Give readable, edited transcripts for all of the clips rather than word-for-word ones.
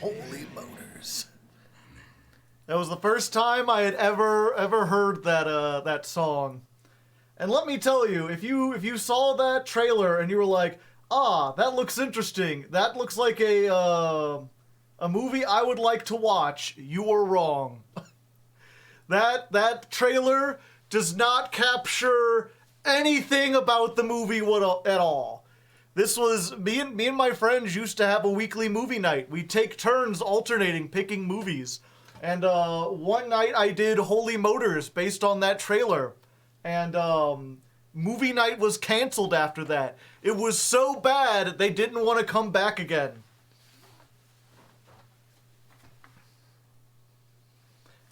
Holy Motors. That was the first time I had ever heard that song. And let me tell you, if you saw that trailer and you were like, that looks interesting, that looks like a movie I would like to watch, you were wrong. That trailer does not capture anything about the movie at all. This was me and my friends used to have a weekly movie night. We'd take turns alternating picking movies. And one night I did Holy Motors based on that trailer. And movie night was canceled after that. It was so bad they didn't want to come back again.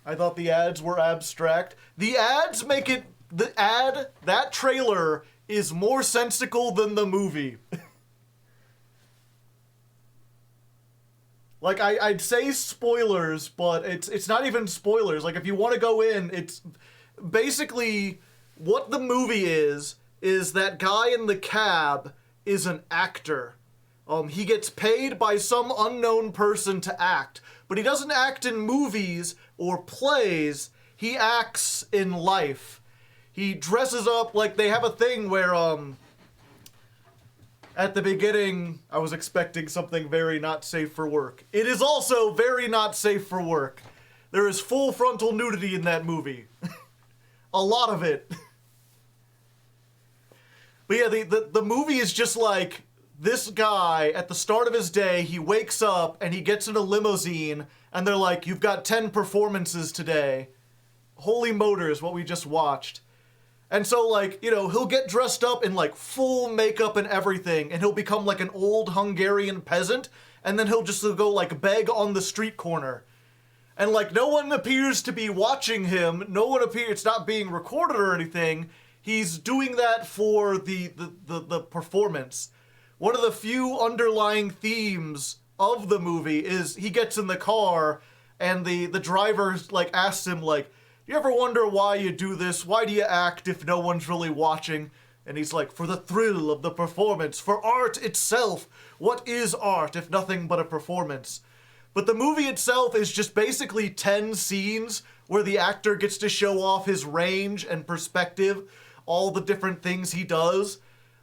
I thought the ads were abstract. The ads make it... that trailer is more sensical than the movie. Like, I'd say spoilers, but it's not even spoilers. Like, if you want to go in, it's... Basically, what the movie is that guy in the cab is an actor. He gets paid by some unknown person to act. But he doesn't act in movies or plays. He acts in life. He dresses up like they have a thing where, at the beginning, I was expecting something very not safe for work. It is also very not safe for work. There is full frontal nudity in that movie. A lot of it. But yeah, the movie is just like, this guy, at the start of his day, he wakes up and he gets in a limousine, and they're like, you've got 10 performances today. Holy Motors, what we just watched. And so, like, you know, he'll get dressed up in, like, full makeup and everything, and he'll become, like, an old Hungarian peasant, and then he'll just go, like, beg on the street corner. And, like, no one appears to be watching him. No one appears... It's not being recorded or anything. He's doing that for the performance. One of the few underlying themes of the movie is he gets in the car, and the driver, like, asks him, like, you ever wonder why you do this? Why do you act if no one's really watching? And he's like, for the thrill of the performance, for art itself. What is art if nothing but a performance? But the movie itself is just basically 10 scenes where the actor gets to show off his range and perspective, all the different things he does.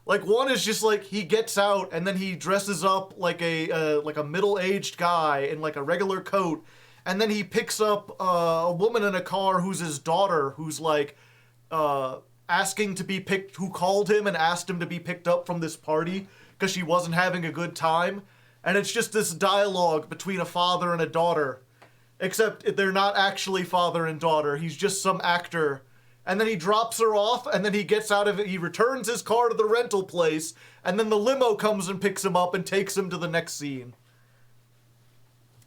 Like, one is just like, he gets out and then he dresses up like a middle-aged guy in like a regular coat. And then he picks up a woman in a car who's his daughter, who's like asking to be picked, who called him and asked him to be picked up from this party because she wasn't having a good time. And it's just this dialogue between a father and a daughter. Except they're not actually father and daughter. He's just some actor. And then he drops her off, and then he gets out of it. He returns his car to the rental place, and then the limo comes and picks him up and takes him to the next scene.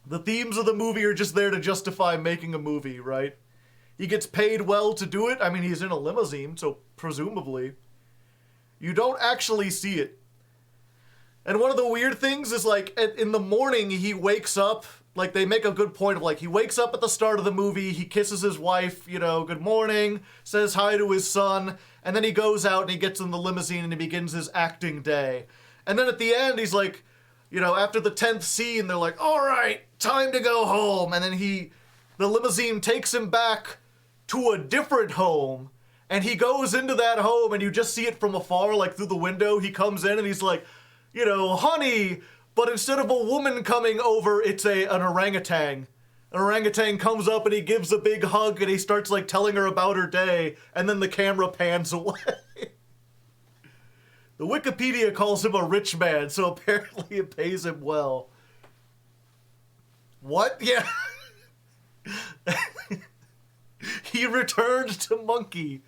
The themes of the movie are just there to justify making a movie, right? He gets paid well to do it. I mean, he's in a limousine, so presumably. You don't actually see it. And one of the weird things is, like, in the morning, he wakes up. Like, they make a good point of, like, he wakes up at the start of the movie, he kisses his wife, you know, good morning, says hi to his son, and then he goes out and he gets in the limousine and he begins his acting day. And then at the end, he's like, you know, after the 10th scene, they're like, all right, time to go home. And then the limousine takes him back to a different home, and he goes into that home, and you just see it from afar, like through the window. He comes in and he's like, you know, honey, but instead of a woman coming over, it's an orangutan. An orangutan comes up and he gives a big hug and he starts like telling her about her day, and then the camera pans away. The Wikipedia calls him a rich man, so apparently it pays him well. What? Yeah. He returned to Monkey.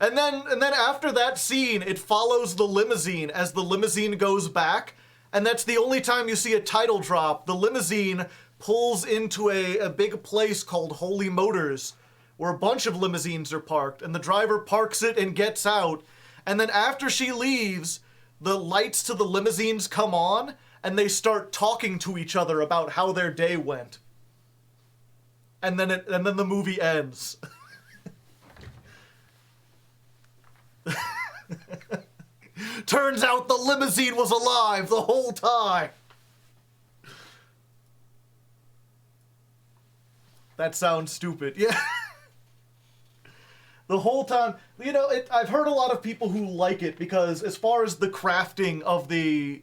And then after that scene, it follows the limousine as the limousine goes back. And that's the only time you see a title drop. The limousine pulls into a big place called Holy Motors, where a bunch of limousines are parked. And the driver parks it and gets out. And then after she leaves, the lights to the limousines come on, and they start talking to each other about how their day went. And then the movie ends. Turns out the limousine was alive the whole time. That sounds stupid. Yeah. The whole time, you know, I've heard a lot of people who like it because as far as the crafting of the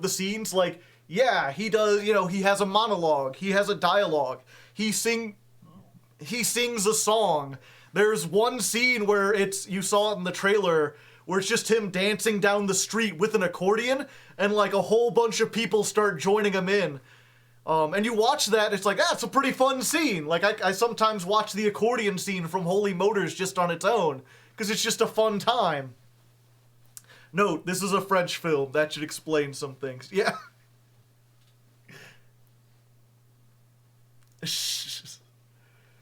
scenes, like, yeah, he does, you know, he has a monologue, he has a dialogue, he sings a song. There's one scene where you saw it in the trailer, where it's just him dancing down the street with an accordion, and like a whole bunch of people start joining him in. And you watch that, it's like, it's a pretty fun scene. Like, I sometimes watch the accordion scene from Holy Motors just on its own, because it's just a fun time. Note, this is a French film. That should explain some things. Yeah.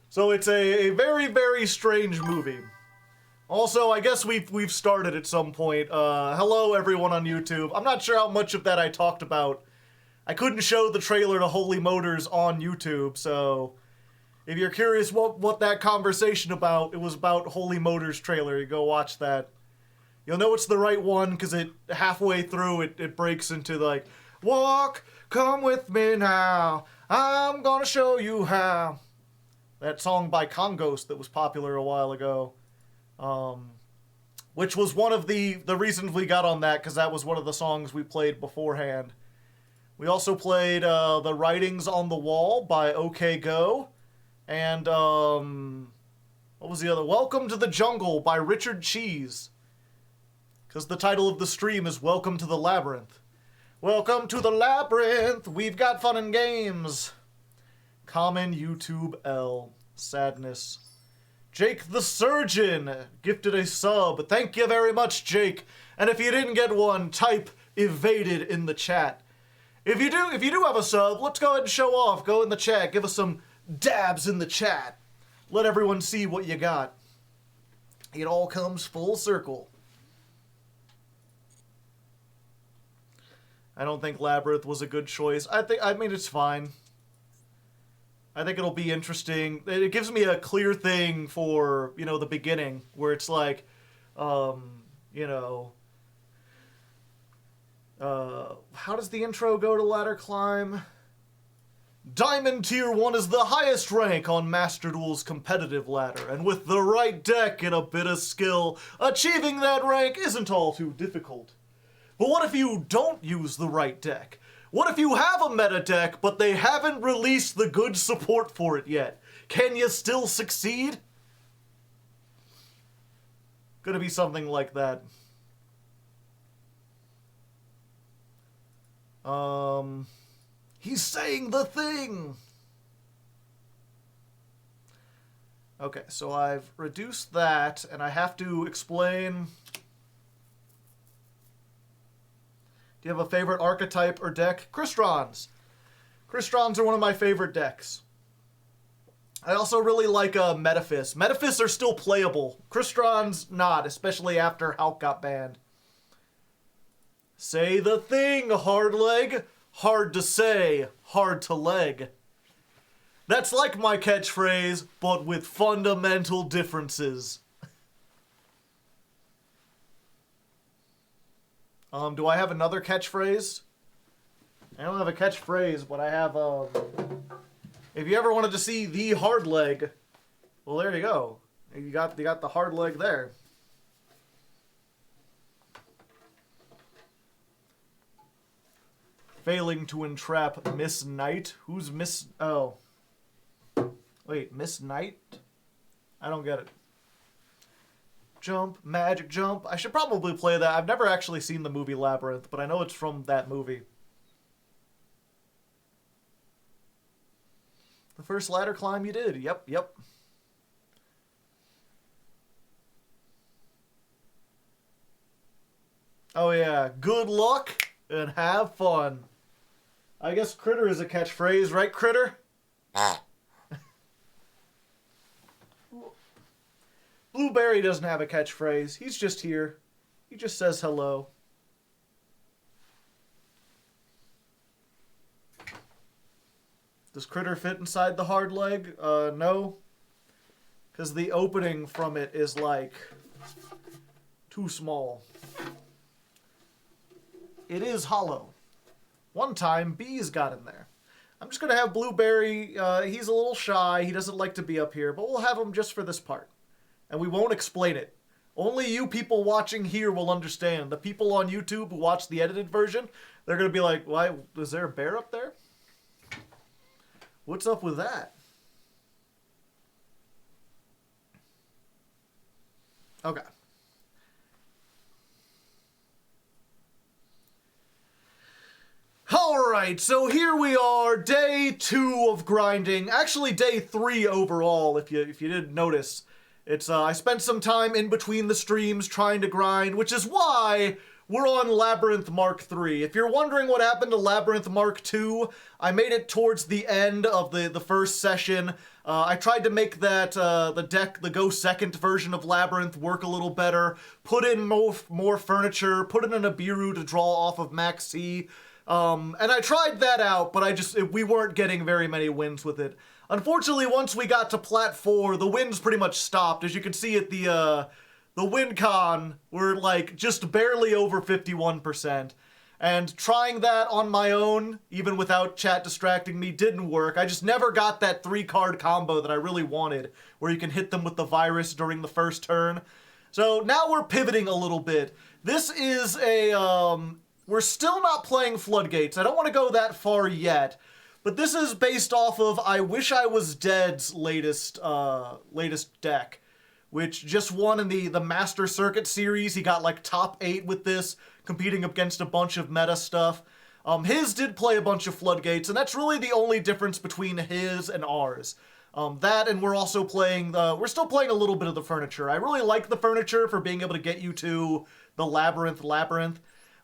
So it's a very, very strange movie. Also, I guess we've started at some point. Hello, everyone on YouTube. I'm not sure how much of that I talked about. I couldn't show the trailer to Holy Motors on YouTube, so if you're curious what that conversation about, it was about Holy Motors trailer. You go watch that. You'll know it's the right one, because halfway through it breaks into like, walk, come with me now, I'm gonna show you how. That song by Congos that was popular a while ago. Which was one of the reasons we got on that, because that was one of the songs we played beforehand. We also played The Writings on the Wall by OK Go, and what was the other? Welcome to the Jungle by Richard Cheese, because the title of the stream is Welcome to the Labyrinth. Welcome to the Labyrinth, we've got fun and games. Common YouTube L. Sadness. Jake the Surgeon gifted a sub. Thank you very much, Jake. And if you didn't get one, type evaded in the chat. If you do have a sub, let's go ahead and show off. Go in the chat. Give us some dabs in the chat. Let everyone see what you got. It all comes full circle. I don't think Labyrinth was a good choice. I mean, it's fine. I think it'll be interesting. It gives me a clear thing for, you know, the beginning, where it's like, you know, how does the intro go to Ladder Climb? Diamond Tier 1 is the highest rank on Master Duel's competitive ladder, and with the right deck and a bit of skill, achieving that rank isn't all too difficult. But what if you don't use the right deck? What if you have a meta deck, but they haven't released the good support for it yet? Can you still succeed? Gonna be something like that. He's saying the thing! Okay, so I've reduced that, and I have to explain... Do you have a favorite archetype or deck? Crystrons. Crystrons are one of my favorite decks. I also really like Metaphys. Metaphys are still playable. Crystrons not, especially after Hulk got banned. Say the thing, Hardleg. Hard to say, hard to leg. That's like my catchphrase, but with fundamental differences. Do I have another catchphrase? I don't have a catchphrase, but I have, if you ever wanted to see the Hardleg, well, there you go. You got the Hardleg there. Failing to entrap Miss Knight. Who's Miss... Oh. Wait, Miss Knight? I don't get it. Jump, magic jump. I should probably play that. I've never actually seen the movie Labyrinth, but I know it's from that movie. The first ladder climb you did. Yep. Oh yeah, good luck and have fun. I guess critter is a catchphrase, right, critter? Blueberry doesn't have a catchphrase. He's just here. He just says hello. Does critter fit inside the Hardleg? No. Because the opening from it is, like, too small. It is hollow. One time, bees got in there. I'm just going to have Blueberry. He's a little shy. He doesn't like to be up here, but we'll have him just for this part. And we won't explain it. Only you people watching here will understand. The people on YouTube who watch the edited version, they're going to be like, why, is there a bear up there? What's up with that? Okay. Alright, so here we are, day 2 of grinding. Actually, day 3 overall, if you didn't notice. It's I spent some time in between the streams trying to grind, which is why we're on Labyrinth Mark III. If you're wondering what happened to Labyrinth Mark II, I made it towards the end of the first session. I tried to make that the Go Second version of Labyrinth work a little better, put in more furniture, put in an Abiru to draw off of Max C. And I tried that out, but we weren't getting very many wins with it. Unfortunately, once we got to Plat 4, the wins pretty much stopped. As you can see at the win con, we're like just barely over 51%. And trying that on my own, even without chat distracting me, didn't work. I just never got that 3-card combo that I really wanted, where you can hit them with the virus during the first turn. So now we're pivoting a little bit. This is we're still not playing Floodgates. I don't want to go that far yet. But this is based off of I Wish I Was Dead's latest deck, which just won in the Master Circuit series. He got like top 8 with this, competing against a bunch of meta stuff. His did play a bunch of Floodgates, and that's really the only difference between his and ours. That, and we're also playing, we're still playing a little bit of the furniture. I really like the furniture for being able to get you to the Labyrinth.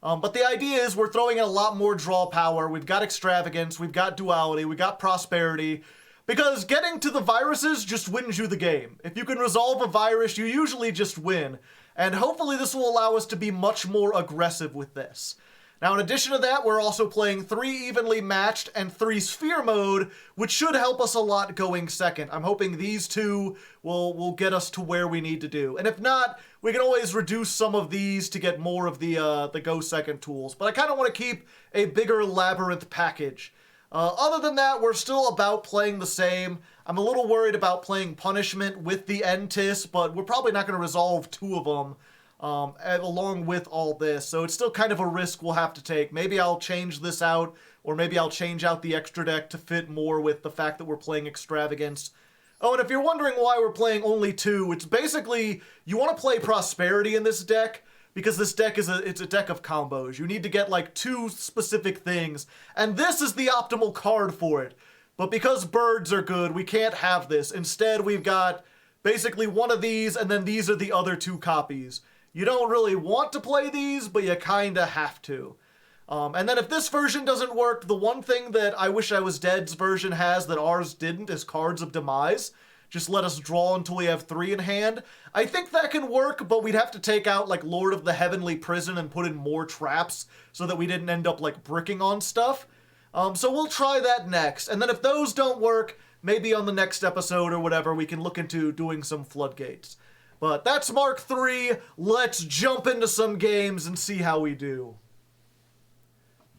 But the idea is we're throwing in a lot more draw power. We've got Extravagance, we've got Duality, we've got Prosperity. Because getting to the viruses just wins you the game. If you can resolve a virus, you usually just win. And hopefully this will allow us to be much more aggressive with this. Now, in addition to that, we're also playing 3 evenly matched and 3 sphere mode, which should help us a lot going second. I'm hoping these two will get us to where we need to do. And if not, we can always reduce some of these to get more of the go second tools. But I kind of want to keep a bigger Labyrinth package. Other than that, we're still about playing the same. I'm a little worried about playing Punishment with the NTIS, but we're probably not going to resolve 2 of them. Along with all this, so it's still kind of a risk we'll have to take. Maybe I'll change this out, or maybe I'll change out the extra deck to fit more with the fact that we're playing Extravagance. Oh, and if you're wondering why we're playing only 2, it's basically, you want to play Prosperity in this deck, because this deck it's a deck of combos. You need to get like 2 specific things, and this is the optimal card for it. But because birds are good, we can't have this. Instead, we've got basically one of these, and then these are the other 2 copies. You don't really want to play these, but you kinda have to. And then if this version doesn't work, the one thing that I Wish I Was Dead's version has that ours didn't is Cards of Demise. Just let us draw until we have 3 in hand. I think that can work, but we'd have to take out like Lord of the Heavenly Prison and put in more traps so that we didn't end up like bricking on stuff. So we'll try that next. And then if those don't work, maybe on the next episode or whatever, we can look into doing some Floodgates. But that's Mark III. Let's jump into some games and see how we do.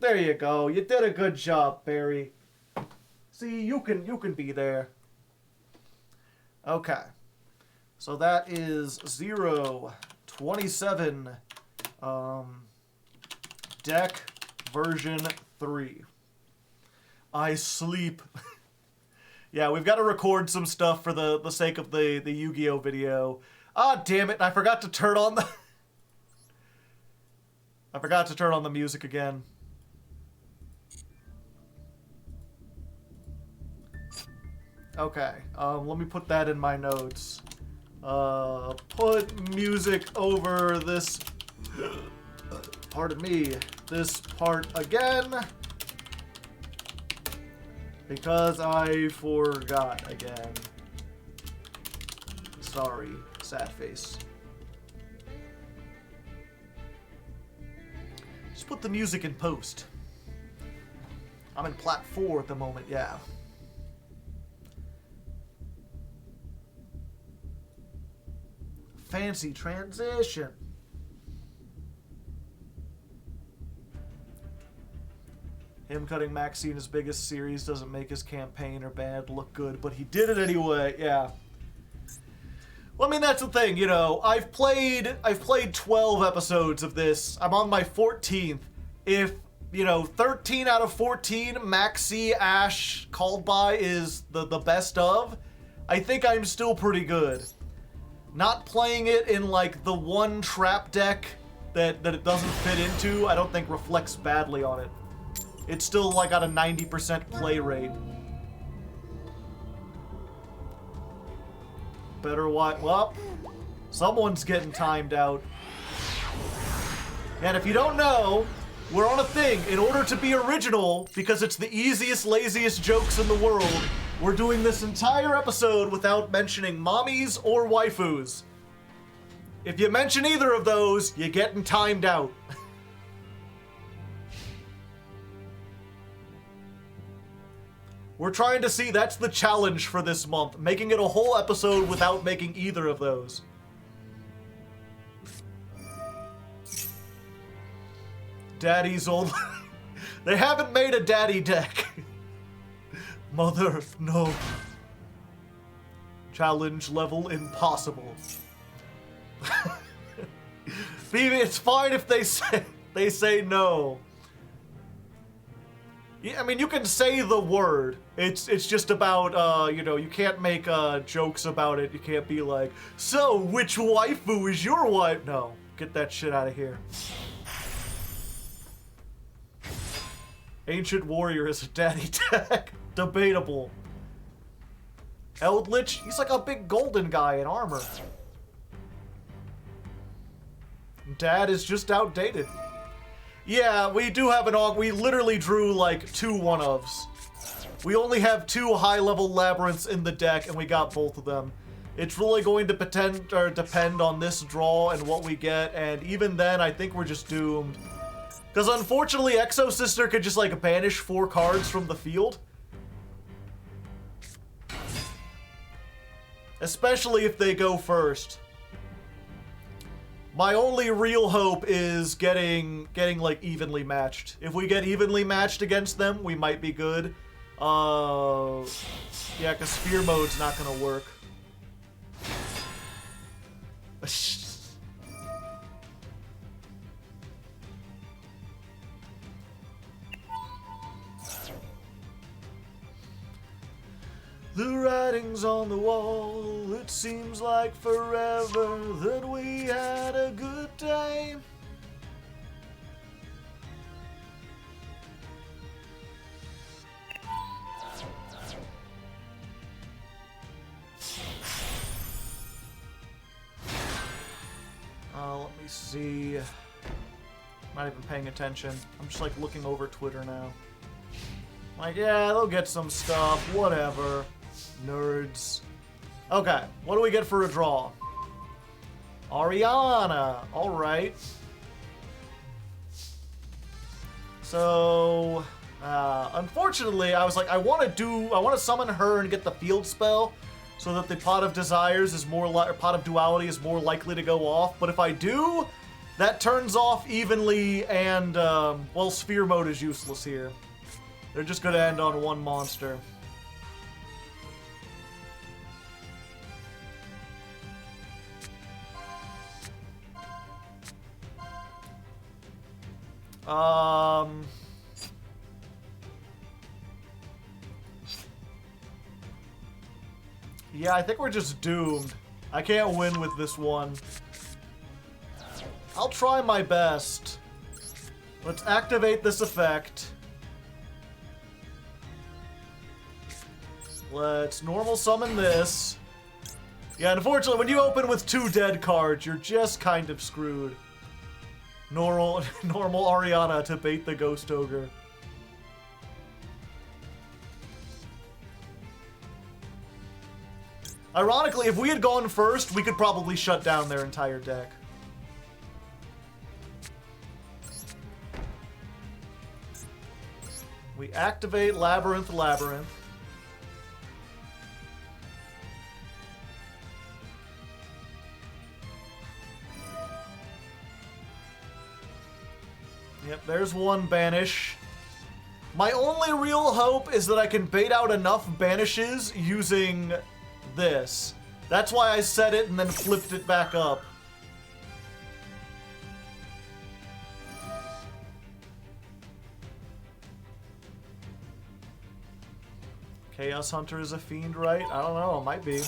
There you go. You did a good job, Barry. See, you can be there. Okay. So that is 027 deck version 3. I sleep. Yeah, we've got to record some stuff for the sake of the Yu-Gi-Oh video. Ah, damn it, I forgot to turn on the... I forgot to turn on the music again. Okay, let me put that in my notes. Put music over this... Pardon me. This part again. Because I forgot again. Sorry. Sad face. Just put the music in post. I'm in Plat 4 at the moment, yeah. Fancy transition. Him cutting Maxi in his biggest series doesn't make his campaign or band look good, but he did it anyway, yeah. Well, I mean, that's the thing, you know, I've played 12 episodes of this. I'm on my 14th. If, you know, 13 out of 14 Maxi Ash called by is the best of, I think I'm still pretty good. Not playing it in, like, the one trap deck that it doesn't fit into, I don't think reflects badly on it. It's still, like, at a 90% play rate. Better watch. Well, someone's getting timed out. And if you don't know, we're on a thing. In order to be original, because it's the easiest, laziest jokes in the world, we're doing this entire episode without mentioning mommies or waifus. If you mention either of those, you're getting timed out. We're trying to see, that's the challenge for this month, making it a whole episode without making either of those. Daddy's old... They haven't made a daddy deck. Mother, no. Challenge level impossible. Phoebe, it's fine if they say no. Yeah, I mean, you can say the word. It's just about, you know, you can't make jokes about it. You can't be like, so, which waifu is your wife? No, get that shit out of here. Ancient Warrior is a daddy deck. Debatable. Eldlich, he's like a big golden guy in armor. Dad is just outdated. Yeah, we do have an we literally drew like 2 one-ofs. We only have 2 high-level labyrinths in the deck, and we got both of them. It's really going to depend on this draw and what we get, and even then, I think we're just doomed. Because unfortunately, Exosister could just like banish 4 cards from the field. Especially if they go first. My only real hope is getting like evenly matched. If we get evenly matched against them, we might be good. Yeah, because Sphere Mode's not gonna work. The writing's on the wall, it seems like forever that we had a good day. Let me see. I'm not even paying attention. I'm just like looking over Twitter now. Like, yeah, they'll get some stuff, whatever. Nerds. Okay, what do we get for a draw? Ariana. Alright. So, unfortunately, I was like, I want to summon her and get the field spell so that the Pot of Desires is Pot of Duality is more likely to go off. But if I do, that turns off evenly and, well, Sphere Mode is useless here. They're just going to end on 1 monster. Yeah, I think we're just doomed. I can't win with this one. I'll try my best. Let's activate this effect. Let's normal summon this. Yeah, unfortunately, when you open with 2 dead cards, you're just kind of screwed. Normal Ariana to bait the Ghost Ogre. Ironically, if we had gone first, we could probably shut down their entire deck. We activate Labrynth. Yep, there's 1 banish. My only real hope is that I can bait out enough banishes using this. That's why I set it and then flipped it back up. Chaos Hunter is a fiend, right? I don't know, it might be.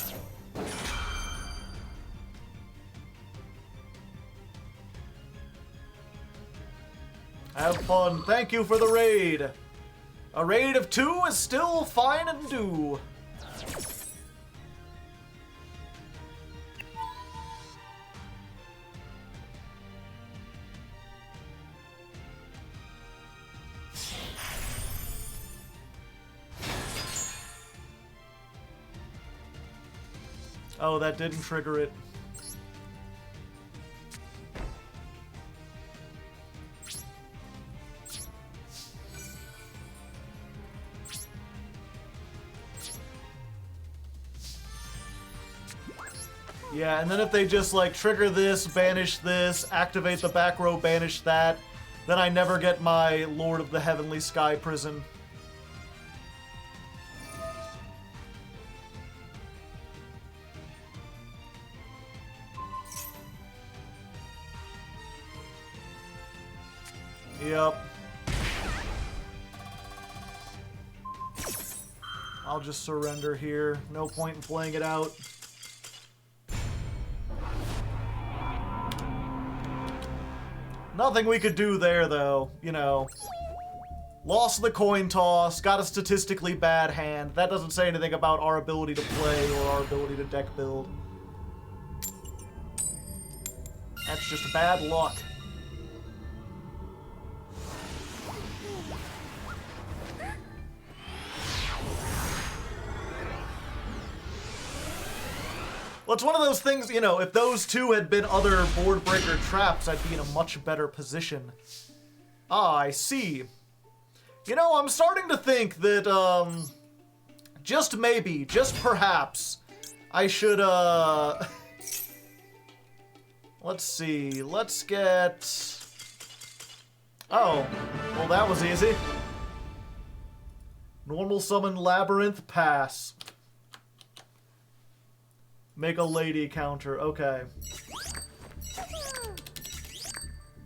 Have fun. Thank you for the raid. A raid of 2 is still fine and due. Oh, that didn't trigger it. Yeah, and then if they just, like, trigger this, banish this, activate the back row, banish that, then I never get my Lord of the Heavenly Sky Prison. Yep. I'll just surrender here. No point in playing it out. Nothing we could do there, though. You know. Lost the coin toss, got a statistically bad hand. That doesn't say anything about our ability to play or our ability to deck build. That's just bad luck. Well, it's one of those things, you know, if those two had been other board breaker traps, I'd be in a much better position. Ah, I see. You know, I'm starting to think that, just maybe, just perhaps, I should, let's see, let's get... Oh, well that was easy. Normal summon Labyrinth, pass. Make a lady counter, okay.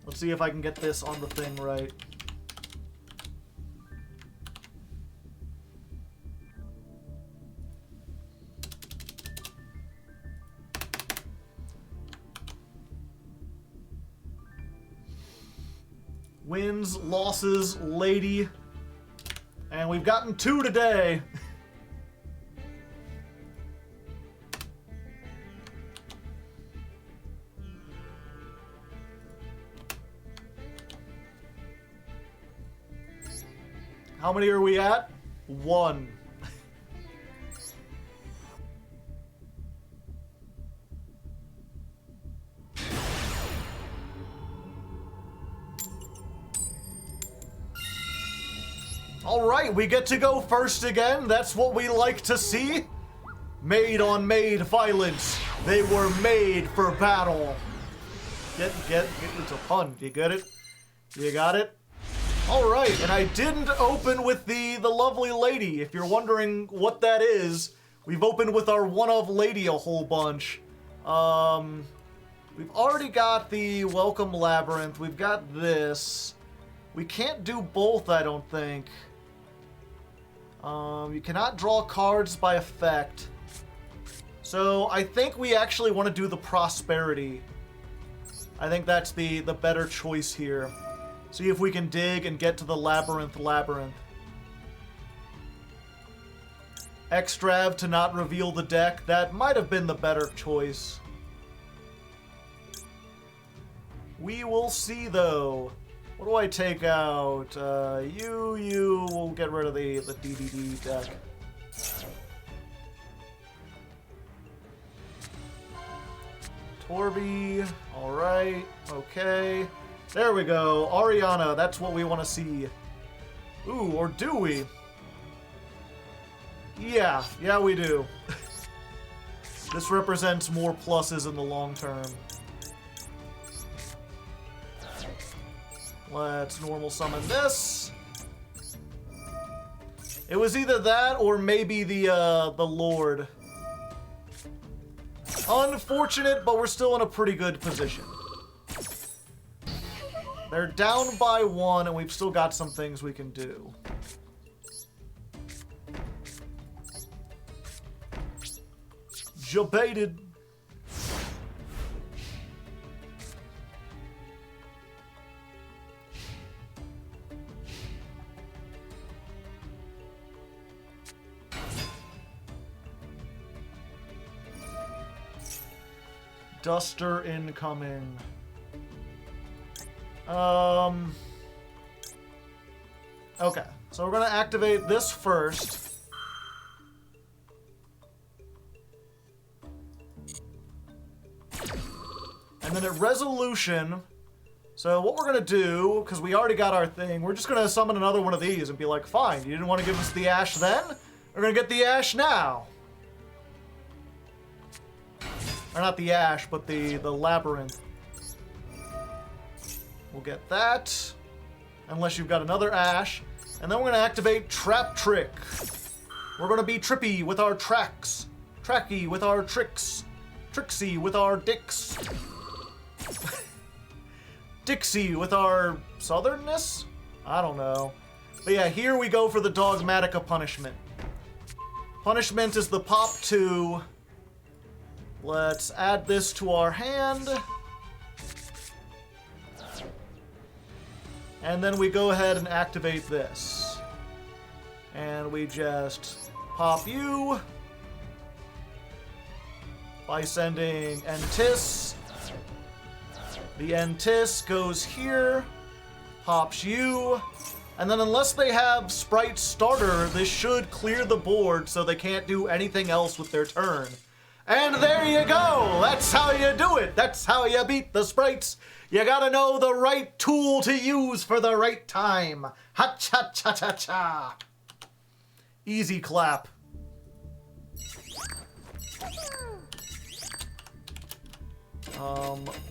Let's see if I can get this on the thing right. Wins, losses, lady. And we've gotten 2 today. How many are we at? 1. All right, we get to go first again. That's what we like to see. Made on made violence. They were made for battle. Get, it's a pun. You get it? You got it? All right, and I didn't open with the lovely lady. If you're wondering what that is, we've opened with our one-of lady a whole bunch. We've already got the Welcome Labyrinth. We've got this. We can't do both, I don't think. You cannot draw cards by effect. So I think we actually want to do the Prosperity. I think that's the better choice here. See if we can dig and get to the Labyrinth. Extrav to not reveal the deck. That might have been the better choice. We will see, though. What do I take out? You. We'll get rid of the DDD deck. Torby. Alright. Okay. There we go. Ariana, that's what we want to see. Ooh, or do we? Yeah, we do. This represents more pluses in the long term. Let's normal summon this. It was either that or maybe the Lord. Unfortunate, but we're still in a pretty good position. They're down by 1, and we've still got some things we can do. Jebaited. Duster incoming. Okay, so we're gonna activate this first. And then at resolution, so what we're gonna do, because we already got our thing, we're just gonna summon another one of these and be like, fine, you didn't want to give us the ash then? We're gonna get the ash now. Or not the ash, but the labyrinth. We'll get that. Unless you've got another ash. And then we're going to activate Trap Trick. We're going to be trippy with our tracks. Tracky with our tricks. Trixie with our dicks. Dixie with our southernness? I don't know. But yeah, here we go for the Dogmatica punishment. Punishment is the pop 2. Let's add this to our hand. And then we go ahead and activate this. And we just pop you by sending Entis. The Entis goes here, pops you, and then unless they have Sprite Starter, this should clear the board so they can't do anything else with their turn. And there you go! That's how you do it! That's how you beat the sprites! You gotta know the right tool to use for the right time! Ha-cha-cha-cha-cha! Easy clap.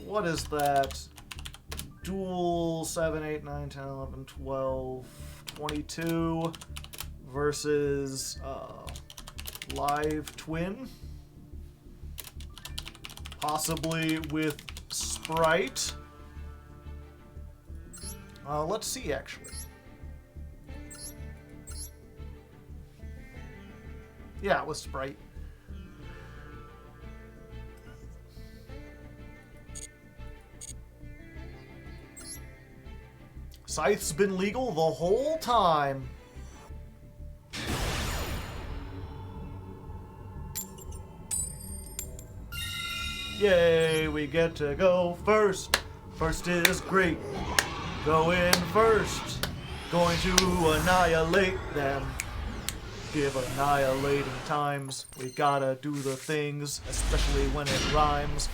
What is that? Dual 7, 8, 9, 10, 11, 12, 22 versus live twin. Possibly with Sprite. Let's see, actually. Yeah, with Sprite. Scythe's been legal the whole time. Yay, we get to go first. First is great. Go in first. Going to annihilate them. Give annihilating times. We gotta do the things, especially when it rhymes.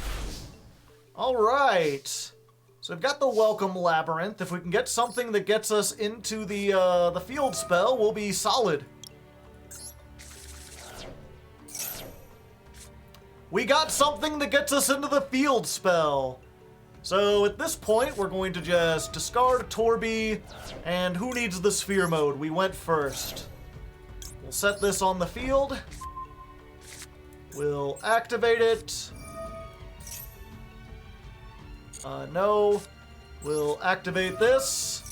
Alright. So we've got the Welcome Labyrinth. If we can get something that gets us into the field spell, we'll be solid. We got something that gets us into the field spell. So at this point, we're going to just discard Torby, and who needs the sphere mode? We went first. We'll set this on the field. We'll activate it. No. We'll activate this.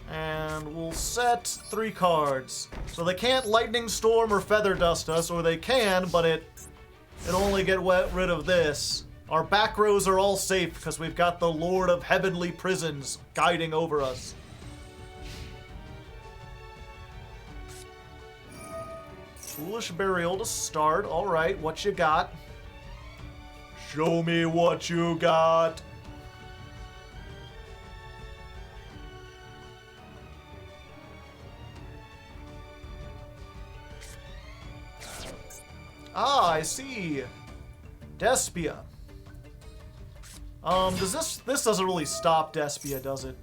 And we'll set 3 cards. So they can't Lightning Storm or Feather Dust us, or they can, but it'll only get rid of this. Our back rows are all safe because we've got the Lord of Heavenly Prisons guiding over us. Foolish Burial to start. Alright, what you got? Show me what you got. Ah, I see. Despia. This doesn't really stop Despia, does it?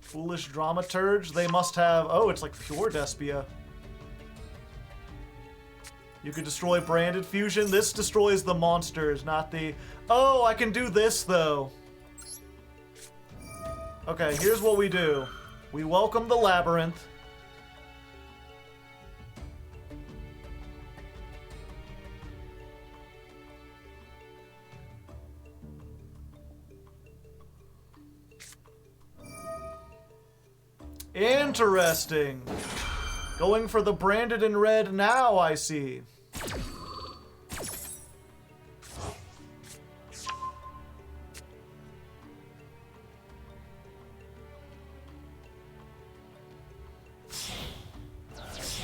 Foolish Dramaturge. They must have... Oh, it's like pure Despia. You can destroy branded fusion. This destroys the monsters, not the... Oh, I can do this, though. Okay, here's what we do. We welcome the Labyrinth. Interesting. Going for the branded in red now, I see.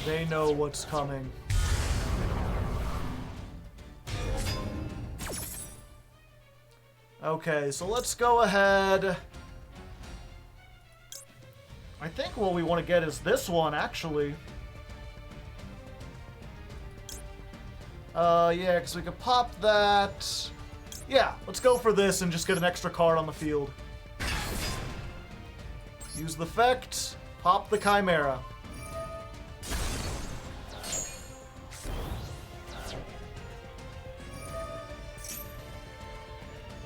They know what's coming. Okay, so let's go ahead. I think what we want to get is this one, actually. Yeah, because we could pop that. Yeah, let's go for this and just get an extra card on the field. Use the effect, pop the Chimera.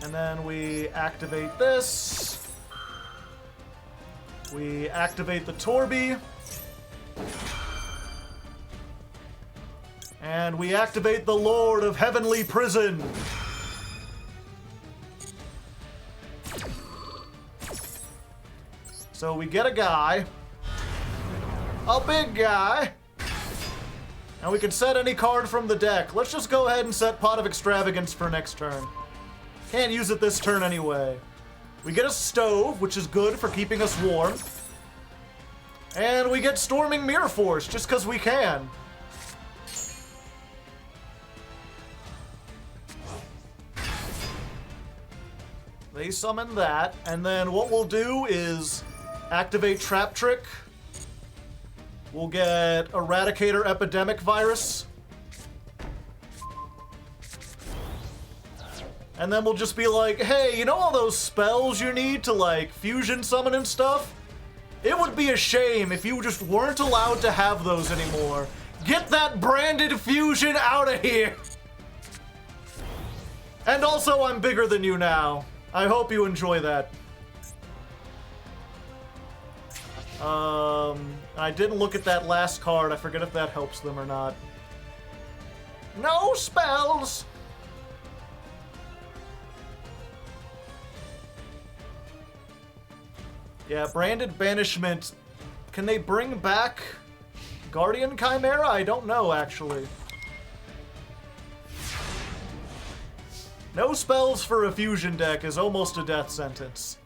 And then we activate this. We activate the Torby. And we activate the Lord of Heavenly Prison. So we get a guy. A big guy. And we can set any card from the deck. Let's just go ahead and set Pot of Extravagance for next turn. Can't use it this turn anyway. We get a stove, which is good for keeping us warm. And we get Storming Mirror Force, just because we can. They summon that, and then what we'll do is activate Trap Trick. We'll get Eradicator Epidemic Virus. And then we'll just be like, hey, you know all those spells you need to, like, fusion summon and stuff? It would be a shame if you just weren't allowed to have those anymore. Get that branded fusion out of here! And also, I'm bigger than you now. I hope you enjoy that. I didn't look at that last card. I forget if that helps them or not. No spells! Yeah, branded banishment. Can they bring back Guardian Chimera? I don't know, actually. No spells for a fusion deck is almost a death sentence.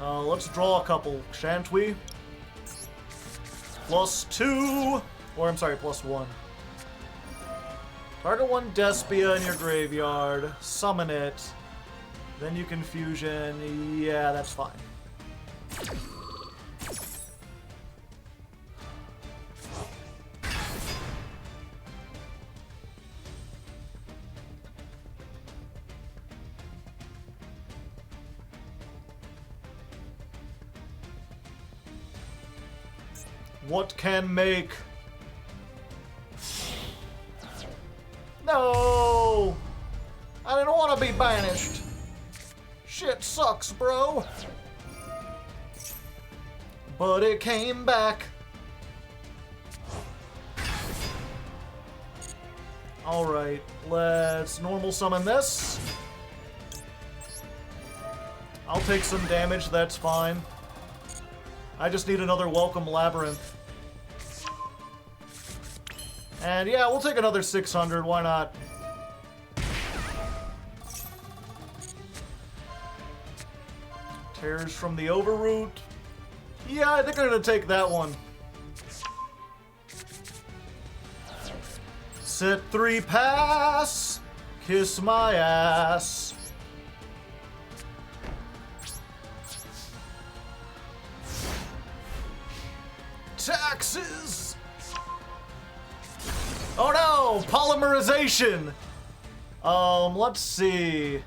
Let's draw a couple, shan't we? +2, or I'm sorry, +1. Target one Despia in your graveyard, summon it, then you can fusion. Yeah, that's fine. What can make? No! I didn't want to be banished. Shit sucks, bro. But it came back. Alright, let's normal summon this. I'll take some damage, that's fine. I just need another welcome Labyrinth. And yeah, we'll take another 600, why not? Tears from the Overroot. Yeah, I think I'm gonna take that one. Set 3 pass. Kiss my ass. Taxes. Oh no! Polymerization! Let's see.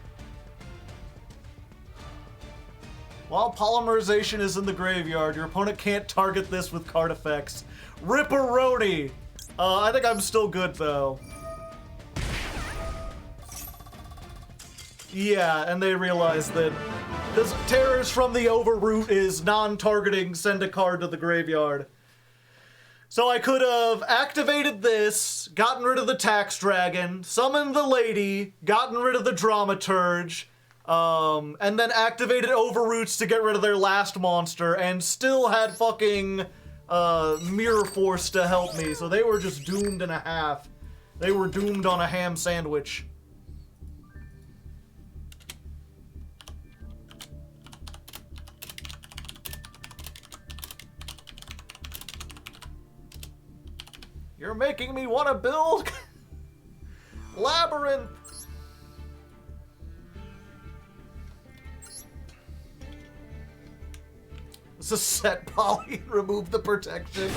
While polymerization is in the graveyard, your opponent can't target this with card effects. Ripperoni! I think I'm still good, though. Yeah, and they realize that this Terrors from the Overroot is non-targeting, send a card to the graveyard. So I could have activated this, gotten rid of the Tax Dragon, summoned the Lady, gotten rid of the Dramaturge, and then activated Overroots to get rid of their last monster, and still had fucking Mirror Force to help me, so they were just doomed in a half. They were doomed on a ham sandwich. You're making me want to build Labyrinth. This is set poly. Remove the protection.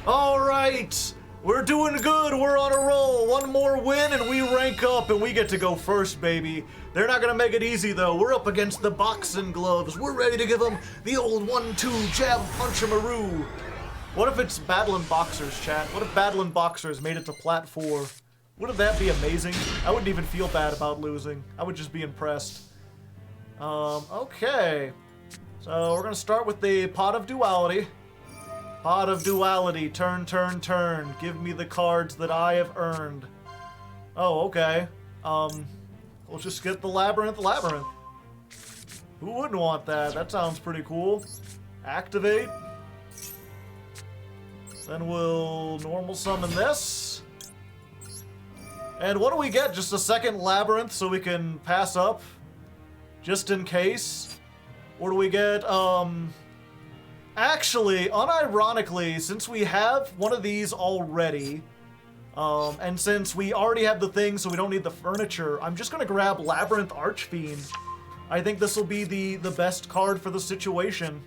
All right, we're doing good. We're on a roll. One more win and we rank up and we get to go first, baby. They're not gonna make it easy though. We're up against the boxing gloves. We're ready to give them the old 1-2 jab punch-a-maroo. What if it's Battling Boxers, chat? What if Battling Boxers made it to Plat 4? Wouldn't that be amazing? I wouldn't even feel bad about losing. I would just be impressed. Okay. So we're gonna start with the Pot of Duality. Pot of Duality, turn, turn, turn. Give me the cards that I have earned. Oh, okay. We'll just get the Labyrinth. Who wouldn't want that? That sounds pretty cool. Activate. Then we'll normal summon this. And what do we get? Just a second Labyrinth so we can pass up? Just in case? Or do we get, actually, unironically, since we have one of these already, and since we already have the thing so we don't need the furniture, I'm just gonna grab Labyrinth Archfiend. I think this will be the best card for the situation.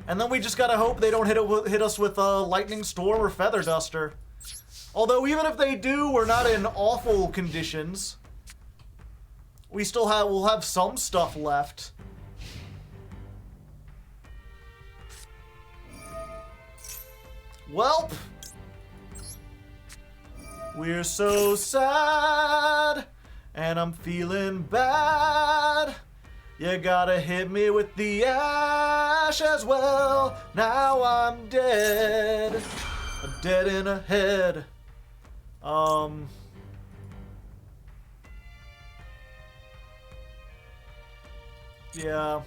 And then we just gotta hope they don't hit us with Lightning Storm or Feather Duster. Although even if they do, we're not in awful conditions. We'll have some stuff left. Welp. We're so sad, and I'm feeling bad. You gotta hit me with the ash as well. Now I'm dead. I'm dead in a head. Yeah.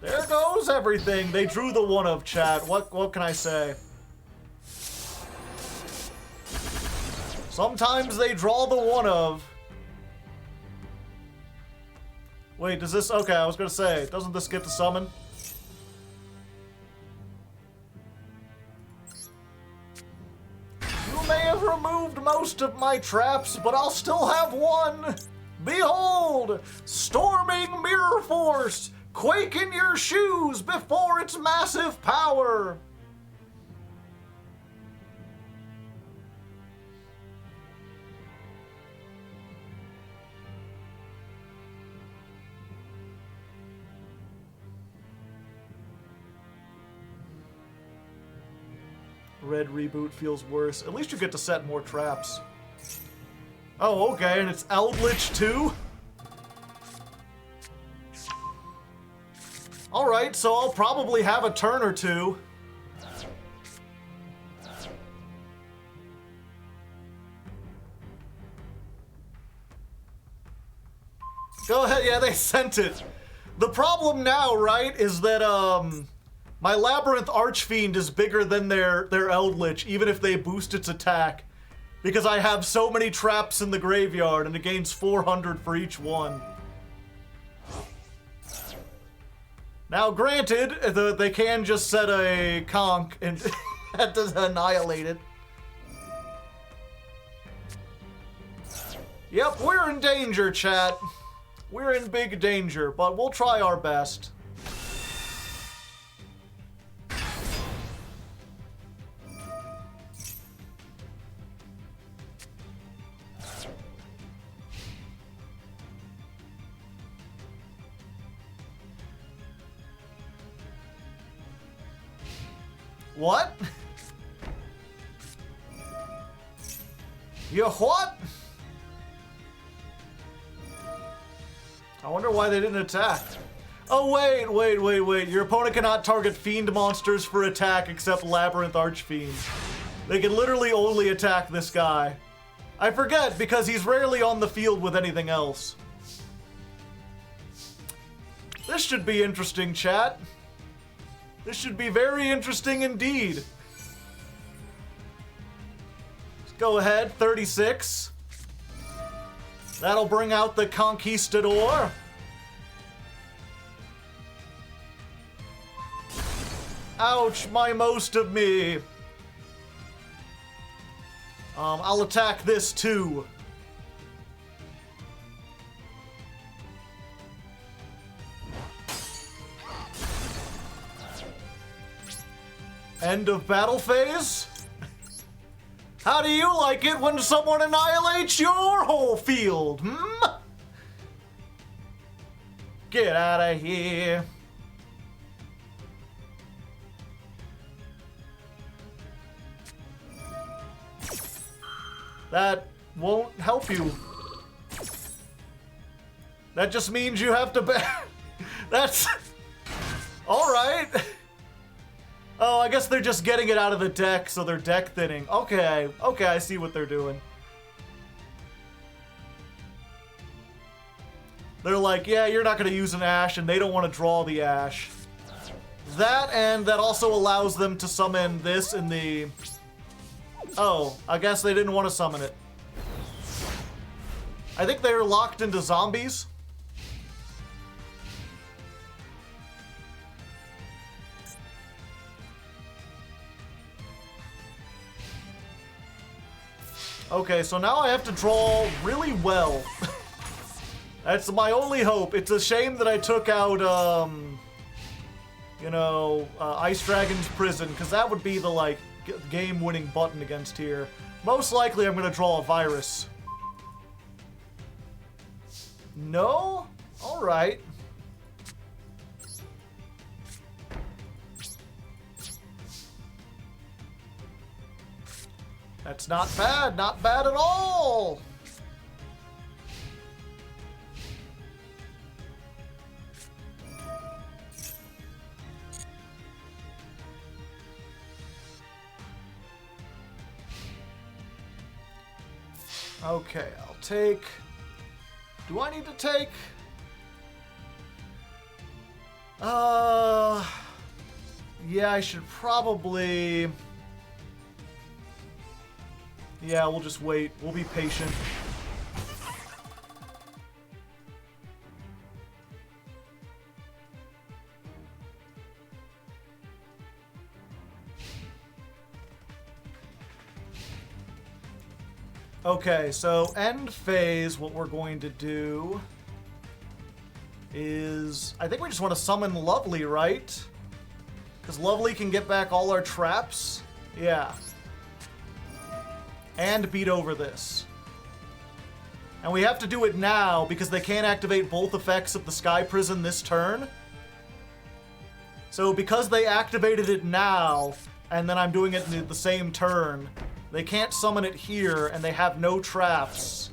There goes everything. They drew the one of, chat. What can I say? Sometimes they draw the one of. Wait, does this... Okay, I was gonna say, doesn't this get to summon? You may have removed most of my traps, but I'll still have one! Behold! Storming Mirror Force! Quake in your shoes before its massive power! Red reboot feels worse. At least you get to set more traps. Oh, okay, and it's Eldlich too? Alright, so I'll probably have a turn or two. Go ahead, yeah, they sent it. The problem now, right, is that, my Labyrinth Archfiend is bigger than their Eldlich, even if they boost its attack. Because I have so many traps in the graveyard, and it gains 400 for each one. Now, granted, they can just set a conch and that does annihilate it. Yep, we're in danger, chat. We're in big danger, but we'll try our best. What? You what? I wonder why they didn't attack. Oh, wait. Your opponent cannot target fiend monsters for attack except Labyrinth Archfiend. They can literally only attack this guy. I forget because he's rarely on the field with anything else. This should be interesting, chat. This should be very interesting indeed. Let's go ahead, 36. That'll bring out the Conquistador. Ouch, my most of me. I'll attack this too. End of battle phase? How do you like it when someone annihilates your whole field, hmm? Get out of here. That won't help you. That just means you have to That's... Alright. Oh, I guess they're just getting it out of the deck, so they're deck thinning. Okay, I see what they're doing. They're like, yeah, you're not going to use an Ash, and they don't want to draw the Ash. That, and that also allows them to summon this in the... Oh, I guess they didn't want to summon it. I think they're locked into zombies. Okay, so now I have to draw really well. That's my only hope. It's a shame that I took out, Ice Dragon's Prison, because that would be the, like, game-winning button against here. Most likely I'm going to draw a virus. No? Alright. That's not bad at all! Okay, I'll take... Do I need to take? Yeah, I should probably... Yeah, we'll just wait. We'll be patient. Okay, so end phase, what we're going to do is... I think we just want to summon Lovely, right? Because Lovely can get back all our traps. Yeah. And beat over this. And we have to do it now because they can't activate both effects of the Sky Prison this turn. So because they activated it now, and then I'm doing it in the same turn, they can't summon it here, and they have no traps.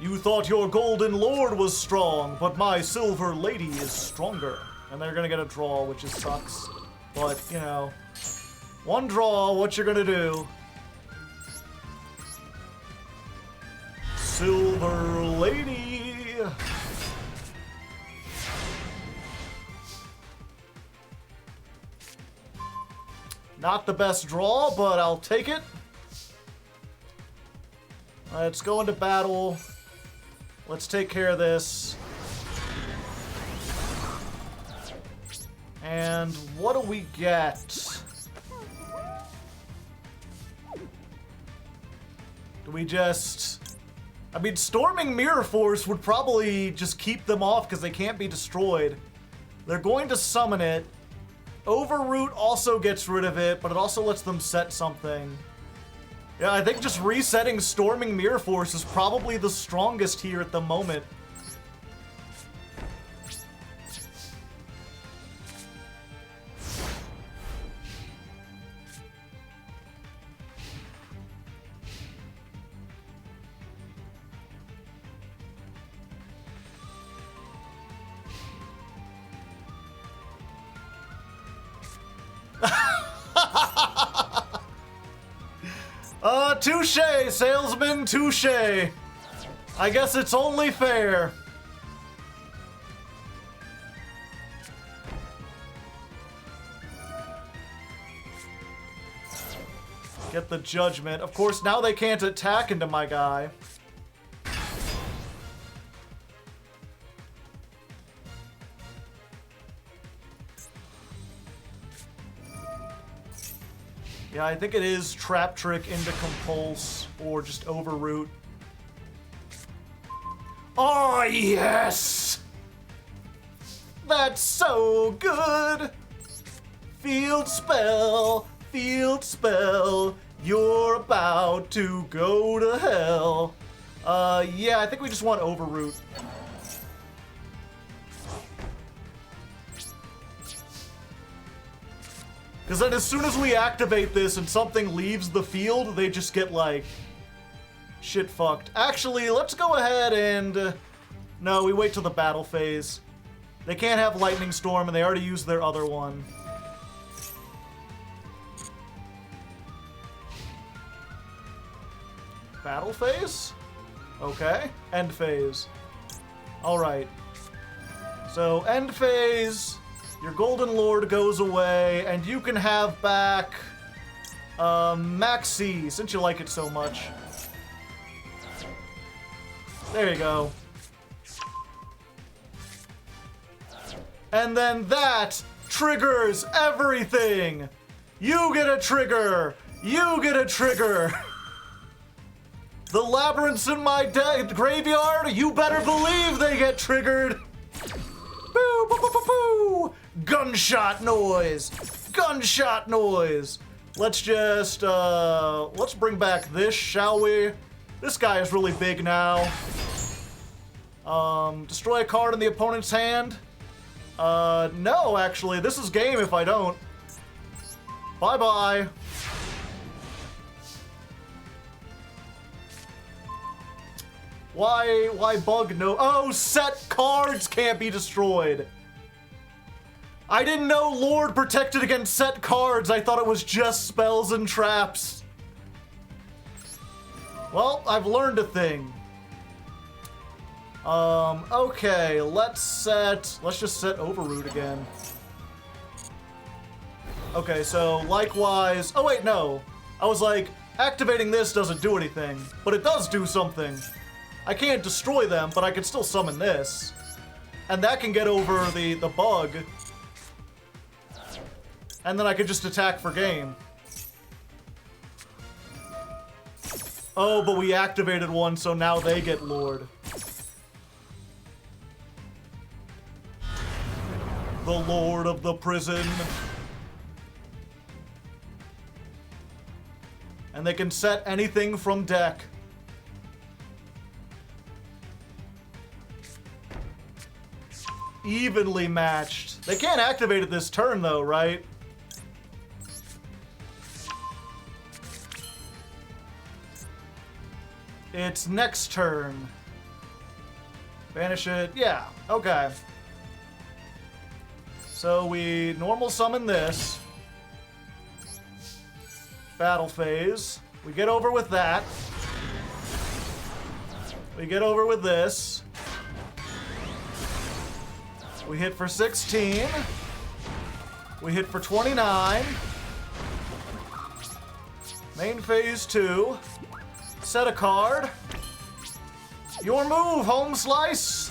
You thought your golden lord was strong, but my silver lady is stronger. And they're gonna get a draw, which is sucks. But, you know... One draw, what you're gonna do. Silver Lady. Not the best draw, but I'll take it. Let's go into battle. Let's take care of this. And what do we get? Do we just... I mean, Storming Mirror Force would probably just keep them off because they can't be destroyed. They're going to summon it. Overroot also gets rid of it, but it also lets them set something. Yeah, I think just resetting Storming Mirror Force is probably the strongest here at the moment. Touche, salesman, touche. I guess it's only fair. Get the judgment. Of course, now they can't attack into my guy. Yeah, I think it is Trap Trick into Compulse or just Overroot. Oh, yes! That's so good! Field spell, you're about to go to hell. Yeah, I think we just want Overroot. Because then as soon as we activate this and something leaves the field, they just get, like, shit fucked. Actually, let's go ahead and... no, we wait till the battle phase. They can't have Lightning Storm, and they already used their other one. Battle phase? Okay. End phase. Alright. So, end phase... your Golden Lord goes away, and you can have back, Maxi, since you like it so much. There you go. And then that triggers everything! You get a trigger! You get a trigger! The labyrinths in my graveyard, you better believe they get triggered! Boo, boo, boo, boo, boo. Gunshot noise! Gunshot noise! Let's just, let's bring back this, shall we? This guy is really big now. Destroy a card in the opponent's hand? No, actually. This is game if I don't. Bye-bye. Why bug no? Oh, set cards can't be destroyed. I didn't know Lord protected against set cards. I thought it was just spells and traps. Well, I've learned a thing. Okay, let's just set Overroot again. Okay, so likewise, oh wait, no. I was like, activating this doesn't do anything, but it does do something. I can't destroy them, but I can still summon this. And that can get over the bug. And then I could just attack for game. Oh, but we activated one, so now they get Lord. The Lord of the prison. And they can set anything from deck. Evenly matched. They can't activate it this turn, though, right? It's next turn. Banish it. Yeah, okay. So we normal summon this. Battle phase. We get over with that. We get over with this. We hit for 16. We hit for 29. Main phase 2. Set a card. Your move, home slice.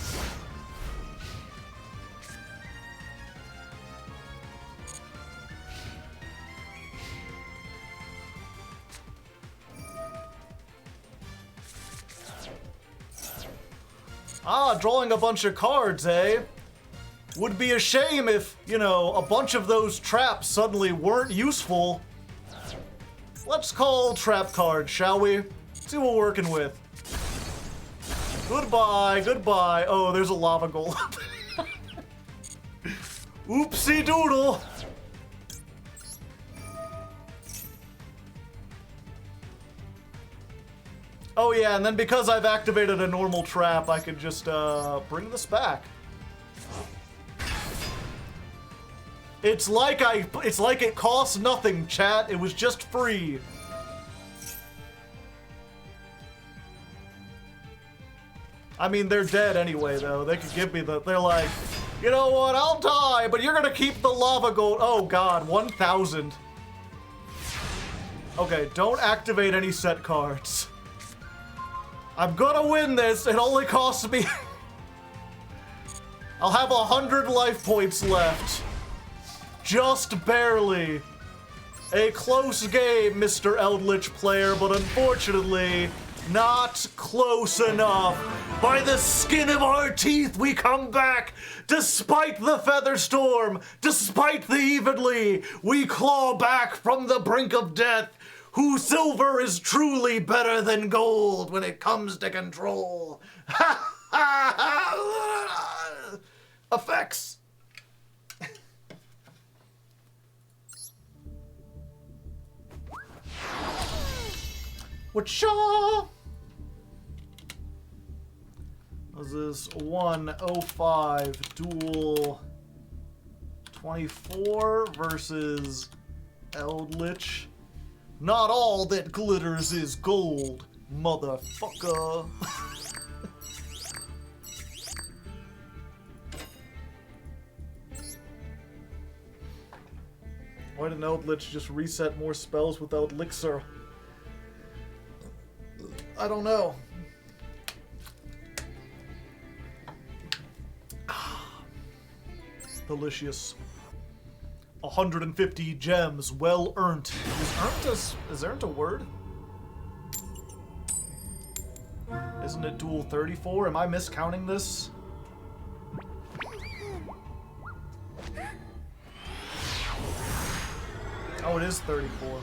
Ah, drawing a bunch of cards, eh? Would be a shame if, you know, a bunch of those traps suddenly weren't useful. Let's call trap cards, shall we? See what we're working with. Goodbye, goodbye. Oh, there's a lava golem. Oopsie doodle. Oh yeah, and then because I've activated a normal trap, I could just bring this back. It's like it costs nothing, chat. It was just free. I mean, they're dead anyway, though. They could give me the... They're like, you know what? I'll die, but you're gonna keep the lava gold. Oh, God. 1,000. Okay, don't activate any set cards. I'm gonna win this. It only costs me... I'll have 100 life points left. Just barely. A close game, Mr. Eldlich player, but unfortunately, not close enough. By the skin of our teeth, we come back. Despite the feather storm, despite the evenly, we claw back from the brink of death. Who silver is truly better than gold when it comes to control. Effects. Whatcha? This is 105 duel 24 versus Eldlich. Not all that glitters is gold, motherfucker. Why didn't Eldlich just reset more spells without Elixir? I don't know. Delicious. 150 gems, well earned. Is earned a word? Isn't it duel 34? Am I miscounting this? Oh, it is 34.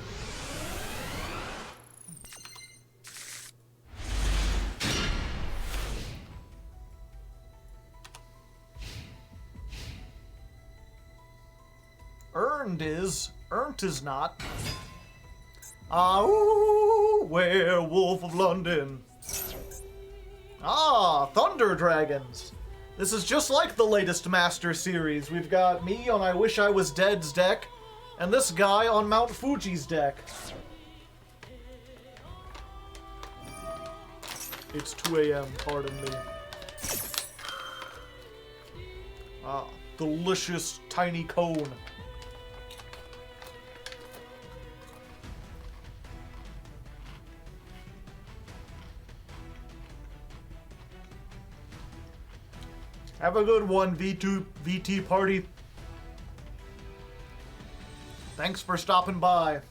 Earned is not. Ah, ooh, werewolf of London. Ah, Thunder Dragons. This is just like the latest Master Series. We've got me on I Wish I Was Dead's deck, and this guy on Mount Fuji's deck. It's 2 a.m., pardon me. Ah, delicious tiny cone. Have a good one, VT party. Thanks for stopping by.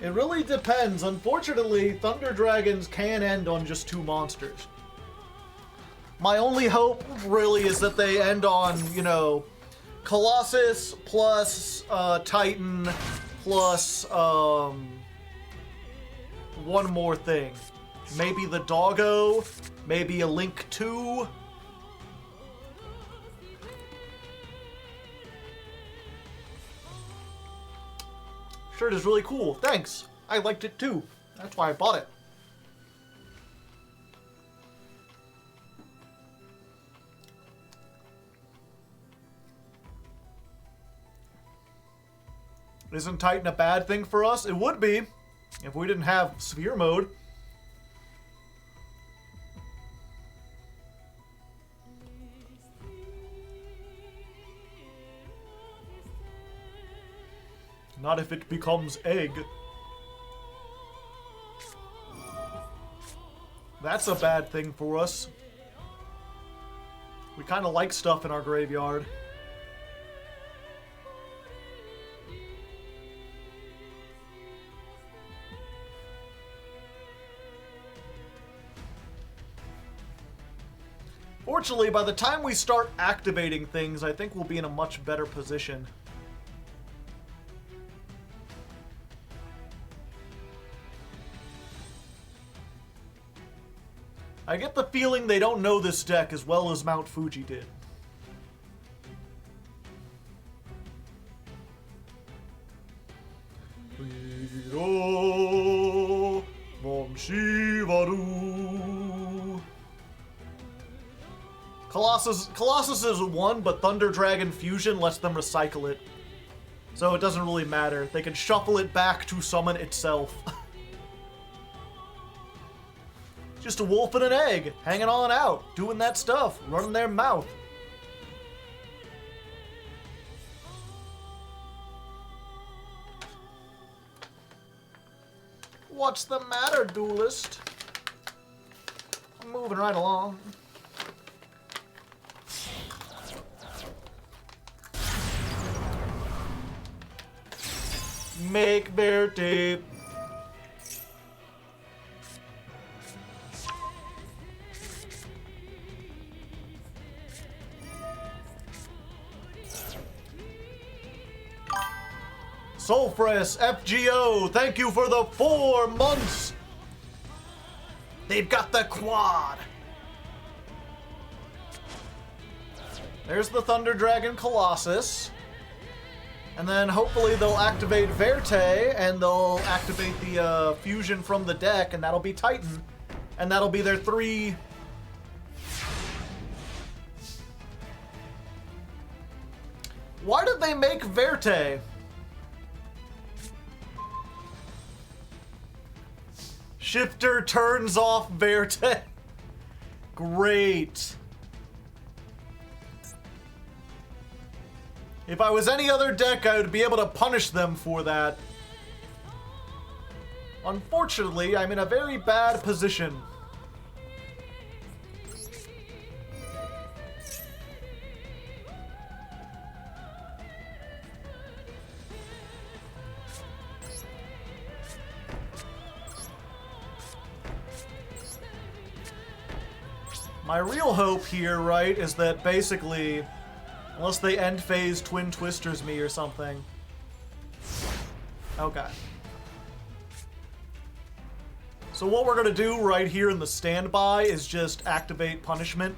It really depends. Unfortunately, Thunder Dragons can end on just 2 monsters. My only hope, really, is that they end on, you know, Colossus plus Titan plus one more thing. Maybe the Doggo, maybe a Link 2. Shirt is really cool. Thanks. I liked it too. That's why I bought it. Isn't Titan a bad thing for us? It would be if we didn't have Sphere Mode. Not if it becomes Egg. That's a bad thing for us. We kind of like stuff in our graveyard. Fortunately, by the time we start activating things, I think we'll be in a much better position. I get the feeling they don't know this deck as well as Mount Fuji did. Colossus is 1, but Thunder Dragon Fusion lets them recycle it. So it doesn't really matter. They can shuffle it back to summon itself. Just a wolf and an egg, hanging on out, doing that stuff, running their mouth. What's the matter, duelist? I'm moving right along. Make verde. Sulfurous FGO, thank you for the 4 months. They've got the quad. There's the Thunder Dragon Colossus. And then hopefully they'll activate Verte, and they'll activate the fusion from the deck, and that'll be Titan. And that'll be their 3... Why did they make Verte? Shifter turns off Verte. Great. If I was any other deck, I would be able to punish them for that. Unfortunately, I'm in a very bad position. My real hope here, right, is that basically, unless they end phase Twin Twisters me or something. Okay. So what we're gonna do right here in the standby is just activate punishment,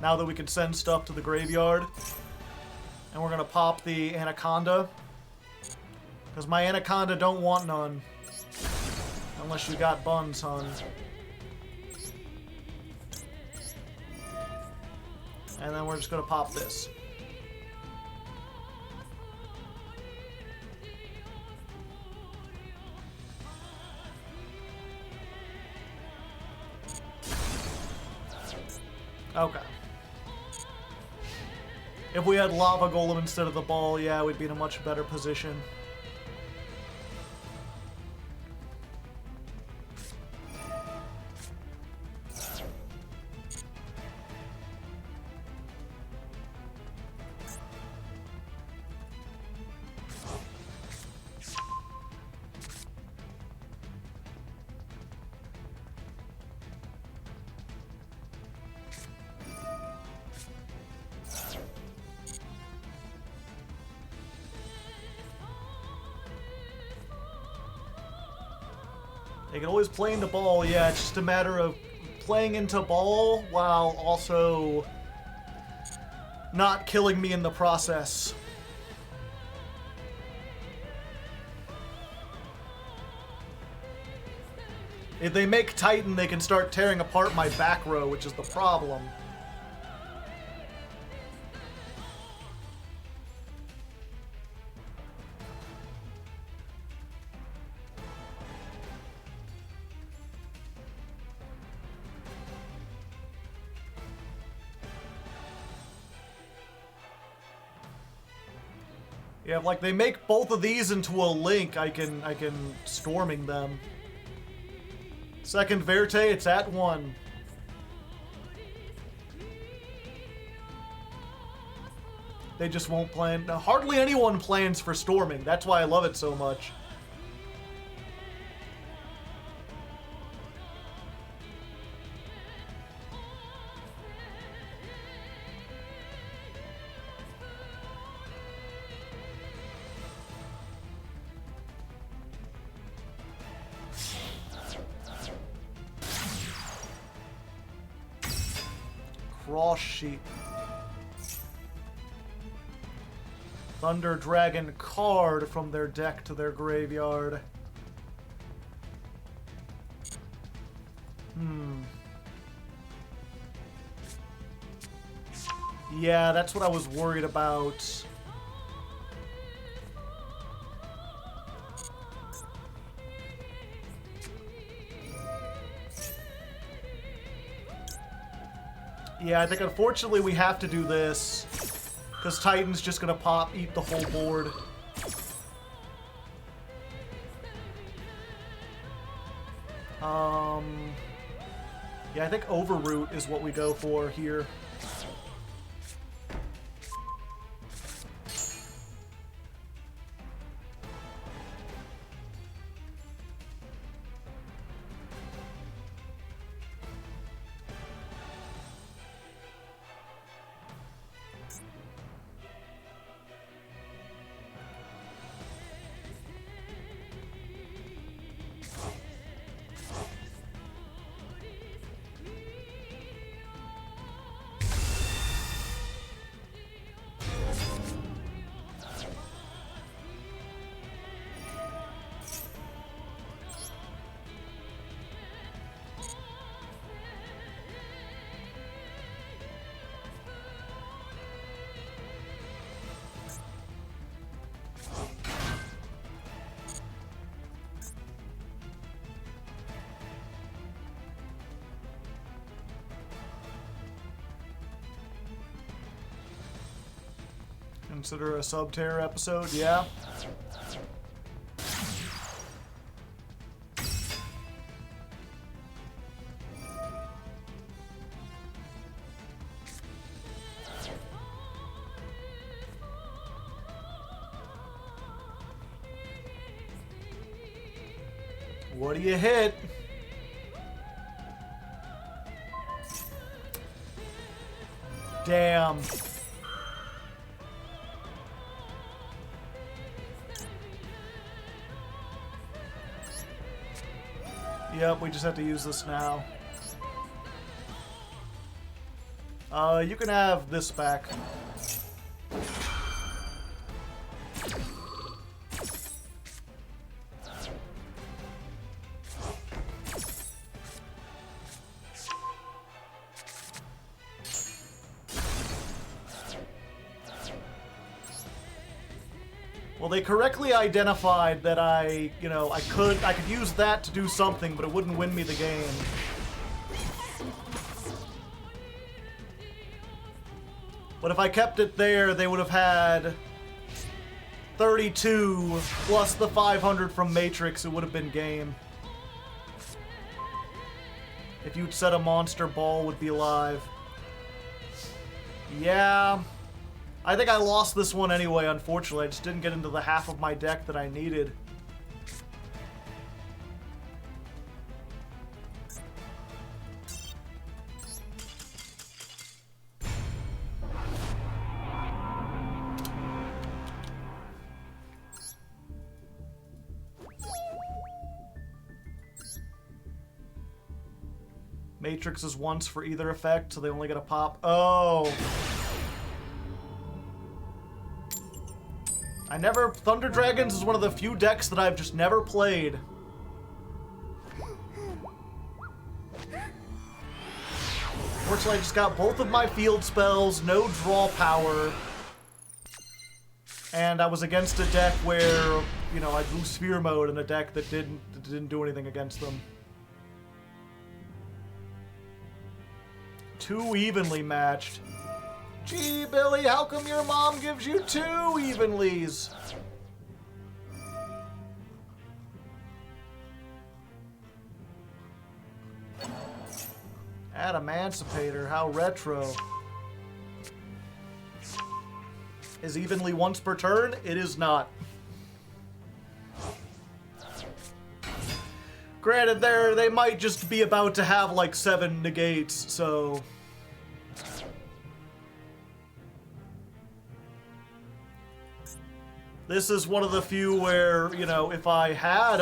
now that we can send stuff to the graveyard. And we're gonna pop the Anaconda, because my Anaconda don't want none. Unless you got buns, hun. And then we're just gonna pop this. Okay. If we had Lava Golem instead of the ball, yeah, we'd be in a much better position. They can always play into ball, yeah, it's just a matter of playing into ball while also not killing me in the process. If they make Titan, they can start tearing apart my back row, which is the problem. Yeah, if, like, they make both of these into a link, I can storming them. Second Verte, it's at 1. They just won't plan. Hardly anyone plans for storming. That's why I love it so much. Cross Sheep. Thunder Dragon card from their deck to their graveyard. Yeah, that's what I was worried about. Yeah, I think unfortunately we have to do this. Because Titan's just gonna pop, eat the whole board. Yeah, I think Overroot is what we go for here. Consider a Subterror episode, yeah. What do you hit? Damn. Yep, we just have to use this now. You can have this back. Well, they correctly identified that I could use that to do something, but it wouldn't win me the game. But if I kept it there, they would have had 32 plus the 500 from Matrix. It would have been game. If you'd said a monster ball would be alive. Yeah. I think I lost this one anyway, unfortunately. I just didn't get into the half of my deck that I needed. Matrix is once for either effect, so they only get a pop. Oh. Thunder Dragons is one of the few decks that I've just never played. Fortunately, I just got both of my field spells, no draw power. And I was against a deck where, I'd lose Sphere Mode in a deck that didn't do anything against them. Too evenly matched. Gee, Billy, how come your mom gives you 2 evenlies? Adamancipator, how retro. Is evenly once per turn? It is not. Granted, they might just be about to have like 7 negates, so... This is one of the few where, if I had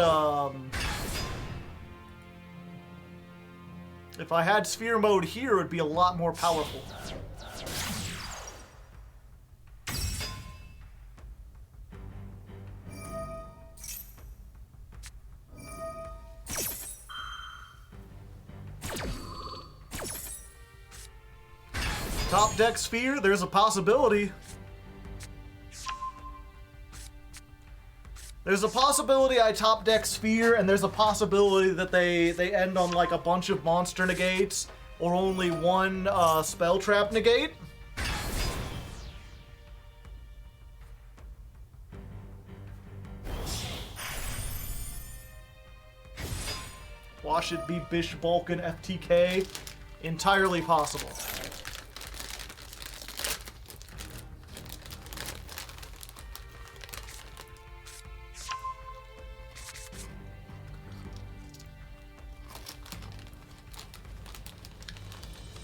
Sphere Mode here, it would be a lot more powerful. Top deck Sphere, there's a possibility. There's a possibility I top deck Sphere, and there's a possibility that they end on like a bunch of monster negates or only one spell trap negate. Wash it, be Bish Vulcan FTK. Entirely possible.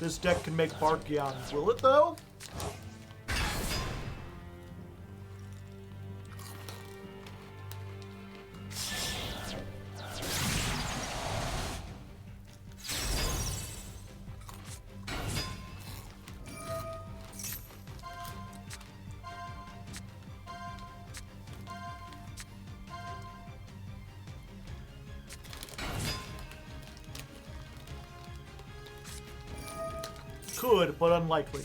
This deck can make Barkion. Will it, though? Could, but unlikely.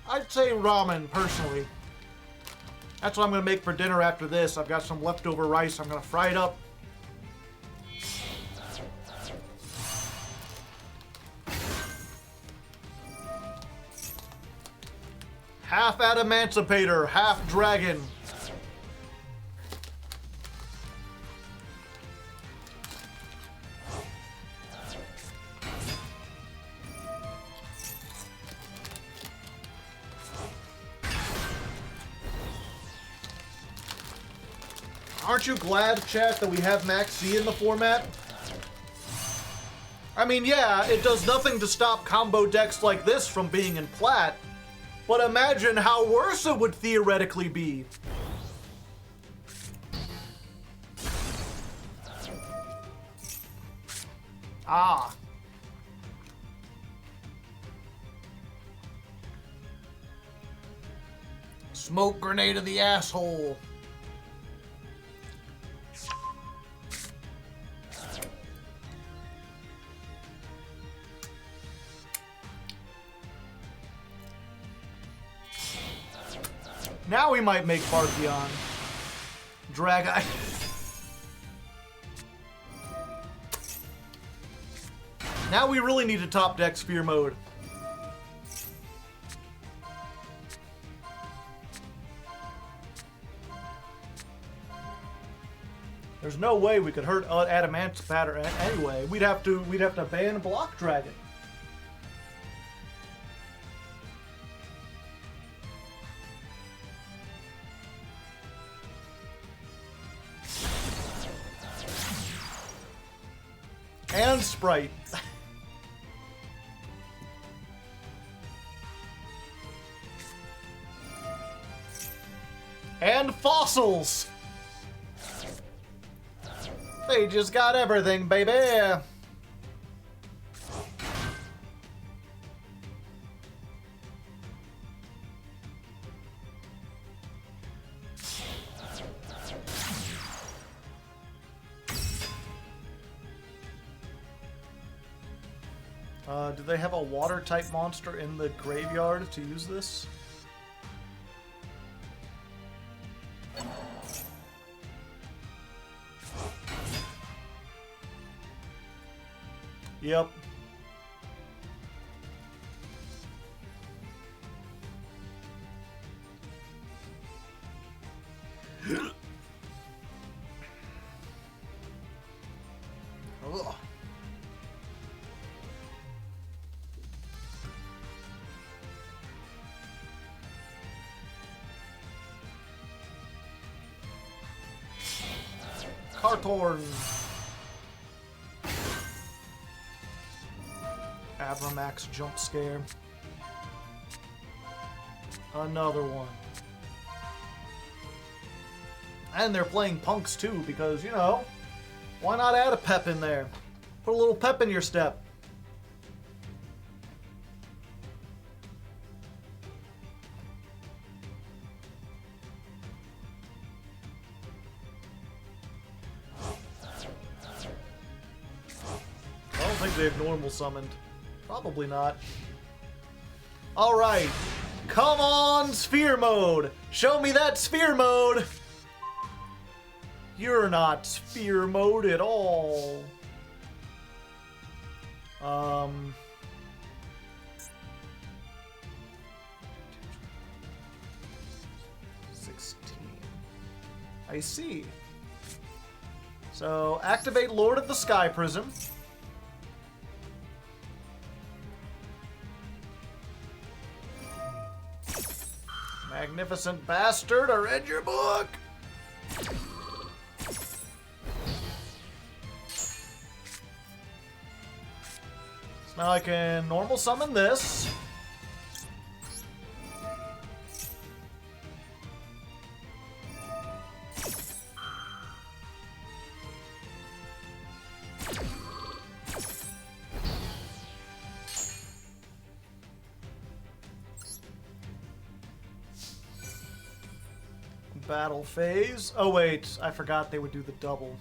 I'd say ramen, personally. That's what I'm going to make for dinner after this. I've got some leftover rice. I'm going to fry it up. Half Adamancipator, half dragon. Aren't you glad, chat, that we have Max C in the format? I mean, yeah, it does nothing to stop combo decks like this from being in plat. But imagine how worse it would theoretically be. Ah. Smoke grenade of the asshole. Now we might make Barkion. Drag-Eye. Now we really need to top deck Sphere mode. There's no way we could hurt Adamancipator anyway. We'd have to ban block Dragon. And Sprite. And fossils. They just got everything, baby. Do they have a water-type monster in the graveyard to use this? Yep. Ugh. Carthorn. Abramax jump scare. Another one. And they're playing punks too, because, you know, why not add a pep in there? Put a little pep in your step. Maybe they've normal summoned. Probably not. Alright. Come on, sphere mode! Show me that sphere mode! You're not sphere mode at all. 16. I see. So, activate Lord of the Sky Prism. Magnificent bastard, I read your book! So now I can normal summon this. Battle phase. Oh wait, I forgot they would do the double.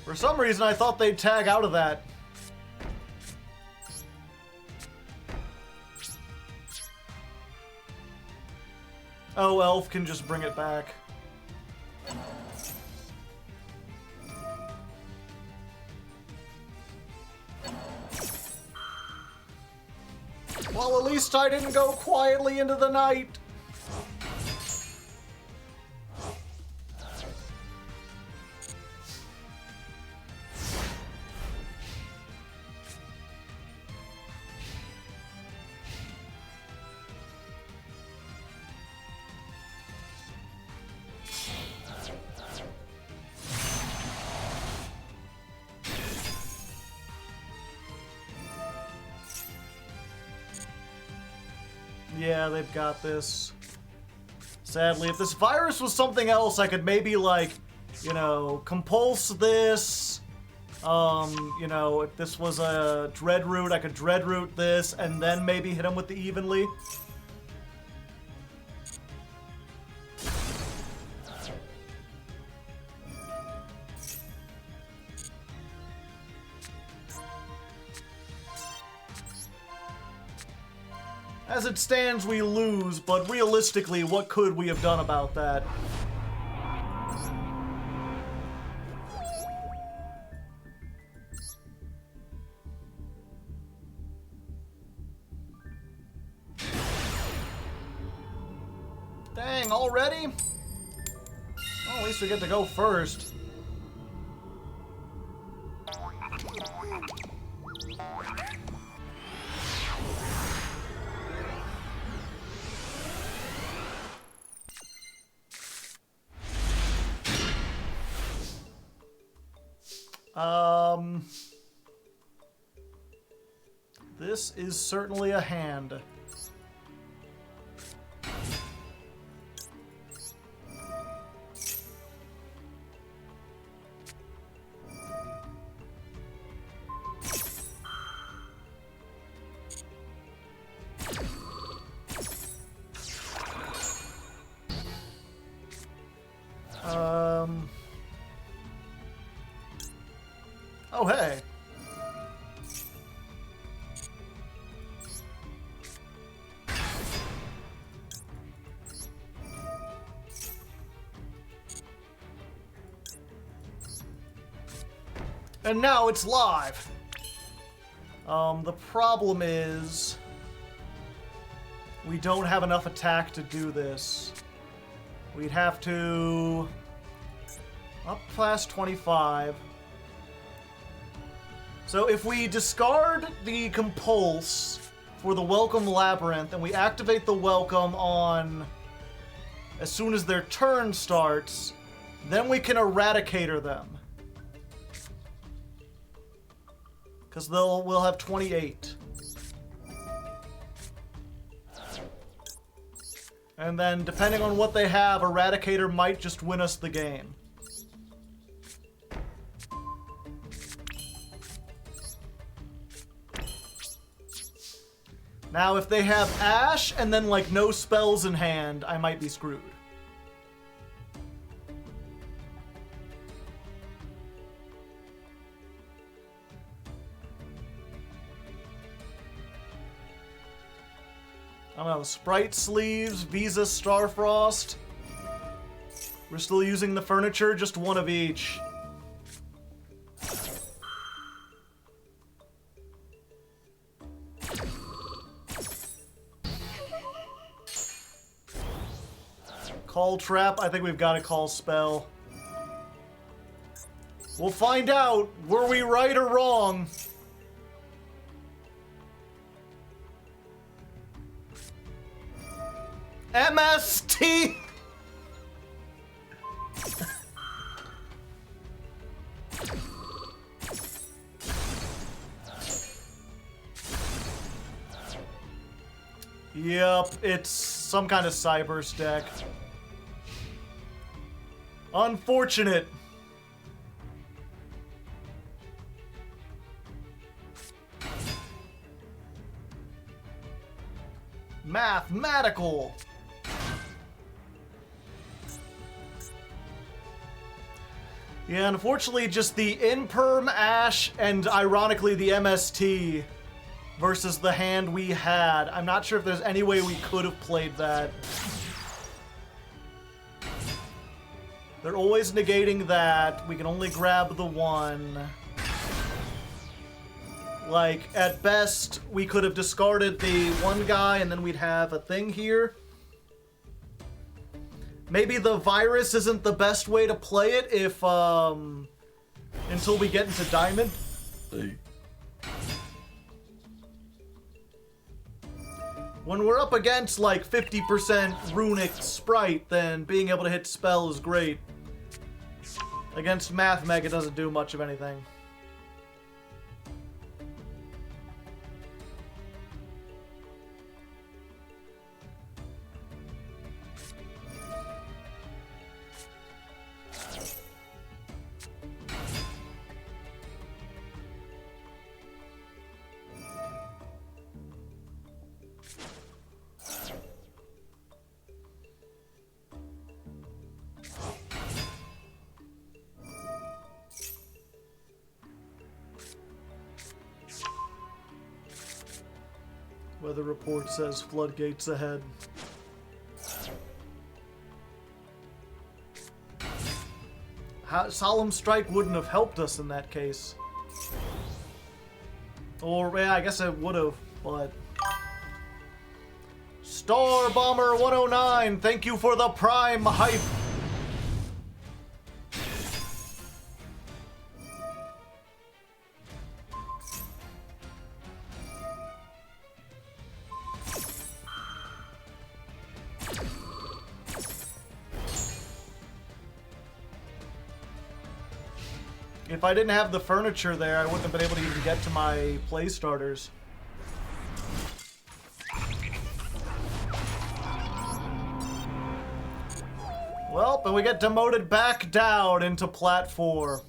For some reason, I thought they'd tag out of that. Oh, Elf can just bring it back. Well, at least I didn't go quietly into the night. Yeah, they've got this. Sadly, if this virus was something else, I could maybe, like, you know, compulse this. You know, if this was a Dreadroot, I could Dreadroot this, and then maybe hit him with the Evenly. As it stands, we lose, but realistically, what could we have done about that? Dang, already? Well, at least we get to go first. This is certainly a hand. Oh, hey. And now it's live. The problem is we don't have enough attack to do this. We'd have to up past 25. So if we discard the Compulse for the Welcome Labyrinth and we activate the Welcome on as soon as their turn starts, then we can Eradicator them. Because we'll have 28. And then, depending on what they have, Eradicator might just win us the game. Now, if they have Ash and then, like, no spells in hand, I might be screwed. I don't know, Sprite sleeves, Visa Starfrost. We're still using the furniture, just one of each. Call trap, I think we've got a call spell. We'll find out, were we right or wrong? MST! Yep, it's some kind of cyber deck. Unfortunate. Mathematical. Yeah, unfortunately, just the Imperm Ash and, ironically, the MST versus the hand we had. I'm not sure if there's any way we could have played that. They're always negating that. We can only grab the one. Like, at best, we could have discarded the one guy and then we'd have a thing here. Maybe the virus isn't the best way to play it if, until we get into Diamond. Hey. When we're up against, like, 50% Runic Sprite, then being able to hit spell is great. Against Mathmech, it doesn't do much of anything. Weather report says floodgates ahead. Solemn Strike wouldn't have helped us in that case. Or, yeah, I guess it would have, but... Star Bomber 109, thank you for the Prime hype! If I didn't have the furniture there, I wouldn't have been able to even get to my play starters. Well, but we get demoted back down into Plat 4.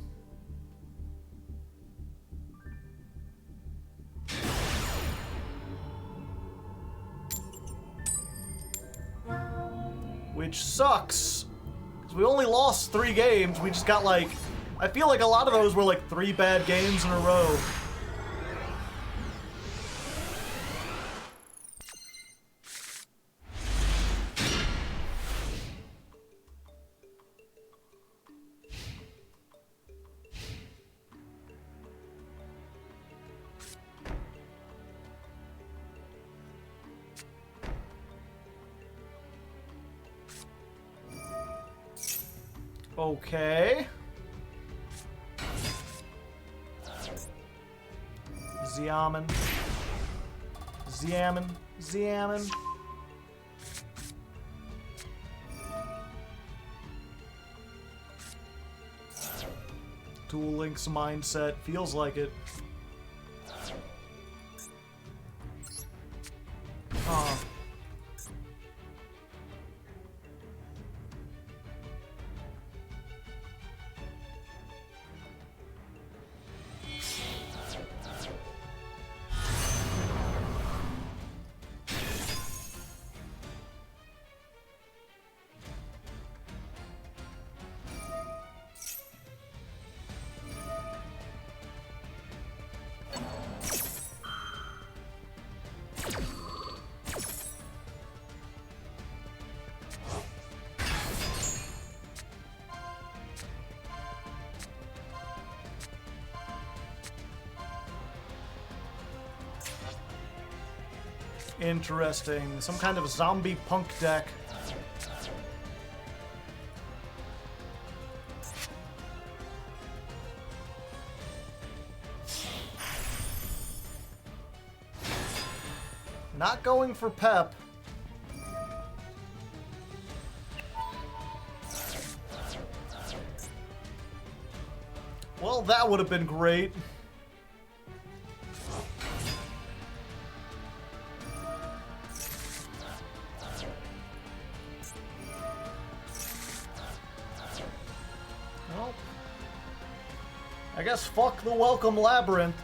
Which sucks. Because we only lost 3 games. We just got like... I feel like a lot of those were like 3 bad games in a row. Okay. Ziamin. Duel Link's mindset feels like it. Huh. Interesting. Some kind of zombie punk deck. Not going for Pep. Well, that would have been great. Well, I guess fuck the welcome Labyrinth.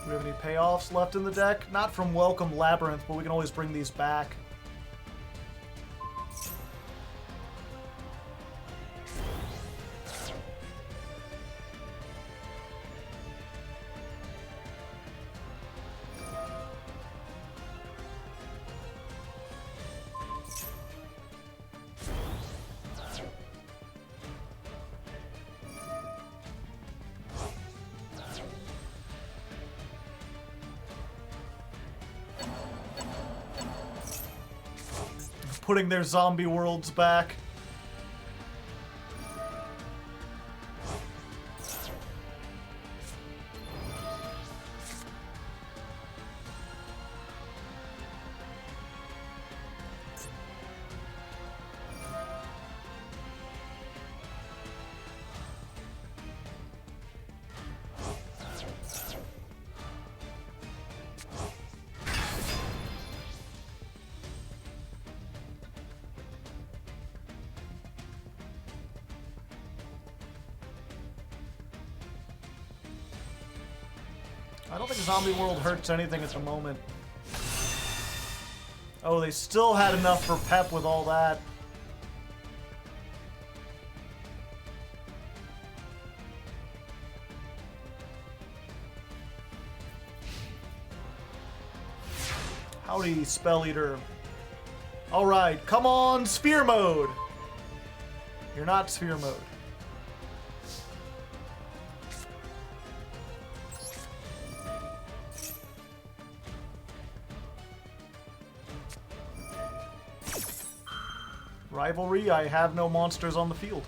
Do we have any payoffs left in the deck? Not from Welcome Labyrinth, but we can always bring these back. Putting their zombie worlds back. I don't think Zombie World hurts anything at the moment. Oh, they still had enough for Pep with all that. Howdy, Spell Eater. Alright, come on, Sphere Mode! You're not Sphere Mode. Rivalry, I have no monsters on the field.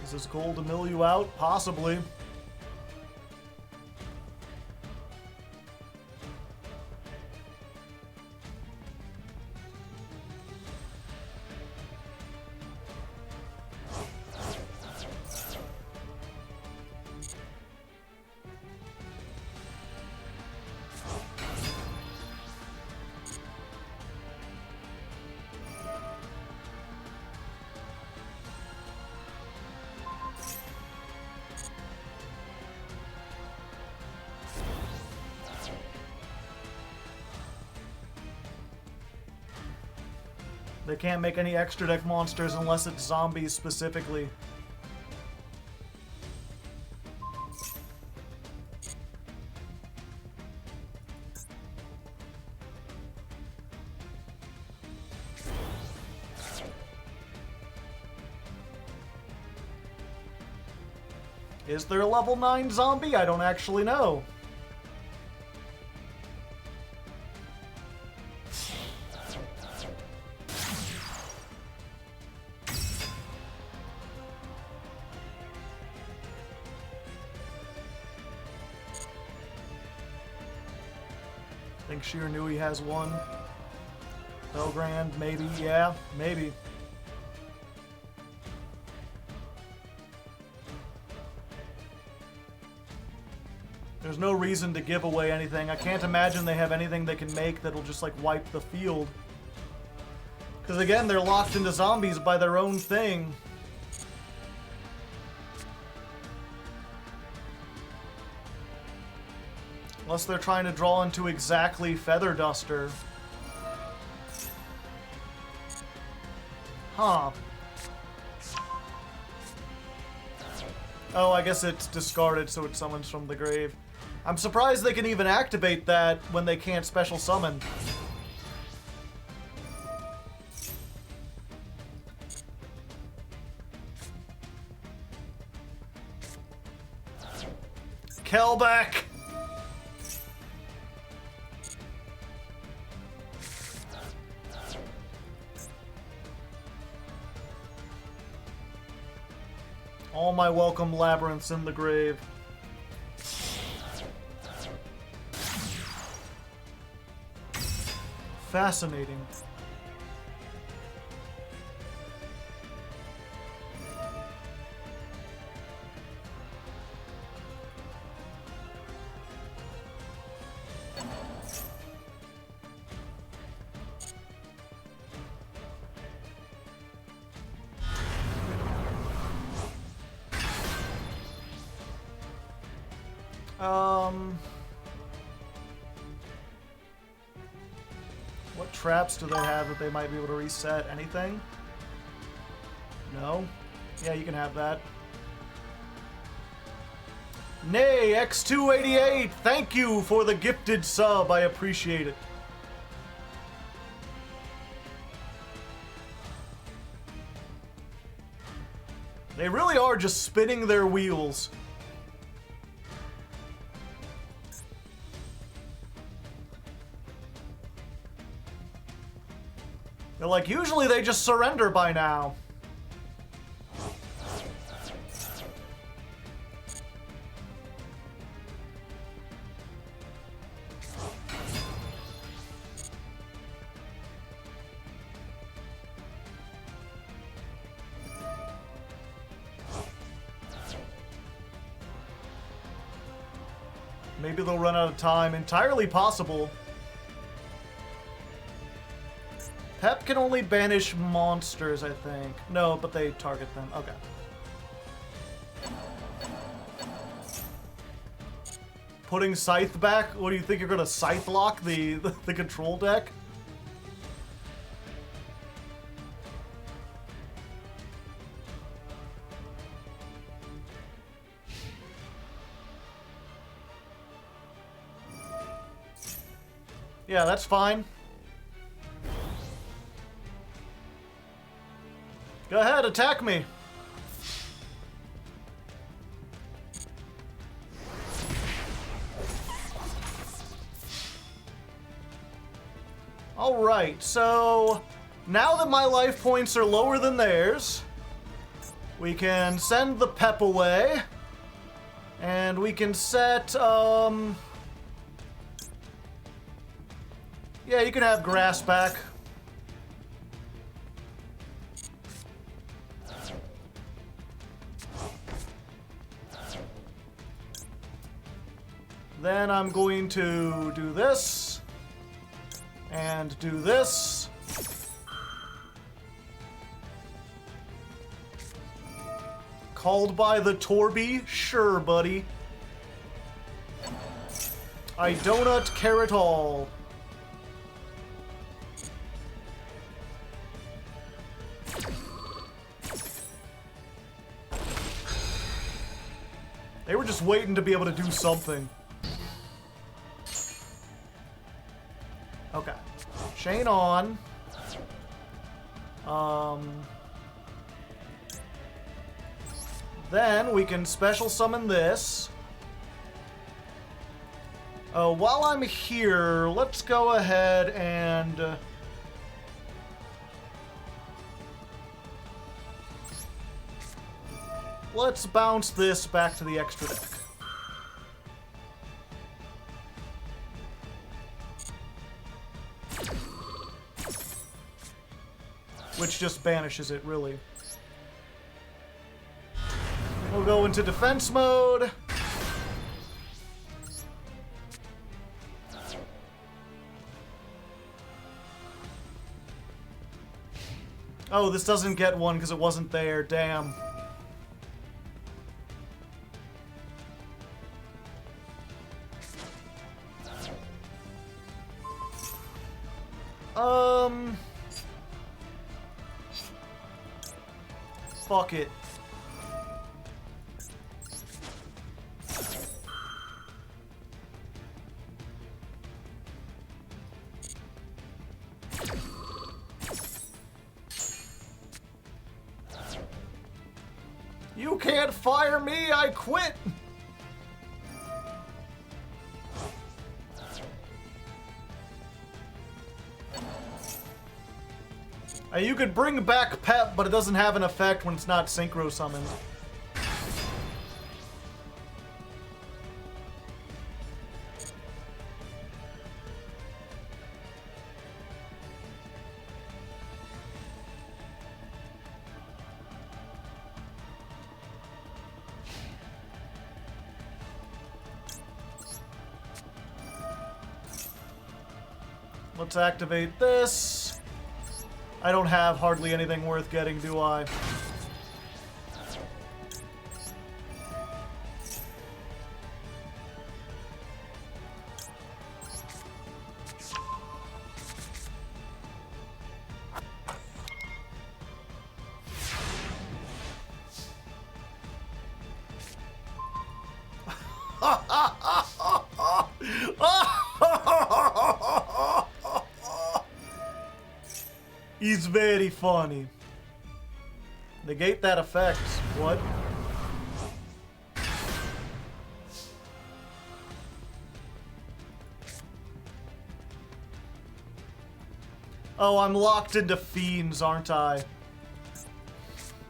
Is this goal to mill you out? Possibly. They can't make any extra deck monsters unless it's zombies specifically. Is there a level 9 zombie? I don't actually know. I think Shiranui has one. Belgrand, maybe. Yeah, maybe. There's no reason to give away anything. I can't imagine they have anything they can make that'll just, like, wipe the field. Because, again, they're locked into zombies by their own thing. Unless they're trying to draw into exactly Feather Duster. Huh. Oh, I guess it's discarded, so it summons from the grave. I'm surprised they can even activate that when they can't special summon. Kelbeck! All my welcome labyrinths in the grave. Fascinating. What traps do they have that they might be able to reset? Anything? No? Yeah, you can have that. Nay, X288, thank you for the gifted sub. I appreciate it. They really are just spinning their wheels. They're like, usually they just surrender by now. Maybe they'll run out of time. Entirely possible. Pep can only banish monsters, I think. No, but they target them. Okay. Putting Scythe back? What do you think, you're gonna Scythe lock the control deck? Yeah, that's fine. Go ahead, attack me. Alright, so now that my life points are lower than theirs, we can send the Pep away, and we can set, yeah, you can have Grass back. Then I'm going to do this, and do this. Called by the Torby? Sure, buddy. I donut care at all. They were just waiting to be able to do something. Okay. Chain on. Then we can special summon this. While I'm here, let's go ahead and... let's bounce this back to the extra deck. Which just banishes it, really. We'll go into defense mode. Oh, this doesn't get one because it wasn't there. Damn. Fuck it. You can't fire me, I quit! You could bring back Pep, but it doesn't have an effect when it's not synchro summoned. Let's activate this. I don't have hardly anything worth getting, do I? He's very funny. Negate that effect. What? Oh, I'm locked into fiends, aren't I?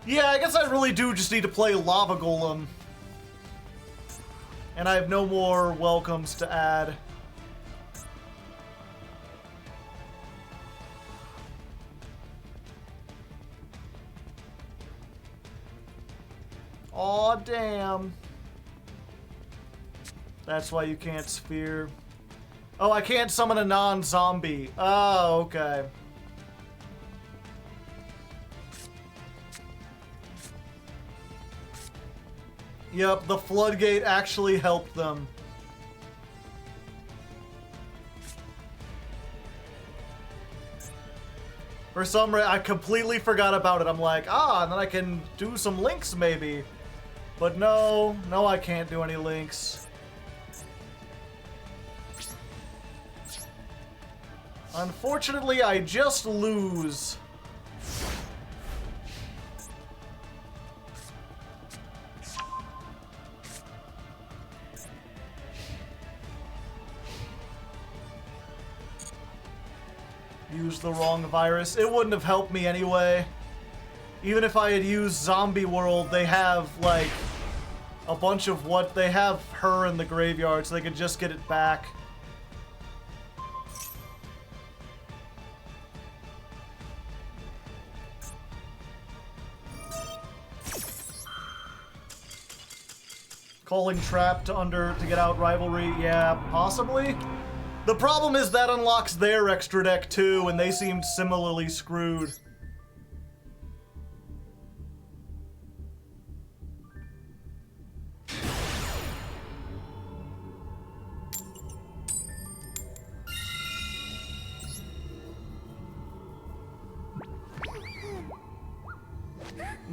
Yeah, I guess I really do just need to play Lava Golem. And I have no more welcomes to add. Aw, damn. That's why you can't sphere. Oh, I can't summon a non-zombie. Oh, okay. Yep, the floodgate actually helped them. For some reason, I completely forgot about it. I'm like, and then I can do some links maybe. But no, I can't do any links. Unfortunately, I just lose. Used the wrong virus. It wouldn't have helped me anyway. Even if I had used Zombie World, they have, like, a bunch of what... They have her in the graveyard, so they could just get it back. Calling Trap to get out Rivalry. Yeah, possibly. The problem is that unlocks their extra deck, too, and they seemed similarly screwed.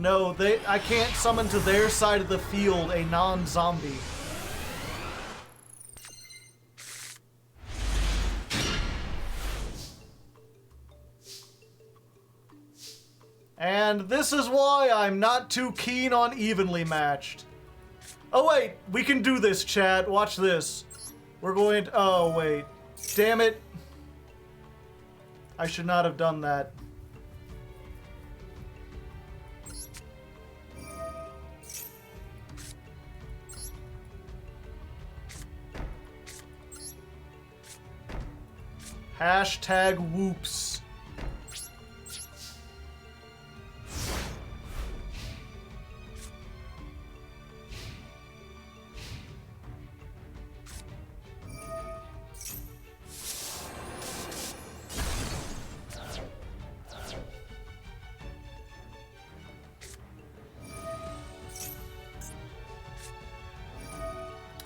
No, I can't summon to their side of the field a non-zombie. And this is why I'm not too keen on evenly matched. Oh wait, we can do this, chat. Watch this. We're going to... Oh wait. Damn it. I should not have done that. Hashtag whoops.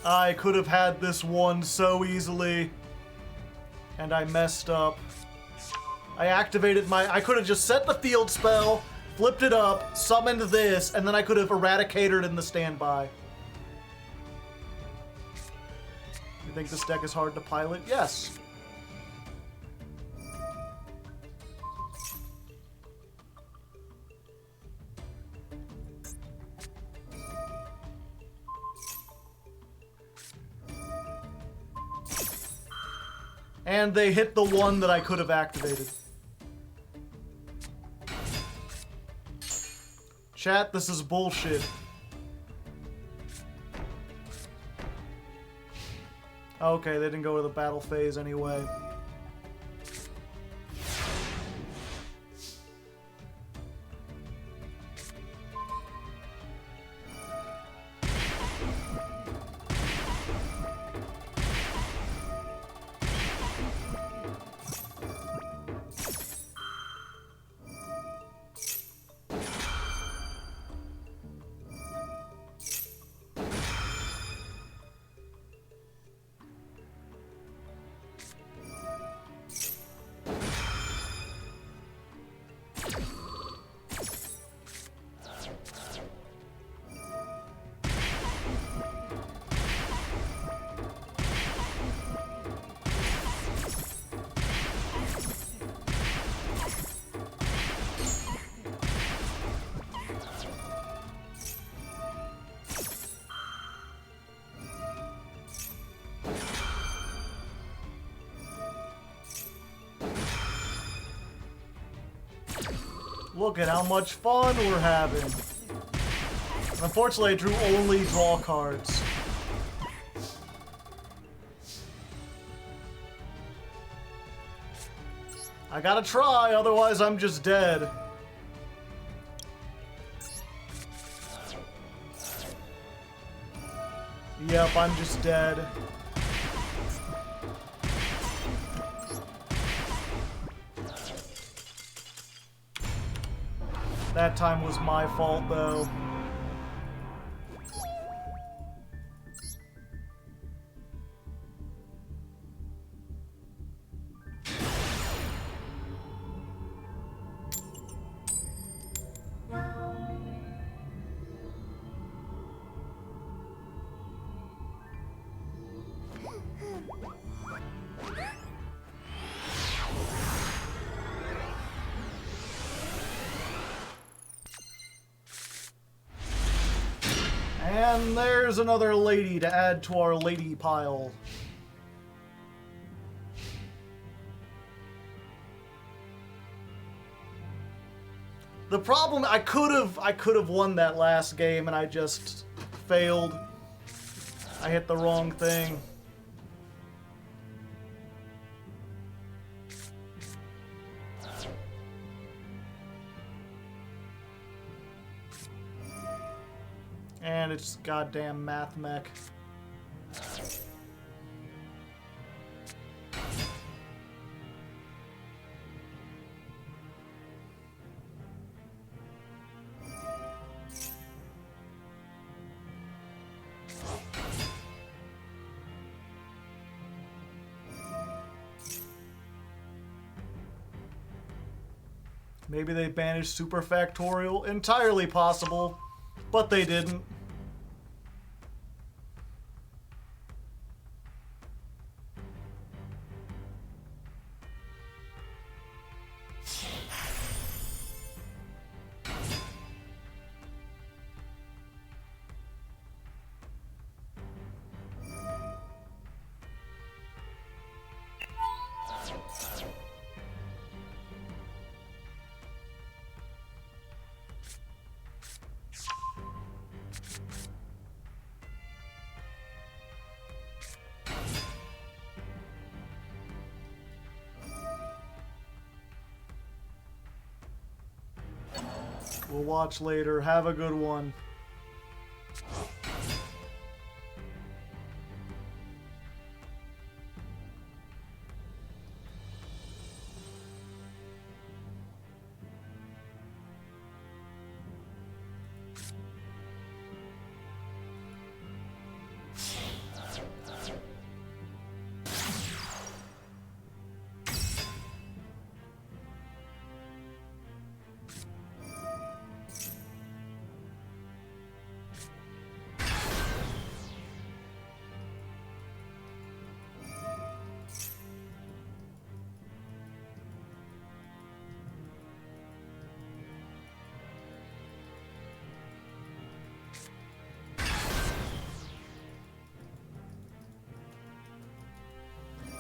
I could have had this one so easily. And I messed up. I activated my... I could have just set the field spell, flipped it up, summoned this, and then I could have eradicated in the standby. You think this deck is hard to pilot? Yes. And they hit the one that I could have activated. Chat, this is bullshit. Okay, they didn't go to the battle phase anyway. Look at how much fun we're having. Unfortunately, I drew only draw cards. I gotta try, otherwise I'm just dead. Yep, I'm just dead. That time was my fault, though. And there's another lady to add to our lady pile. The problem, I could have won that last game and I just failed. I hit the wrong thing. And it's goddamn Mathmech. Maybe they banished Super Factorial. Entirely possible, but they didn't. We'll watch later. Have a good one.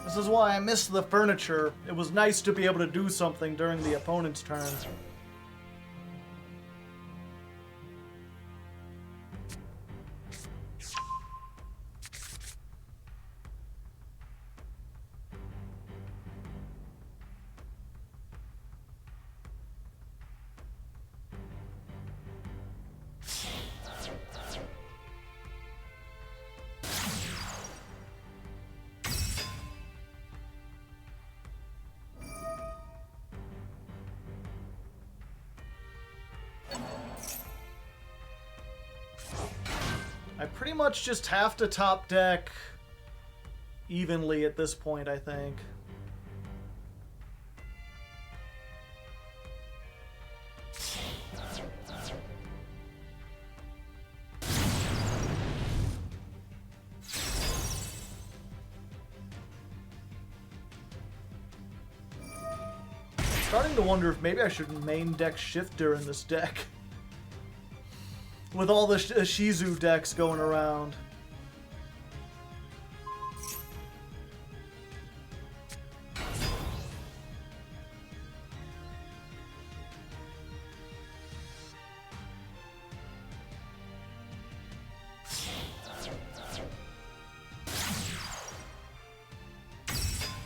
This is why I missed the furniture. It was nice to be able to do something during the opponent's turn. I pretty much just have to top deck evenly at this point, I think. Starting to wonder if maybe I should main deck Shifter in this deck. With all the Shizu decks going around.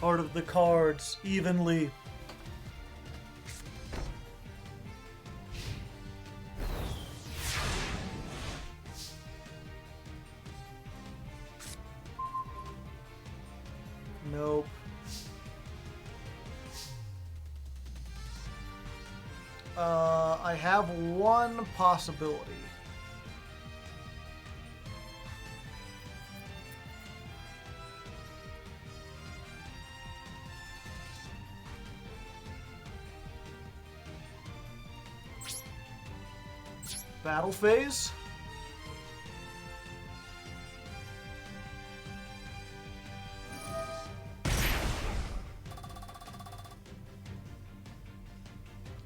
Part of the cards, evenly. Nope. I have one possibility. Battle phase?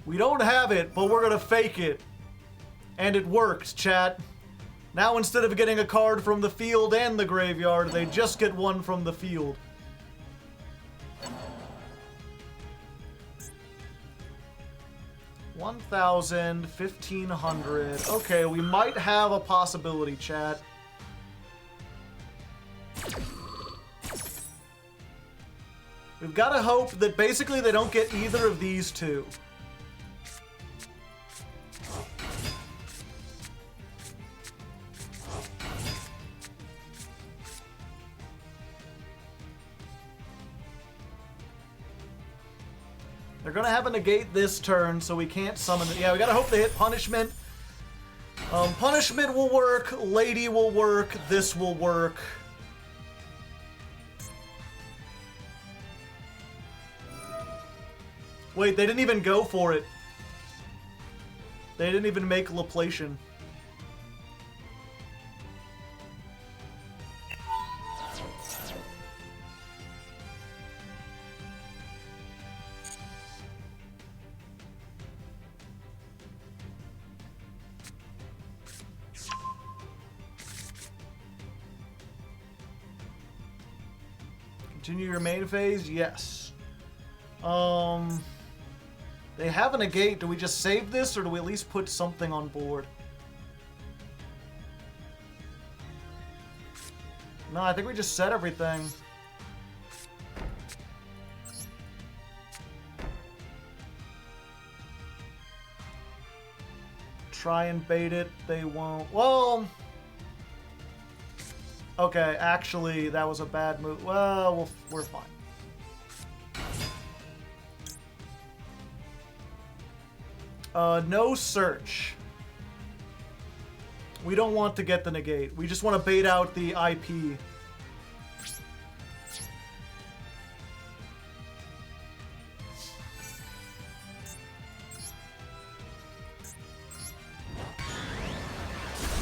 We don't have it, but we're gonna fake it. And it worked, chat. Now instead of getting a card from the field and the graveyard, they just get one from the field. $1,000, $1,500. Okay, we might have a possibility, chat. We've got to hope that basically they don't get either of these two. They're gonna have a negate this turn, so we can't summon it. Yeah, we gotta hope they hit Punishment. Punishment will work, Lady will work, this will work. Wait, they didn't even go for it. They didn't even make Laplation. Continue your main phase? Yes. They have a negate. Do we just save this, or do we at least put something on board? No, I think we just set everything. Try and bait it. They won't. Well... Okay, actually, that was a bad move. Well, we're fine. No search. We don't want to get the negate. We just want to bait out the IP.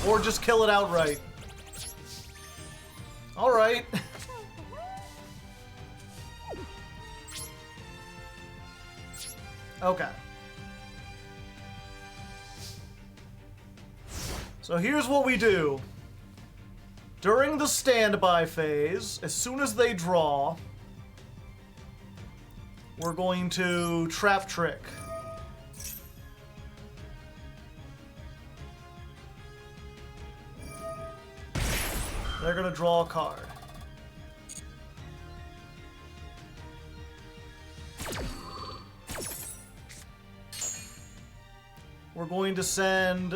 Or just kill it outright. Alright. Okay. So here's what we do. During the standby phase, as soon as they draw, we're going to Trap Trick. They're gonna draw a card. We're going to send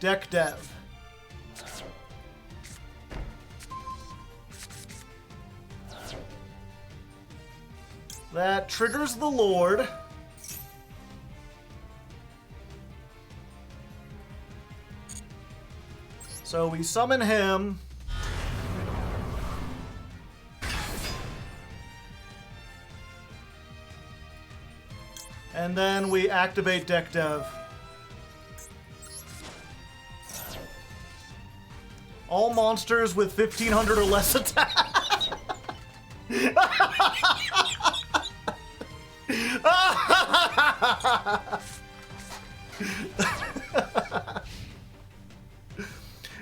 Deck Dev. That triggers the Lord. So we summon him. And then we activate Deck Dev. All monsters with 1500 or less attack.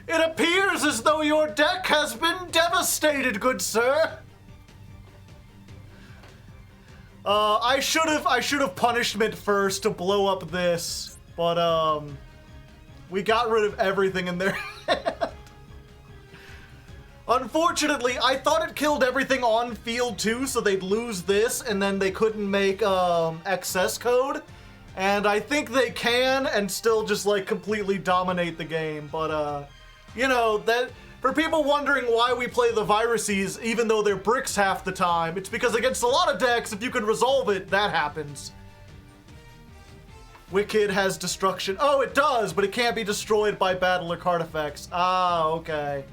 It appears as though your deck has been devastated, good sir. I should have punishment first to blow up this, but we got rid of everything in their hand. Unfortunately, I thought it killed everything on field too, so they'd lose this, and then they couldn't make excess code. And I think they can, and still just like completely dominate the game. But you know, that for people wondering why we play the viruses, even though they're bricks half the time, it's because against a lot of decks, if you can resolve it, that happens. Wicked has destruction. Oh, it does, but it can't be destroyed by battle or card effects. Ah, okay.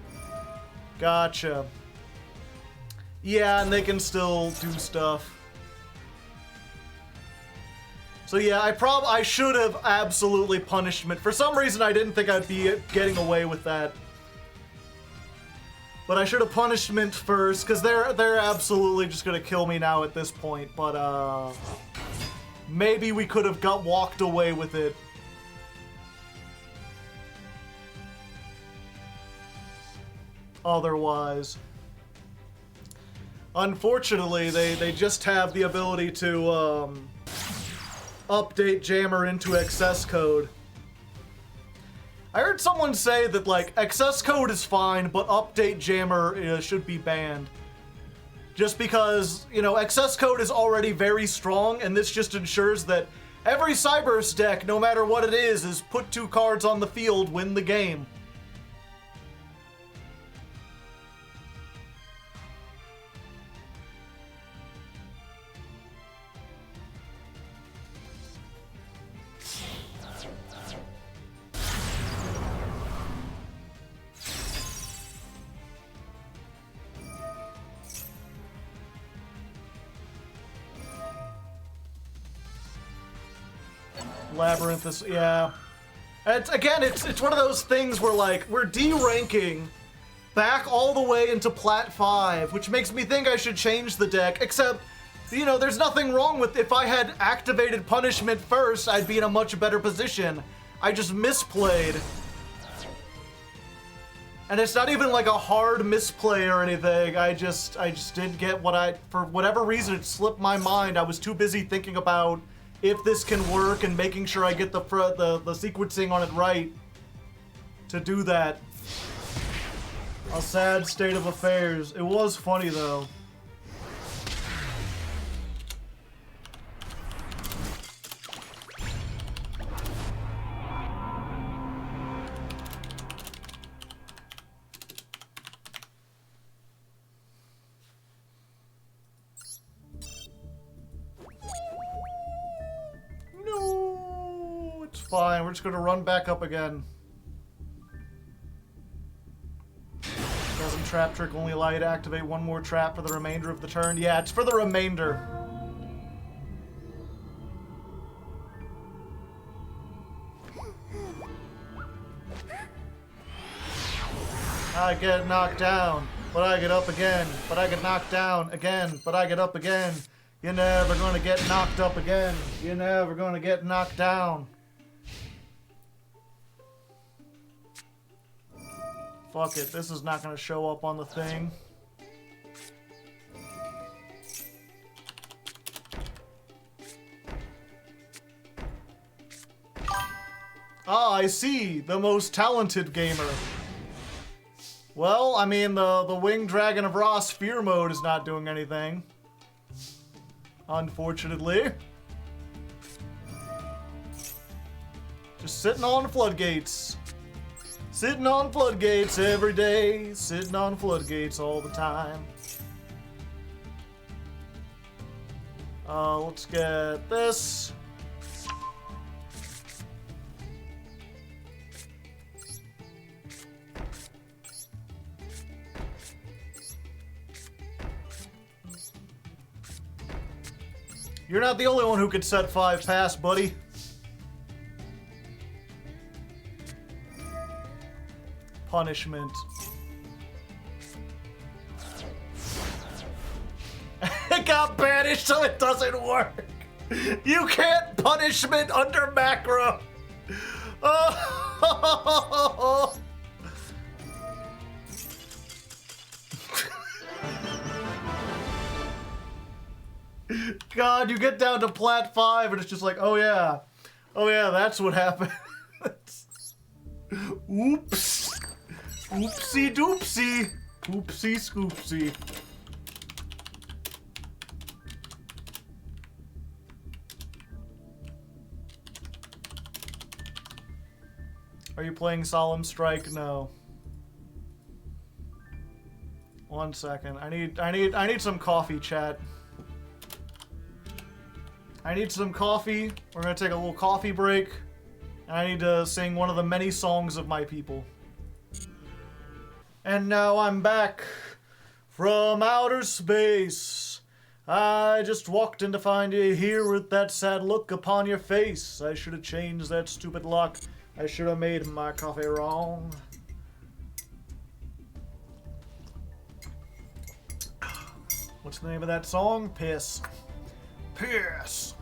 Gotcha. Yeah, and they can still do stuff. So yeah, I should have absolutely punishment. For some reason, I didn't think I'd be getting away with that. But I should have punishment first, because they're absolutely just gonna kill me now at this point. But maybe we could have walked away with it. Otherwise. Unfortunately, they just have the ability to update Jammer into excess code. I heard someone say that, like, excess code is fine, but update Jammer should be banned. Just because, you know, excess code is already very strong, and this just ensures that every Cyberse deck, no matter what it is put 2 cards on the field, win the game. Labyrinth is, yeah. It's one of those things where, like, we're D-ranking back all the way into Plat 5, which makes me think I should change the deck, except, you know, there's nothing wrong with if I had activated Punishment first, I'd be in a much better position. I just misplayed. And it's not even like a hard misplay or anything. I just didn't get what for whatever reason, it slipped my mind. I was too busy thinking about if this can work and making sure I get the sequencing on it right to do that. A sad state of affairs. It was funny though. No, it's fine. We're just gonna run back up again. Doesn't trap trick only allow you to activate one more trap for the remainder of the turn? Yeah, it's for the remainder. I get knocked down, but I get up again. But I get knocked down again, but I get up again. You're never gonna get knocked up again. You're never gonna get knocked down. Fuck it, this is not gonna show up on the thing. Ah, I see, the most talented gamer. Well, I mean, the Winged Dragon of Ra Sphere mode is not doing anything. Unfortunately. Just sitting on floodgates. Sitting on floodgates every day, sitting on floodgates all the time. Let's get this. You're not the only one who could set 5 pass, buddy. Punishment. It got banished so it doesn't work. You can't punishment under macro. Oh. God, you get down to Plat 5 and it's just like, oh yeah, that's what happened. Oops. Oopsie doopsie. Oopsie scoopsie. Are you playing Solemn Strike? No. 1 second. I need some coffee, chat. I need some coffee. We're gonna take a little coffee break. And I need to sing one of the many songs of my people. And now I'm back from outer space. I just walked in to find you here with that sad look upon your face. I should have changed that stupid lock. I should have made my coffee wrong. What's the name of that song? Piss. Piss.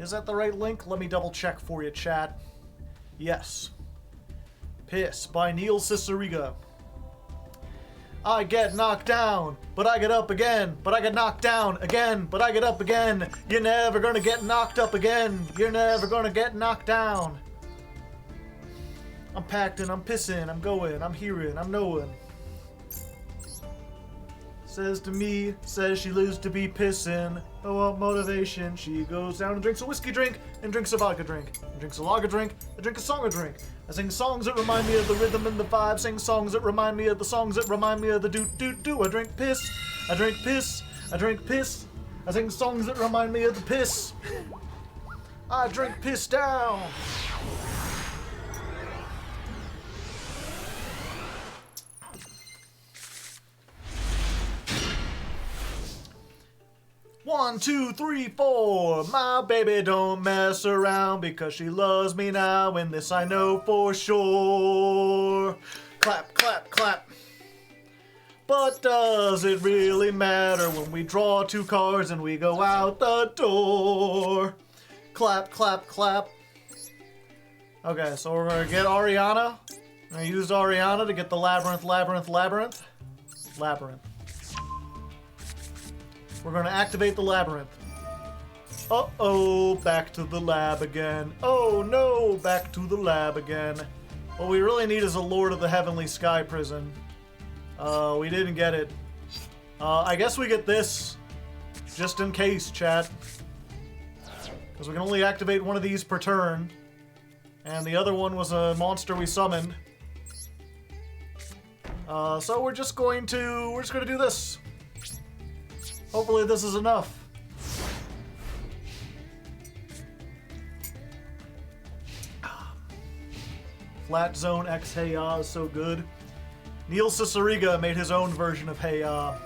Is that the right link? Let me double check for you, chat. Yes. Piss by Neil Ciceriga. I get knocked down, but I get up again. But I get knocked down again, but I get up again. You're never gonna get knocked up again. You're never gonna get knocked down. I'm packed and I'm pissing, I'm going, I'm hearing, I'm knowing. Says to me, says she lives to be pissing. Oh, what motivation. She goes down and drinks a whiskey drink, and drinks a vodka drink, and drinks a lager drink, and drinks a song drink. I sing songs that remind me of the rhythm and the vibe, sing songs that remind me of the songs that remind me of the do. I drink piss, I drink piss, I drink piss. I sing songs that remind me of the piss. I drink piss down. 1, 2, 3, 4. My baby don't mess around because she loves me now, and this I know for sure. Clap, clap, clap. But does it really matter when we draw 2 cards and we go out the door? Clap, clap, clap. Okay, so we're gonna get Ariana. I'm gonna use Ariana to get the Labyrinth, Labyrinth, Labyrinth. Labyrinth. We're gonna activate the Labyrinth. Uh-oh, back to the lab again. Oh no, back to the lab again. What we really need is a Lord of the Heavenly Sky Prison. We didn't get it. I guess we get this, just in case, chat. Because we can only activate one of these per turn. And the other one was a monster we summoned. So we're just gonna do this. Hopefully this is enough. Flat Zone X Hey Ya is so good. Neil Ciceriga made his own version of Hey Ya.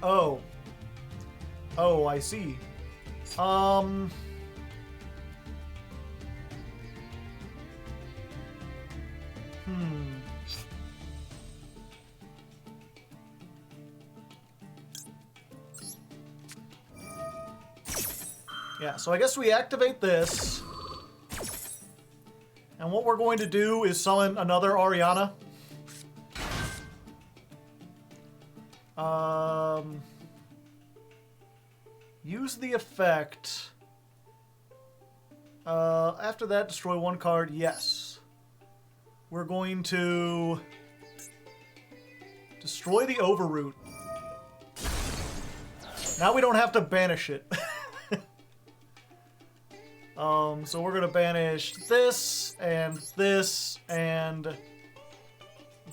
Oh. Oh, I see. Yeah, so I guess we activate this. And what we're going to do is summon another Ariana. Use the effect. After that, destroy 1 card. Yes. We're going to destroy the Overroot. Now we don't have to banish it. So we're gonna banish this, and this, and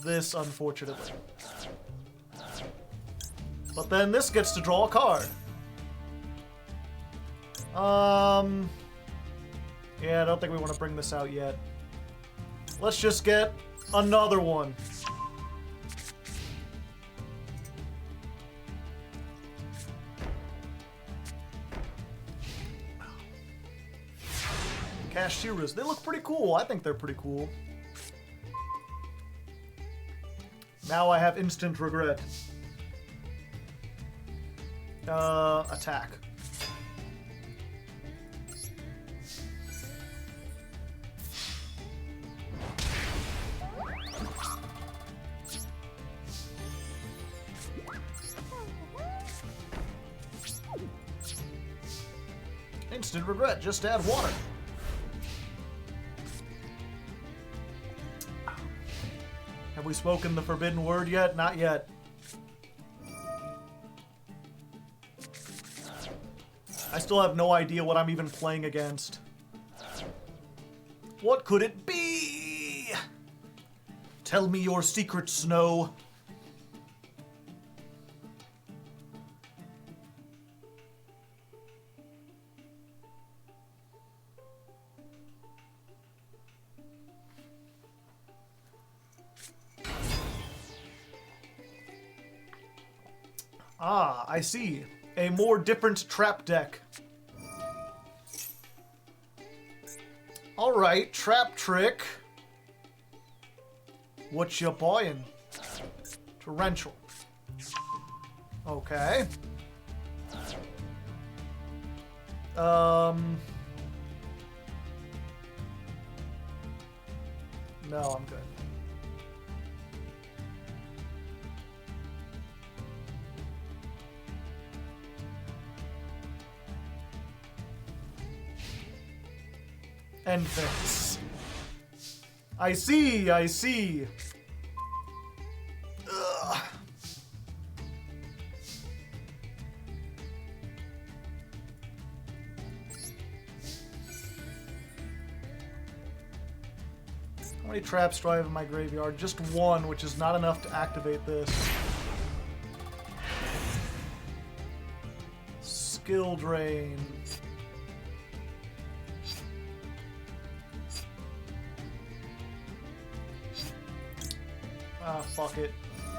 this, unfortunately. But then this gets to draw a card. Yeah, I don't think we want to bring this out yet. Let's just get another one. Kashiras. They look pretty cool. I think they're pretty cool. Now I have instant regret. Attack. Instant regret. Just add water. Have we spoken the forbidden word yet? Not yet. I still have no idea what I'm even playing against. What could it be? Tell me your secret, Snow. Ah, I see. A more different trap deck. Alright, trap trick. What you buying? Torrential. Okay. No, I'm good. End this. I see, I see. Ugh. How many traps do I have in my graveyard? Just one, which is not enough to activate this. Skill drain. Ah, fuck it.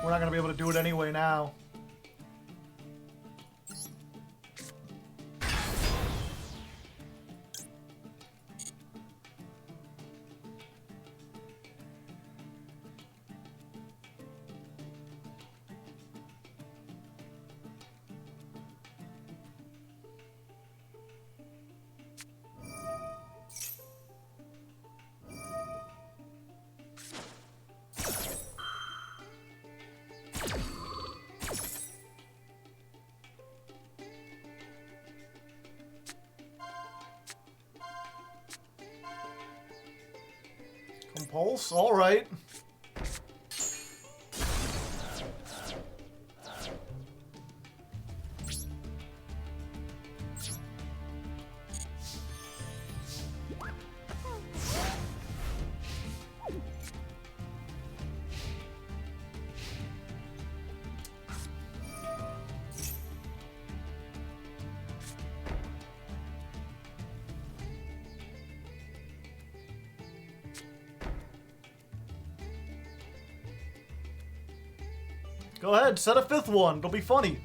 We're not gonna be able to do it anyway now. Pulse, alright. Go ahead, set a 5th one. It'll be funny.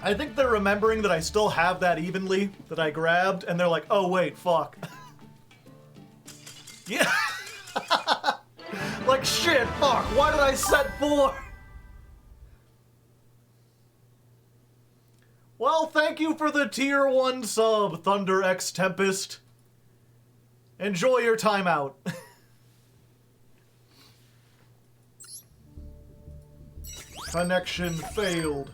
I think they're remembering that I still have that evenly that I grabbed, and they're like, oh wait, fuck. Yeah. Like, shit, fuck, why did I set 4? Well, thank you for the tier 1 sub, Thunder X Tempest. Enjoy your time out. Connection failed.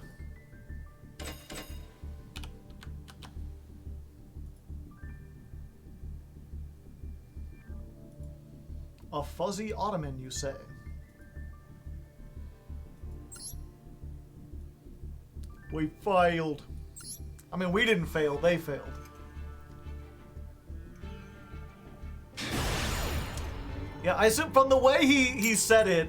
A fuzzy ottoman, you say? We failed. I mean, we didn't fail, they failed. Yeah, I assume from the way he said it,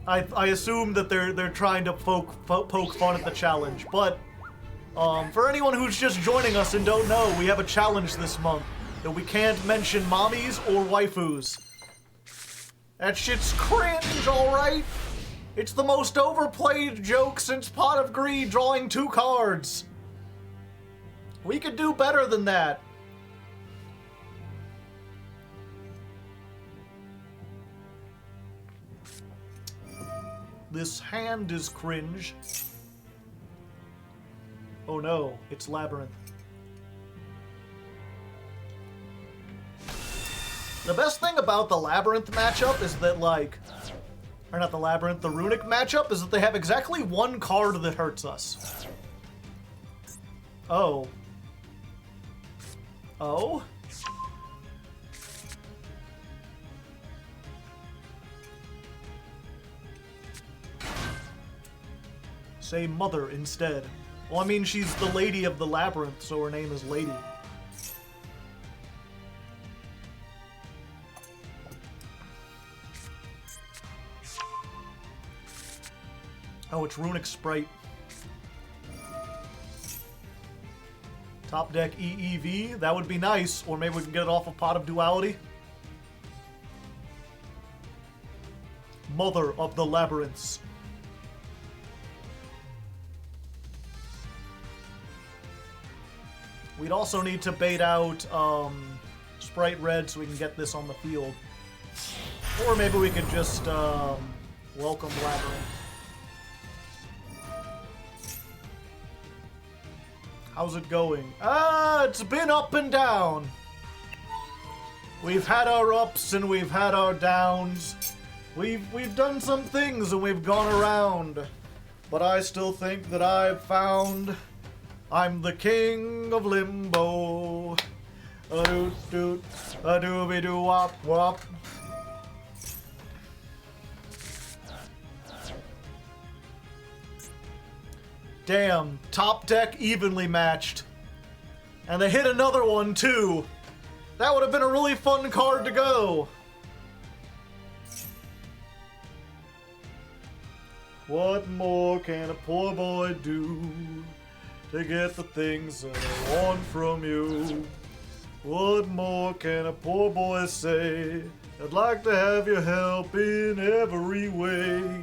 I assume that they're trying to poke fun at the challenge. But for anyone who's just joining us and don't know, we have a challenge this month. That we can't mention mommies or waifus. That shit's cringe, alright? It's the most overplayed joke since Pot of Greed drawing 2 cards. We could do better than that. This hand is cringe. Oh no, it's Labyrinth. The best thing about the Labyrinth matchup is that, like... Or not the Labyrinth, the Runic matchup is that they have exactly 1 card that hurts us. Oh. Oh? Say Mother instead. Well, I mean, she's the Lady of the Labyrinth, so her name is Lady. Oh, it's Runic Sprite. Top deck EEV, that would be nice. Or maybe we can get it off a Pot of Duality. Mother of the Labyrinths. We'd also need to bait out Sprite Red so we can get this on the field. Or maybe we could just welcome Labyrinth. How's it going? It's been up and down. We've had our ups and we've had our downs. We've done some things and we've gone around. But I still think that I've found I'm the king of limbo. A doot doot, a dooby doo wop wop. Damn, top deck evenly matched. And they hit another one, too. That would have been a really fun card to go. What more can a poor boy do to get the things that I want from you? What more can a poor boy say? I'd like to have your help in every way.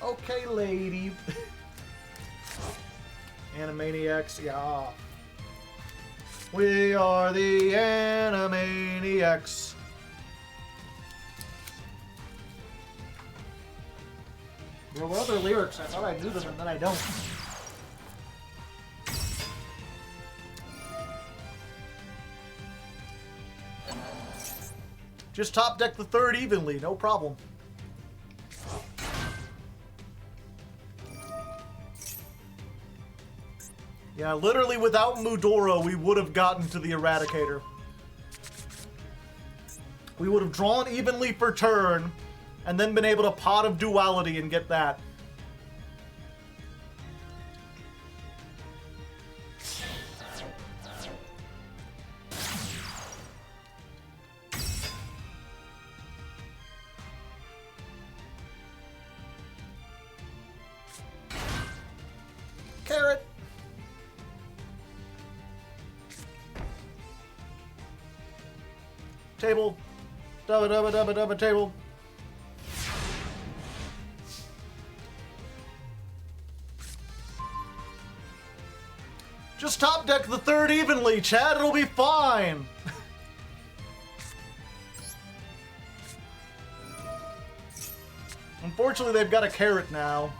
Okay, lady. Animaniacs, yeah. We are the Animaniacs. There were other lyrics. I thought I knew them, and then I don't. Just top deck the third evenly, no problem. Yeah, literally without Mudora, we would have gotten to the Eradicator. We would have drawn evenly per turn, and then been able to Pot of Duality and get that. Carrot. Table. Dubba dubba dubba dubba table. Just top deck the third evenly, Chad. It'll be fine. Unfortunately, they've got a carrot now.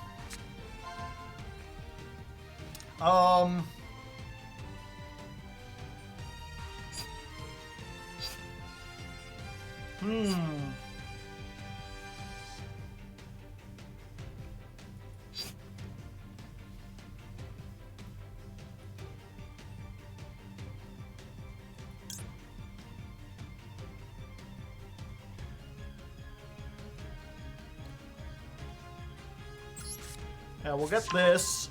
Yeah, we'll get this.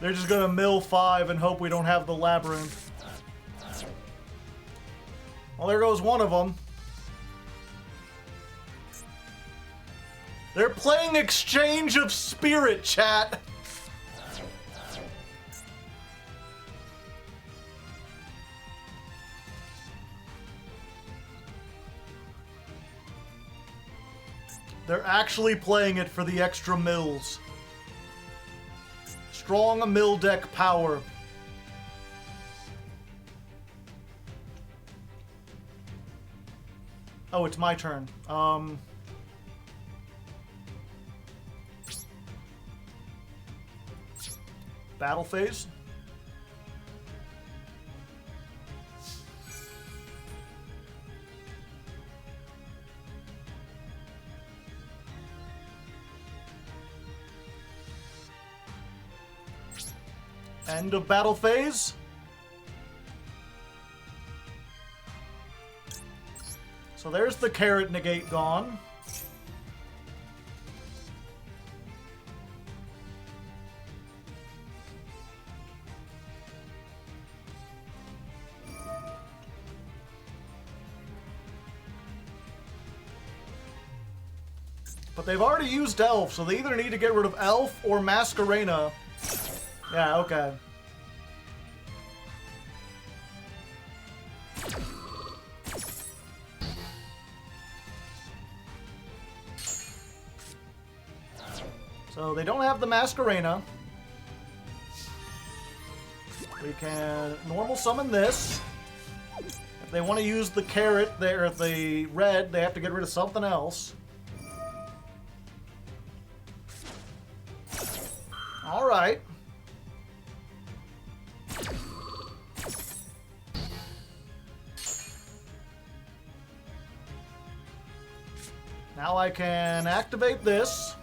They're just gonna mill 5 and hope we don't have the Labyrinth. Well, there goes one of them. They're playing Exchange of Spirit, chat. They're actually playing it for the extra mills. Strong mill deck power. Oh, it's my turn. Battle phase. End of battle phase. So there's the carrot negate gone. But they've already used Elf, so they either need to get rid of Elf or Masquerena. Yeah, okay. So they don't have the Masquerena. We can normal summon this. If they want to use the carrot, or the red, they have to get rid of something else. All right. Now I can activate this.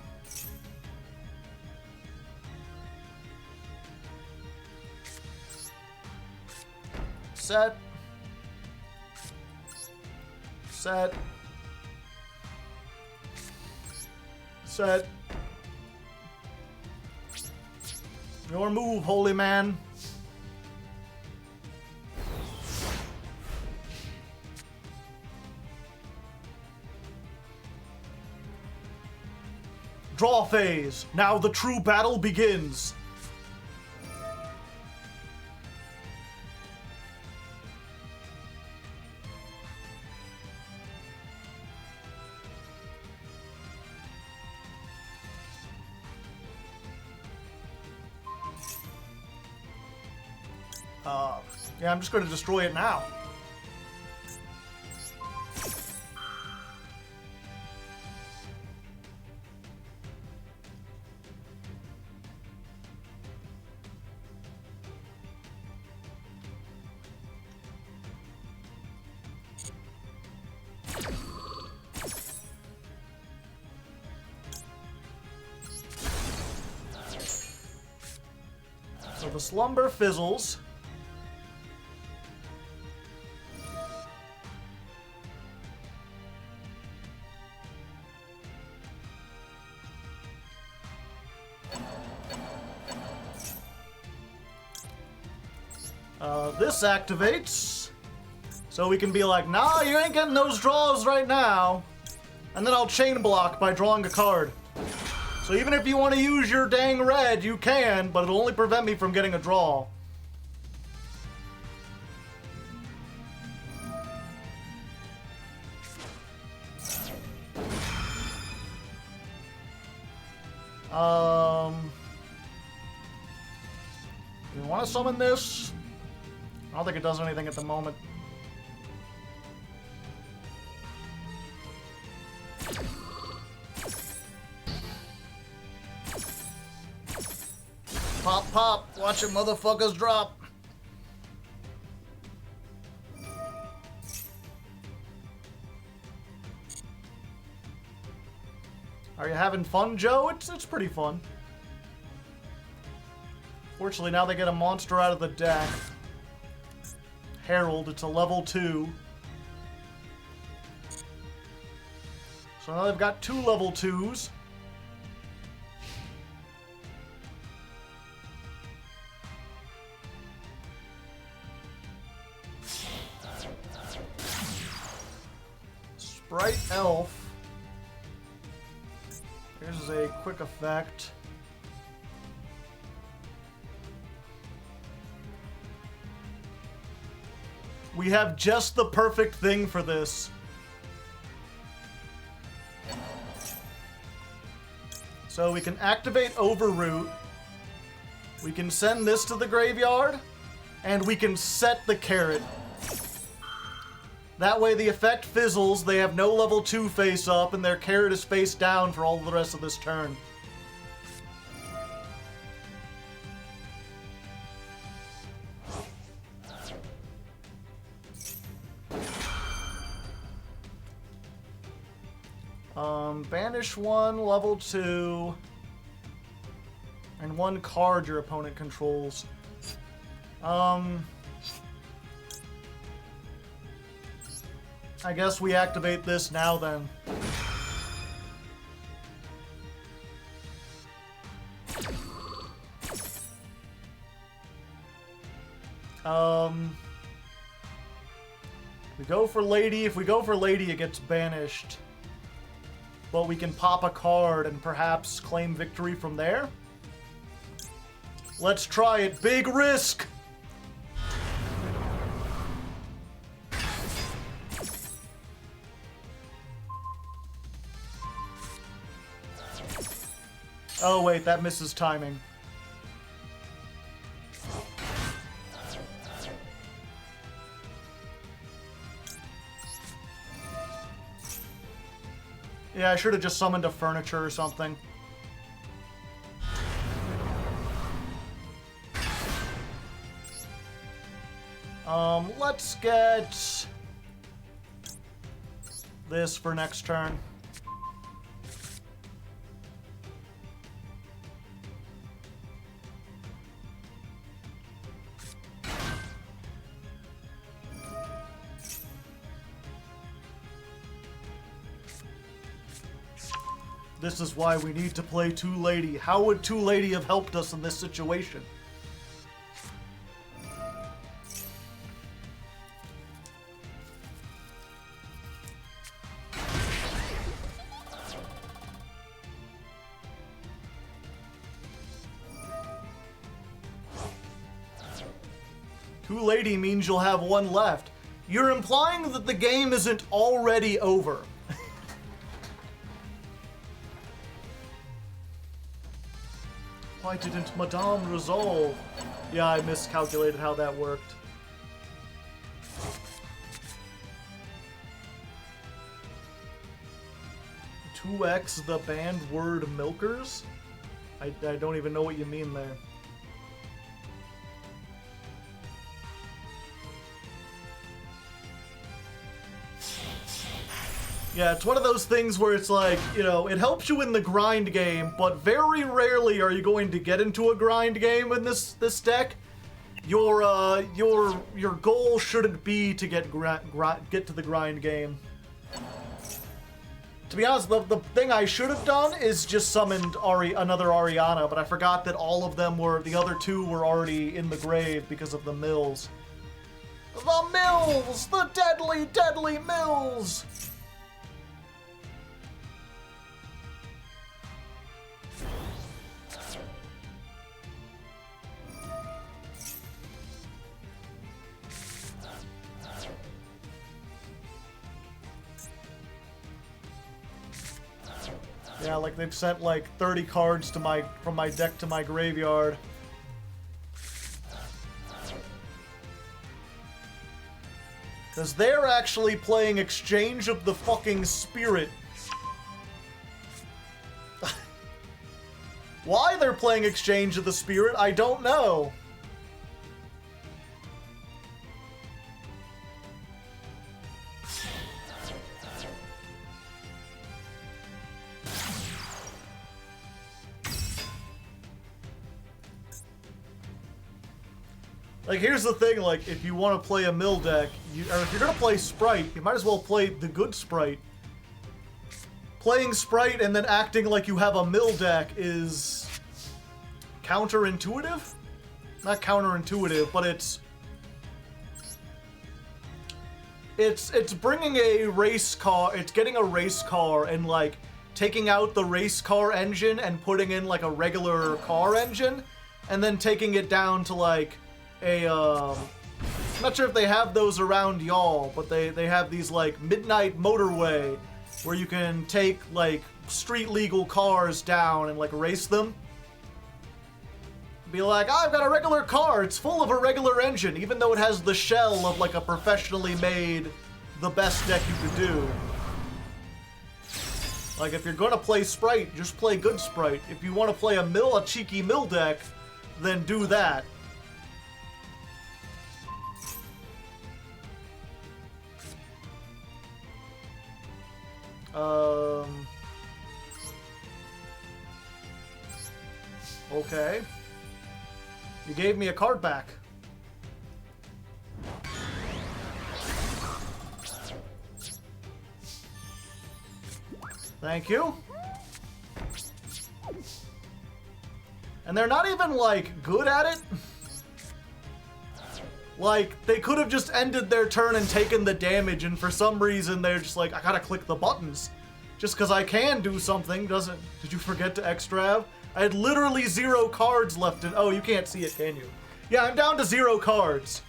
Set. Set. Set. Your move, holy man. Draw phase. Now the true battle begins. Yeah, I'm just going to destroy it now. So the slumber fizzles. This activates, so we can be like, nah, you ain't getting those draws right now. And then I'll chain block by drawing a card. So even if you want to use your dang red, you can, but it'll only prevent me from getting a draw. You want to summon this? I don't think it does anything at the moment. Pop, pop. Watch it, motherfuckers drop. Are you having fun, Joe? It's pretty fun. Fortunately, now they get a monster out of the deck. Herald, it's a level 2. So now they've got 2 level 2s. Sprite Elf. Here's a quick effect. We have just the perfect thing for this. So we can activate Overroot. We can send this to the graveyard. And we can set the carrot. That way the effect fizzles, they have no level 2 face up, and their carrot is face down for all the rest of this turn. Banish 1, level 2, and 1 card your opponent controls. I guess we activate this now then. We go for Lady. If we go for Lady, it gets banished. But we can pop a card and perhaps claim victory from there. Let's try it. Big risk! Oh wait, that misses timing. Yeah, I should have just summoned a furniture or something. Let's get this for next turn. This is why we need to play Two Lady. How would Two Lady have helped us in this situation? Two lady means you'll have one left. You're implying that the game isn't already over. Why didn't Madame resolve? Yeah, I miscalculated how that worked. "2x the banned word milkers?" I don't even know what you mean there. Yeah, it's one of those things where it's like, you know, it helps you in the grind game, but very rarely are you going to get into a grind game in this deck. Your goal shouldn't be to get to the grind game. To be honest, the thing I should have done is just summoned another Ariana, but I forgot that all of them the other two were already in the grave because of the mills. The mills! The deadly, deadly mills! Yeah, like they've sent like 30 cards to from my deck to my graveyard. Because they're actually playing Exchange of the fucking Spirit. Why they're playing Exchange of the Spirit, I don't know. Like, here's the thing, like, if you want to play a mill deck, or if you're going to play Sprite, you might as well play the good Sprite. Playing Sprite and then acting like you have a mill deck is counterintuitive? Not counterintuitive, but it's bringing a race car, it's getting a race car and, like, taking out the race car engine and putting in, like, a regular car engine, and then taking it down to, like, I'm not sure if they have those around y'all, but they have these like midnight motorway where you can take like street legal cars down and like race them. Be like, I've got a regular car, it's full of a regular engine, even though it has the shell of like a professionally made, the best deck you could do. Like, if you're gonna play Sprite, just play good Sprite. If you want to play a cheeky mill deck, then do that. Okay. You gave me a card back. Thank you. And they're not even, like, good at it. Like, they could have just ended their turn and taken the damage, and for some reason they're just like, I gotta click the buttons. Just because I can do something doesn't... Did you forget to extrav? I had literally 0 cards left in... Oh, you can't see it, can you? Yeah, I'm down to 0 cards.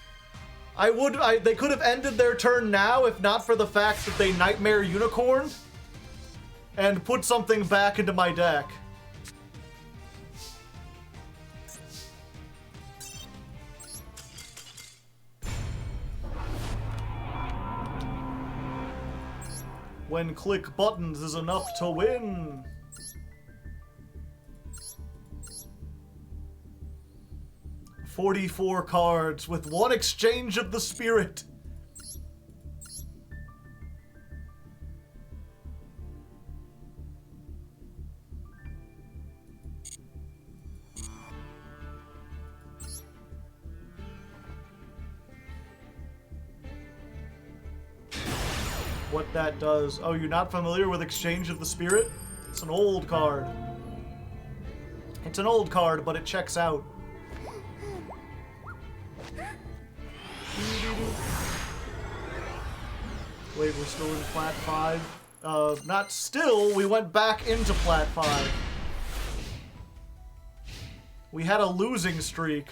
They could have ended their turn now if not for the fact that they Nightmare Unicorn and put something back into my deck. When click buttons is enough to win. "44 cards with 1 Exchange of the Spirit." What that does. Oh, you're not familiar with Exchange of the Spirit? It's an old card. It's an old card, but it checks out. Wait, we're still in Plat 5? Not still, we went back into Plat 5. We had a losing streak.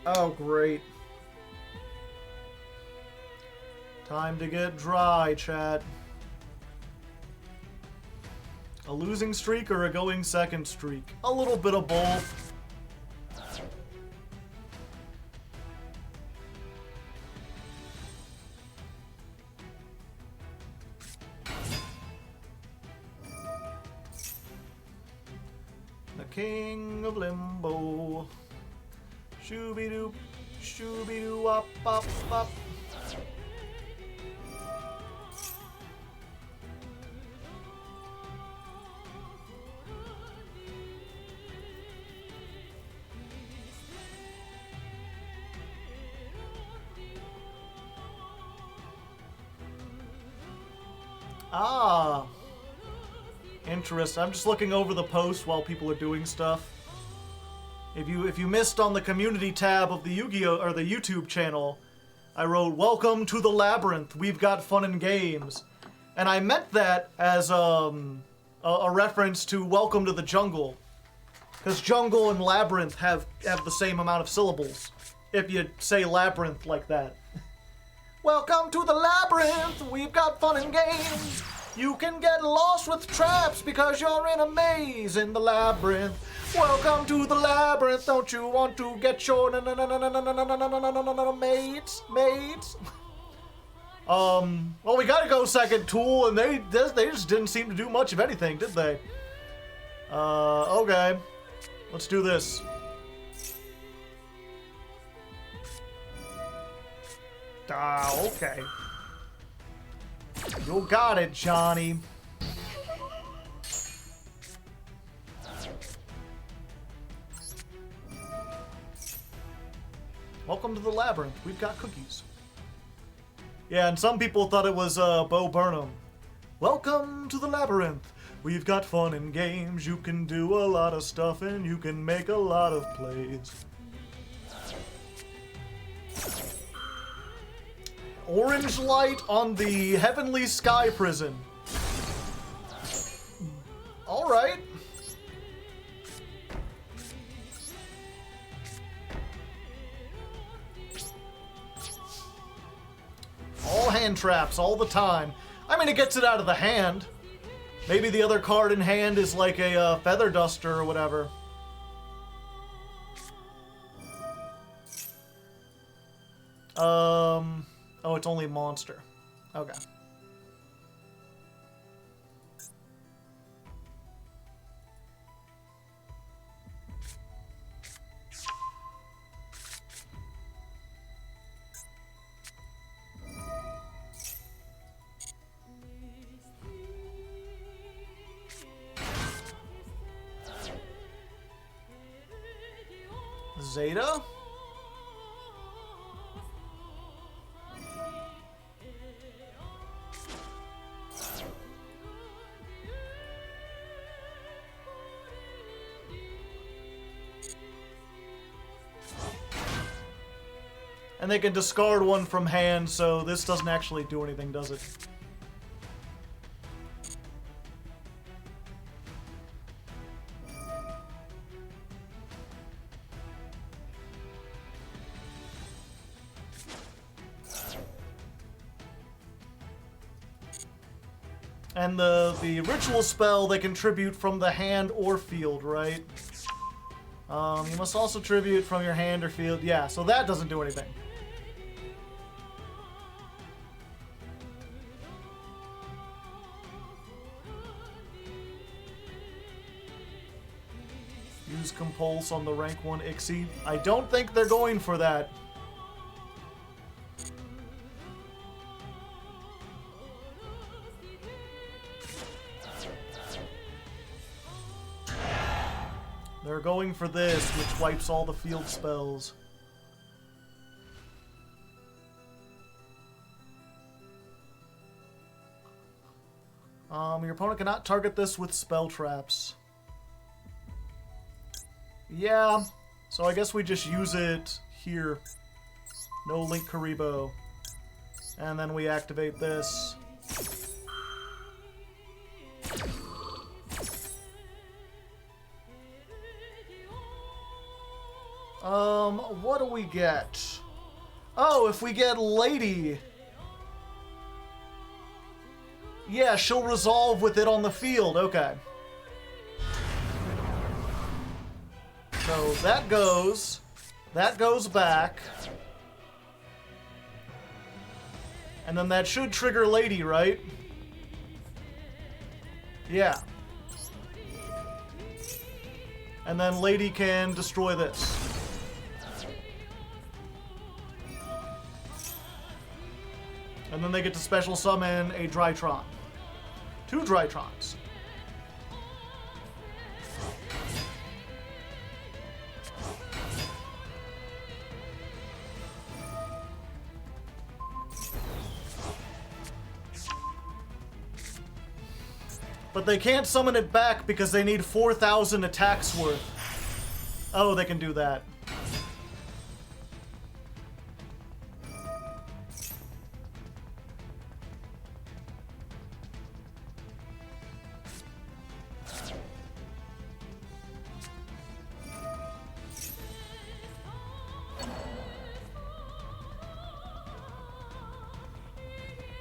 Oh, great. Time to get dry, chat. A losing streak or a going second streak? A little bit of both. The King of Limbo. Shooby-doo, shooby-doo, up, up, up. Ah, interesting. I'm just looking over the post while people are doing stuff. If you missed on the community tab of the Yu-Gi-Oh! Or the YouTube channel, I wrote, "Welcome to the Labyrinth. We've got fun and games," and I meant that as a reference to Welcome to the Jungle, because Jungle and Labyrinth have the same amount of syllables. If you say Labyrinth like that. Welcome to the Labyrinth, we've got fun and games. You can get lost with traps because you're in a maze in the Labyrinth. Welcome to the Labyrinth, don't you want to get your mates? Well, we gotta go second tool, and they just didn't seem to do much of anything, did they? Okay. Let's do this. Okay. You got it, Johnny. Welcome to the Labyrinth. We've got cookies. Yeah, and some people thought it was Bo Burnham. Welcome to the Labyrinth. We've got fun and games. You can do a lot of stuff and you can make a lot of plays. Orange light on the Heavenly Sky Prison. Alright. All hand traps all the time. I mean, it gets it out of the hand. Maybe the other card in hand is like a feather duster or whatever. Oh, it's only monster. Okay. Zeta? And they can discard one from hand, so this doesn't actually do anything, does it? And the ritual spell they can tribute from the hand or field, right? You must also tribute from your hand or field. Yeah, so that doesn't do anything. Use Compulse on the rank 1 Ixie. I don't think they're going for that. They're going for this, which wipes all the field spells. Your opponent cannot target this with spell traps. Yeah, so I guess we just use it here. No Link Karibo. And then we activate this. What do we get? Oh, if we get Lady. Yeah, she'll resolve with it on the field. Okay. So that goes back. And then that should trigger Lady, right? Yeah. And then Lady can destroy this. And then they get to special summon a Drytron. 2 Drytrons. But they can't summon it back because they need 4,000 attacks worth. Oh, they can do that.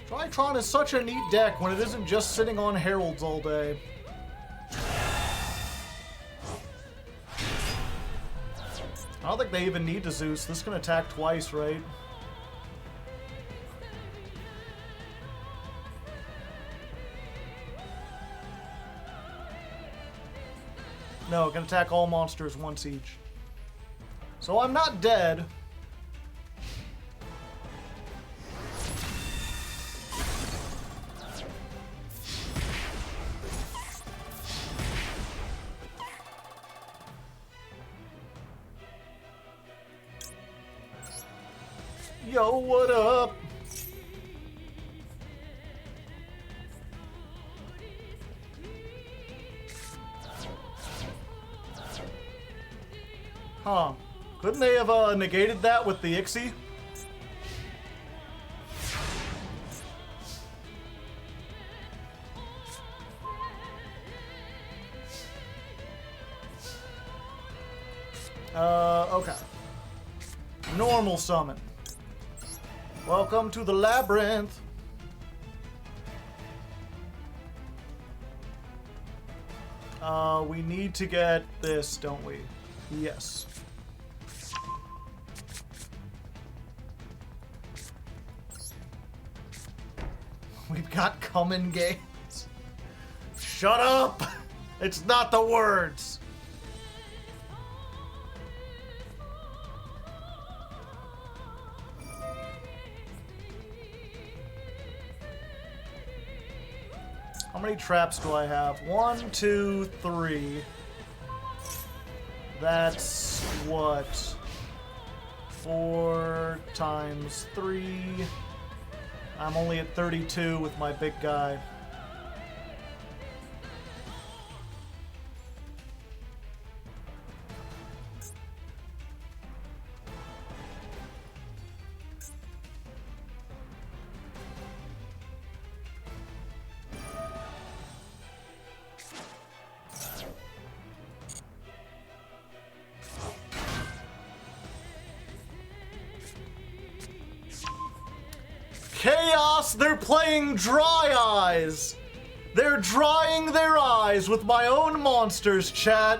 Drytron is such a neat deck when it isn't just sitting on Heralds all day. I don't think they even need to Zeus. This can attack twice, right? No, it can attack all monsters once each. So I'm not dead. Yo, what up? Huh. Couldn't they have negated that with the Ixie? Okay. Normal summon. Welcome to the Labyrinth. We need to get this, don't we? Yes. We've got common games. Shut up! It's not the words. How many traps do I have? 1, 2, 3. That's what? 4 times 3. I'm only at 32 with my big guy. Chaos! They're playing Dry Eyes! They're drying their eyes with my own monsters, chat.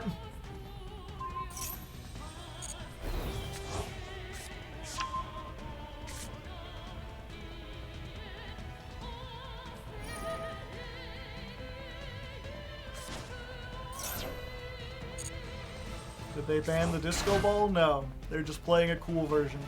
Did they ban the disco ball? No. They're just playing a cool version.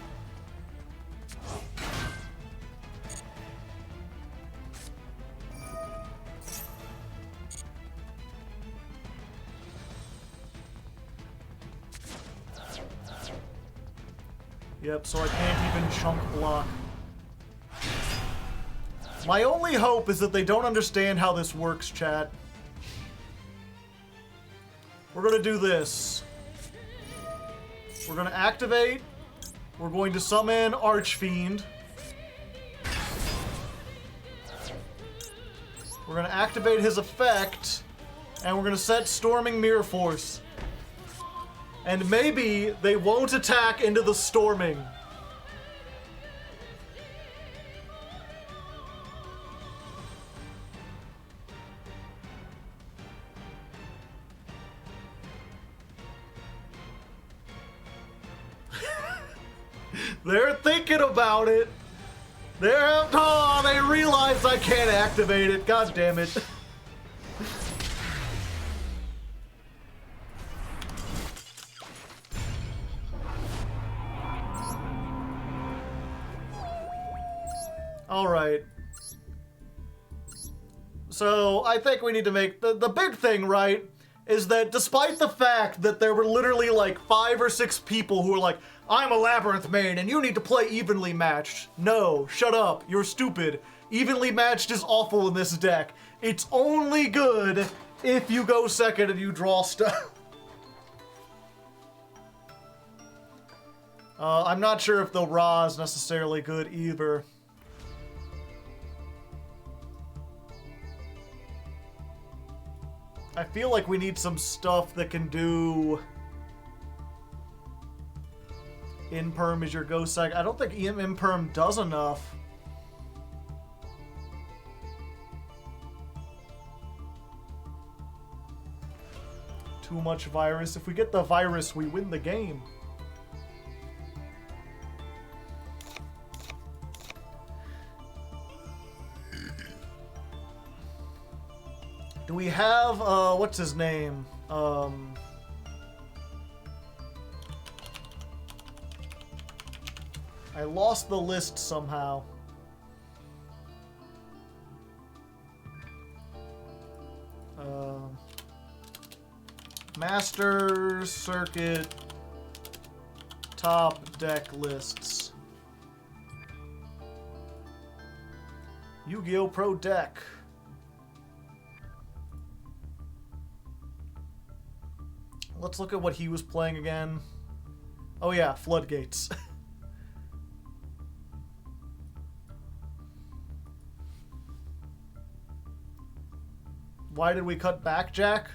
Yep, so I can't even chunk block. My only hope is that they don't understand how this works, chat. We're gonna do this. We're gonna activate. We're going to summon Archfiend. We're gonna activate his effect, and we're gonna set Storming Mirror Force. And maybe they won't attack into the storming. They're thinking about it. They realize I can't activate it. God damn it. All right. So I think we need to make the big thing, right, is that despite the fact that there were literally like 5 or 6 people who were like, I'm a Labyrinth main and you need to play evenly matched. No, shut up. You're stupid. Evenly matched is awful in this deck. It's only good if you go second and you draw stuff. I'm not sure if the Ra is necessarily good either. I feel like we need some stuff that can do Imperm is your go sec. I don't think Imperm does enough. Too much virus. If we get the virus, we win the game. Do we have, what's his name? I lost the list somehow. Master Circuit top deck lists. Yu-Gi-Oh! Pro Deck. Let's look at what he was playing again. Oh yeah, Floodgates. Why did we cut back, Jack?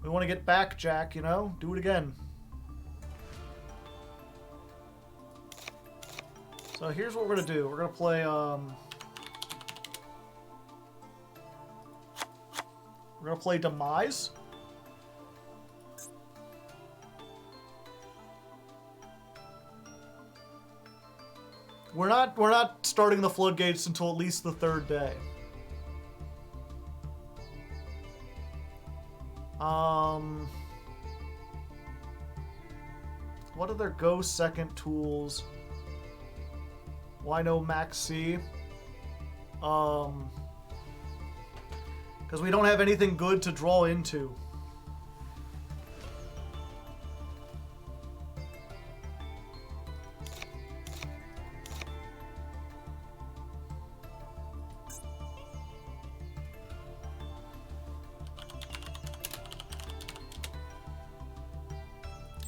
We want to get back, Jack, you know? Do it again. So here's what we're going to do. We're going to play, we're going to play Demise. We're not starting the Floodgates until at least the 3rd day. What are their go second tools? Why no Max C? Because we don't have anything good to draw into.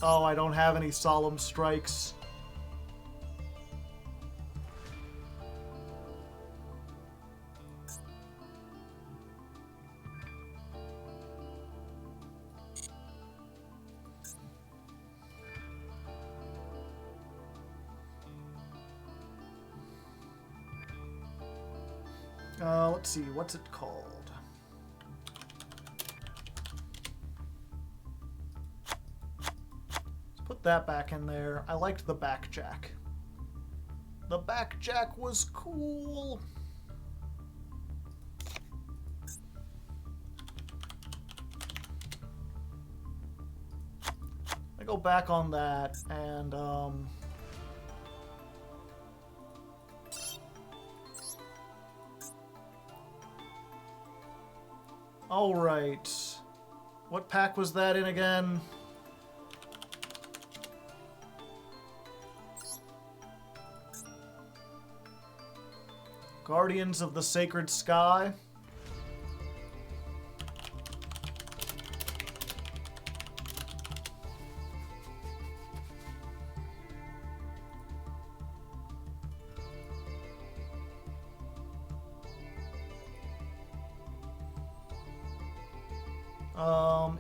Oh, I don't have any Solemn Strikes. Let's see, what's it called? Put that back in there. I liked the back jack. The back jack was cool. I go back on that and all right. What pack was that in again? Guardians of the Sacred Sky.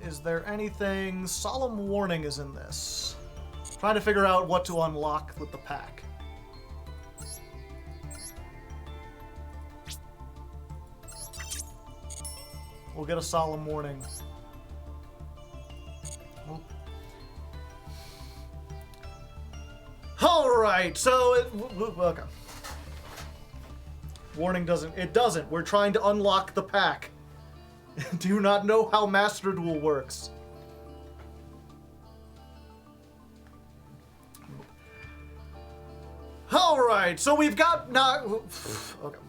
Is there anything? Solemn Warning is in this. Trying to figure out what to unlock with the pack. We'll get a Solemn Warning. Alright, so okay. Warning doesn't. It doesn't. We're trying to unlock the pack. Do you not know how Master Duel works? Alright, so we've got okay.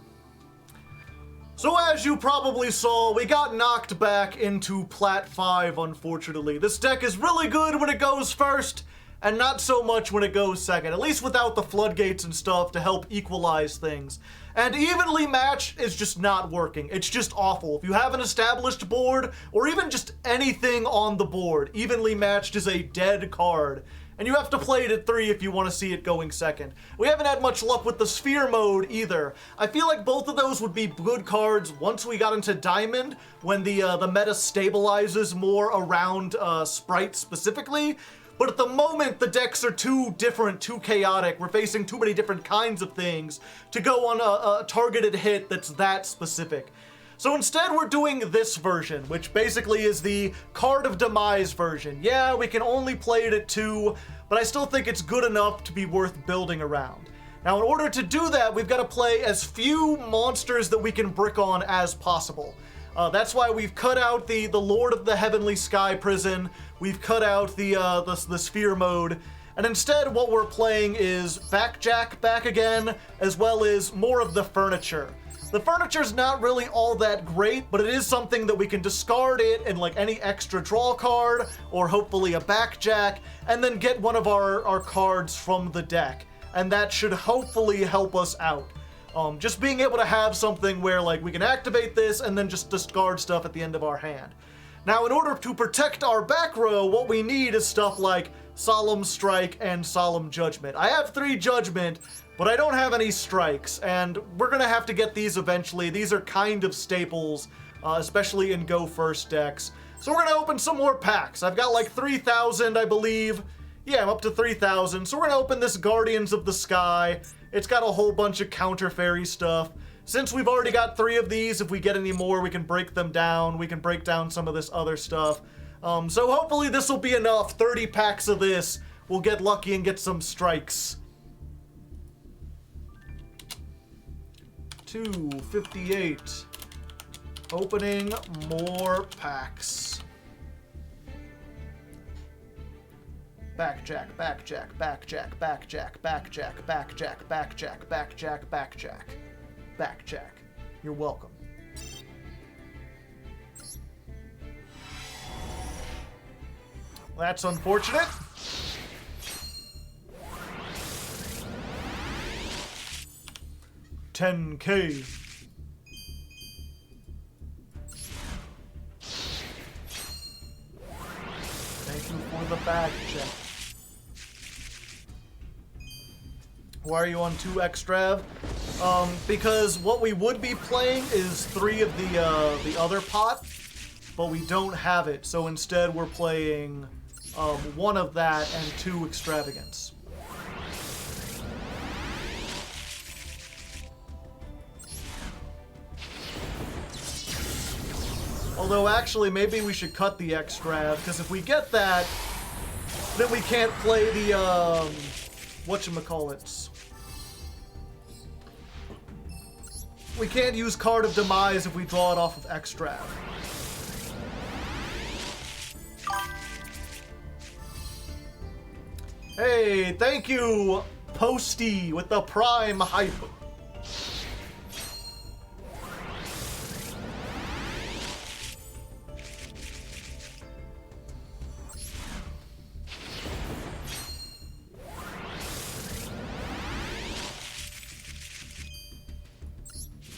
So as you probably saw, we got knocked back into Plat 5, unfortunately. This deck is really good when it goes first, and not so much when it goes second, at least without the floodgates and stuff to help equalize things. And evenly match is just not working. It's just awful. If you have an established board, or even just anything on the board, evenly matched is a dead card. And you have to play it at 3 if you want to see it going second. We haven't had much luck with the Sphere mode either. I feel like both of those would be good cards once we got into Diamond, when the meta stabilizes more around Sprite specifically. But at the moment, the decks are too different, too chaotic. We're facing too many different kinds of things to go on a targeted hit that's that specific. So instead, we're doing this version, which basically is the Card of Demise version. Yeah, we can only play it at 2, but I still think it's good enough to be worth building around. Now, in order to do that, we've got to play as few monsters that we can brick on as possible. That's why we've cut out the Lord of the Heavenly Sky Prison. We've cut out the Sphere mode. And instead, what we're playing is Backjack back again, as well as more of the furniture. The furniture's not really all that great, but it is something that we can discard it and like any extra draw card, or hopefully a Backjack, and then get one of our cards from the deck. And that should hopefully help us out. Just being able to have something where like we can activate this and then just discard stuff at the end of our hand. Now, in order to protect our back row, what we need is stuff like Solemn Strike and Solemn Judgment. I have 3 Judgment, but I don't have any strikes, and we're gonna have to get these eventually. These are kind of staples, especially in Go First decks. So we're gonna open some more packs. I've got like 3,000, I believe. Yeah, I'm up to 3,000. So we're gonna open this Guardians of the Sky. It's got a whole bunch of counter fairy stuff. Since we've already got 3 of these, if we get any more, we can break them down. We can break down some of this other stuff. So hopefully this will be enough. 30 packs of this. We'll get lucky and get some strikes. 258. Opening more packs. Backjack, backjack, backjack, backjack, backjack, backjack, backjack, backjack, backjack, backjack. You're welcome. That's unfortunate. $10K. Thank you for the bag check. Why are you on 2 extrav? Because what we would be playing is 3 of the other pot, but we don't have it. So instead, we're playing 1 of that and 2 extravagance. Although, actually, maybe we should cut the extrav, because if we get that, then we can't play the, whatchamacallits. We can't use Card of Demise if we draw it off of extrav. Hey, thank you, Posty, with the Prime Hype.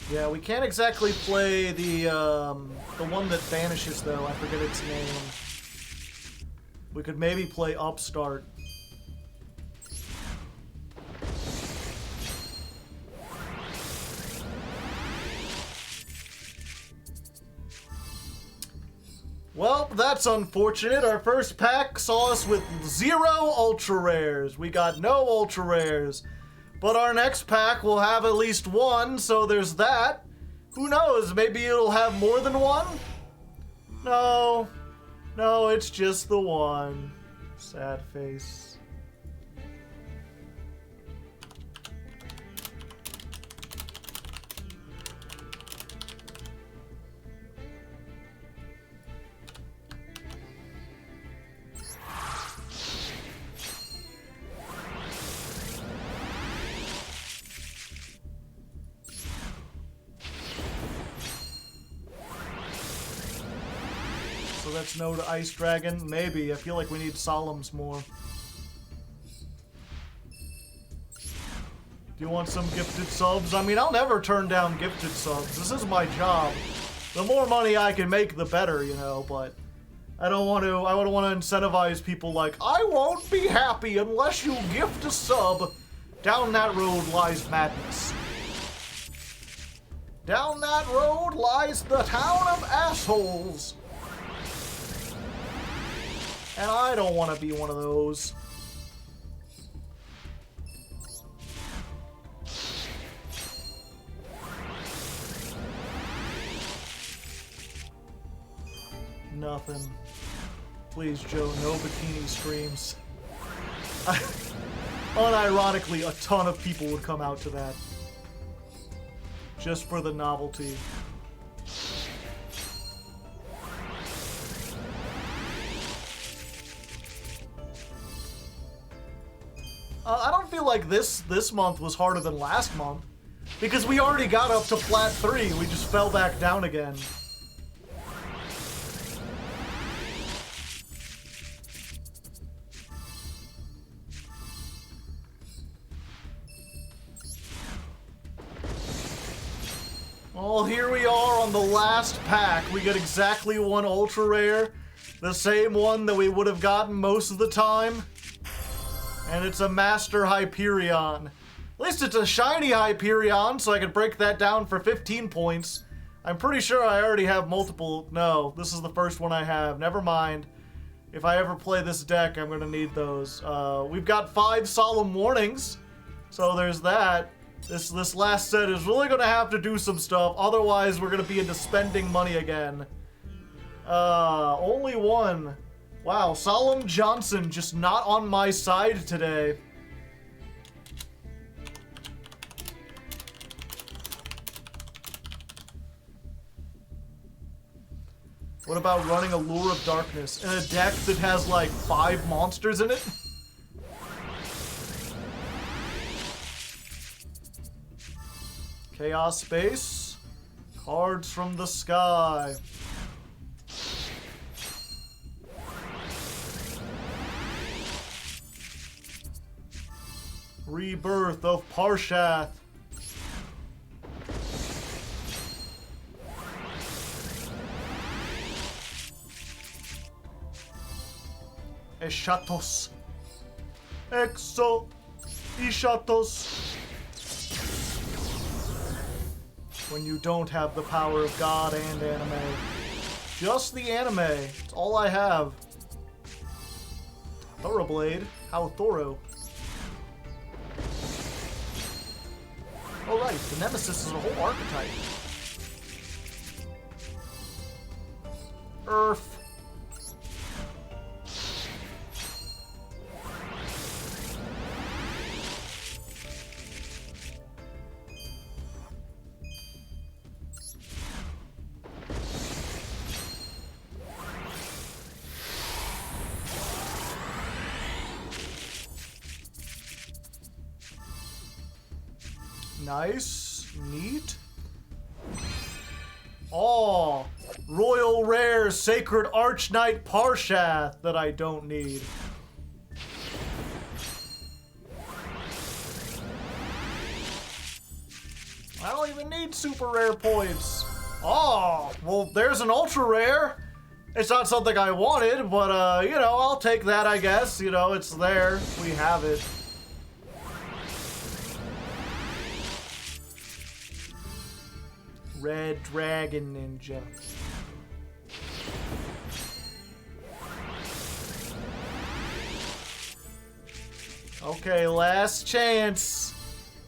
Yeah, we can't exactly play the one that vanishes, though. I forget its name. We could maybe play Upstart. Well, that's unfortunate. Our first pack saw us with 0 ultra rares. We got no ultra rares. But our next pack will have at least 1, so there's that. Who knows? Maybe it'll have more than 1? No. No, it's just the 1. Sad face. So that's no to Ice Dragon? Maybe. I feel like we need Solemns more. Do you want some gifted subs? I mean, I'll never turn down gifted subs. This is my job. The more money I can make, the better, you know, but I don't want to incentivize people like, I won't be happy unless you gift a sub. Down that road lies madness. Down that road lies the town of assholes. And I don't want to be one of those. Nothing. Please, Joe, no bikini streams. Unironically, a ton of people would come out to that. Just for the novelty. I don't feel like this month was harder than last month. Because we already got up to flat 3, we just fell back down again. Well, here we are on the last pack. We get exactly 1 ultra rare. The same one that we would have gotten most of the time. And it's a Master Hyperion. At least it's a shiny Hyperion, so I can break that down for 15 points. I'm pretty sure I already have multiple. No, this is the first one I have. Never mind. If I ever play this deck, I'm going to need those. We've got 5 Solemn Warnings, so there's that. This last set is really going to have to do some stuff. Otherwise, we're going to be into spending money again. Only 1. Wow, Solemn Johnson just not on my side today. What about running a Lure of Darkness in a deck that has like 5 monsters in it? Chaos Space. Cards from the Sky. Rebirth of Parshath. Eshatos. Ishatos. When you don't have the power of God and anime. Just the anime. It's all I have. Thoroughblade. How thorough. Oh right, the Nemesis is a whole archetype. Earth. Nice. Neat. Oh, Royal Rare Sacred Archknight Parshath that I don't need. I don't even need super rare points. Oh, well, there's an ultra rare. It's not something I wanted, but, you know, I'll take that, I guess. You know, it's there. We have it. Red Dragon Ninja. Okay, last chance.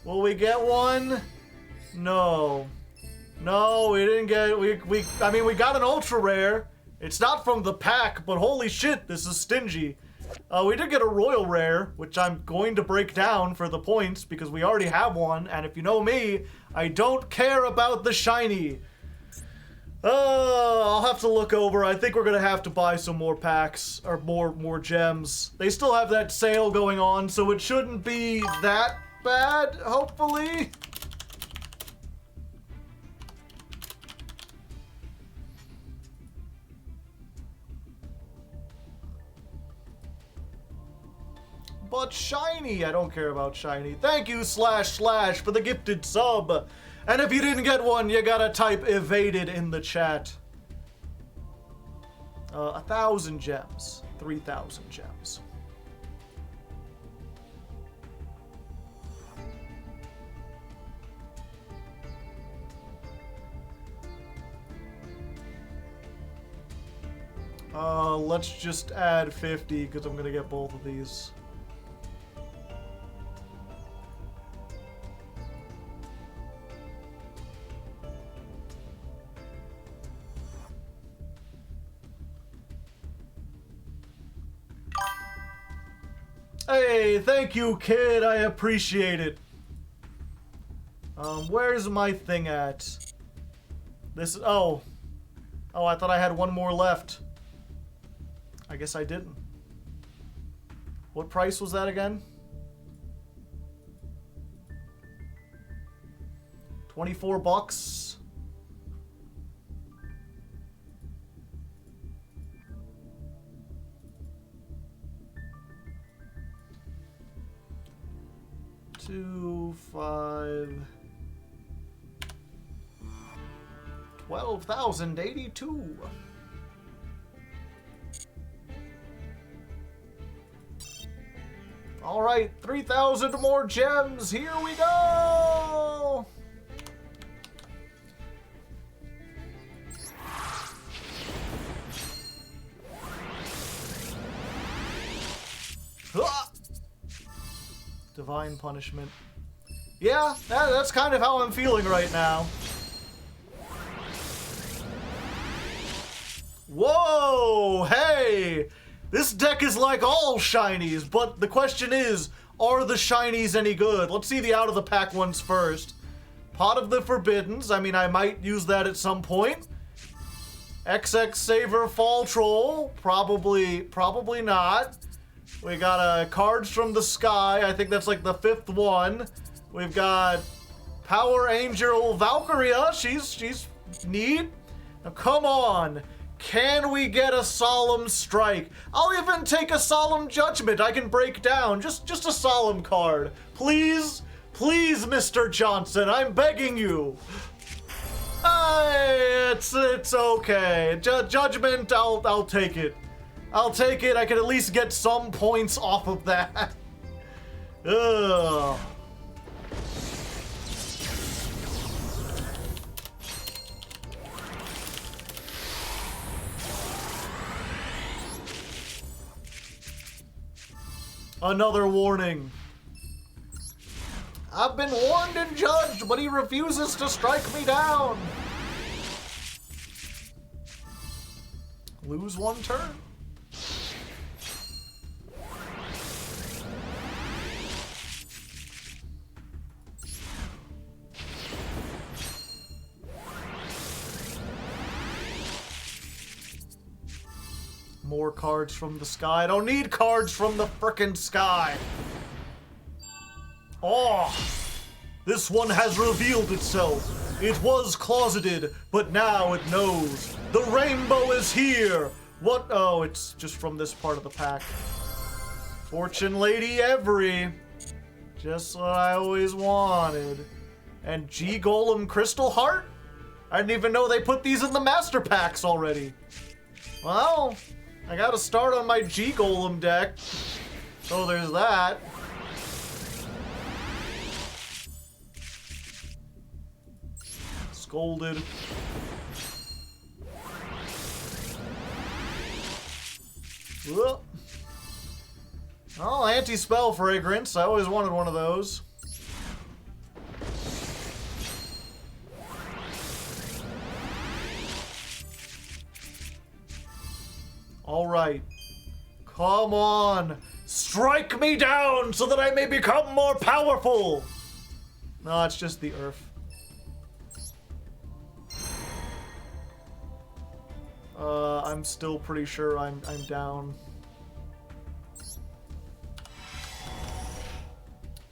Will we get one? No. No, we didn't get I mean we got an ultra rare. It's not from the pack, but holy shit, this is stingy. We did get a royal rare, which I'm going to break down for the points because we already have one, and if you know me, I don't care about the shiny. I'll have to look over. I think we're gonna have to buy some more packs or more gems. They still have that sale going on, so it shouldn't be that bad, hopefully. But shiny, I don't care about shiny. Thank you, Slash for the gifted sub. And if you didn't get one, you gotta type evaded in the chat. 1,000 gems. 3,000 gems. Let's just add 50 because I'm gonna get both of these. Hey, thank you, kid. I appreciate it. Where's my thing at? This is, oh, I thought I had one more left. I guess I didn't. What price was that again? 24 bucks. Two, 5, 12,082. All right, 3,000 more gems. Here we go. Divine punishment. Yeah, that's kind of how I'm feeling right now. Whoa, hey! This deck is like all shinies, but the question is, are the shinies any good? Let's see the out of the pack ones first. Pot of the Forbiddens, I mean, I might use that at some point. XX Saver Fall Troll, probably not. We got Cards from the Sky. I think that's like the 5th one. We've got Power Angel Valkyria. She's neat. Now come on. Can we get a Solemn Strike? I'll even take a Solemn Judgment. I can break down. Just a Solemn card. Please, please, Mr. Johnson. I'm begging you. It's okay. Judgment, I'll take it. I'll take it. I can at least get some points off of that. Ugh. Another warning. I've been warned and judged, but he refuses to strike me down. Lose one turn. More cards from the sky. I don't need cards from the frickin' sky. Oh, this one has revealed itself. It was closeted, but now it knows. The rainbow is here. What? Oh, it's just from this part of the pack. Fortune Lady Every. Just what I always wanted. And G Golem Crystal Heart? I didn't even know they put these in the master packs already. Well, I gotta start on my G Golem deck. So there's that. Scolded. Whoop. Oh, anti-spell fragrance. I always wanted one of those. Alright. Come on. Strike me down so that I may become more powerful. No, it's just the earth. I'm still pretty sure I'm down.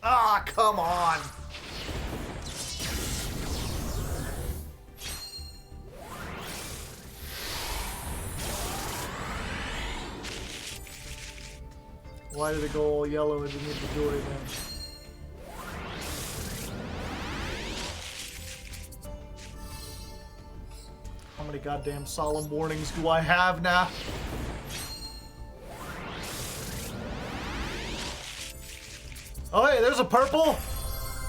Ah, come on. Why did it go all yellow? It didn't need to do anything. How many goddamn solemn warnings do I have now? Oh hey, there's a purple!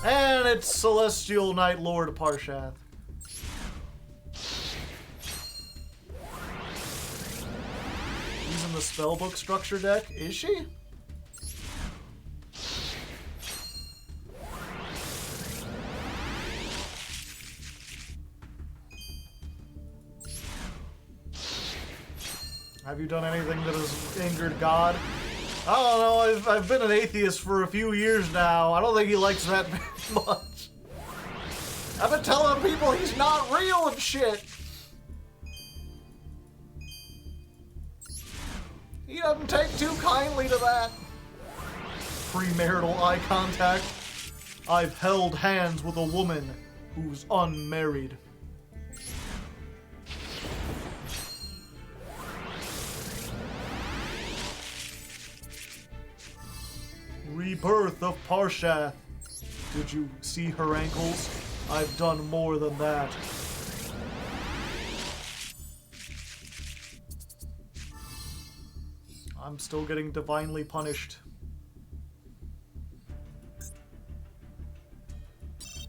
And it's Celestial Knight Lord Parshath. Using the spellbook structure deck, is she? Have you done anything that has angered God? I don't know, I've been an atheist for a few years now. I don't think he likes that very much. I've been telling people he's not real and shit. He doesn't take too kindly to that. Premarital eye contact. I've held hands with a woman who's unmarried. Rebirth of Parshath. Did you see her ankles? I've done more than that. I'm still getting divinely punished.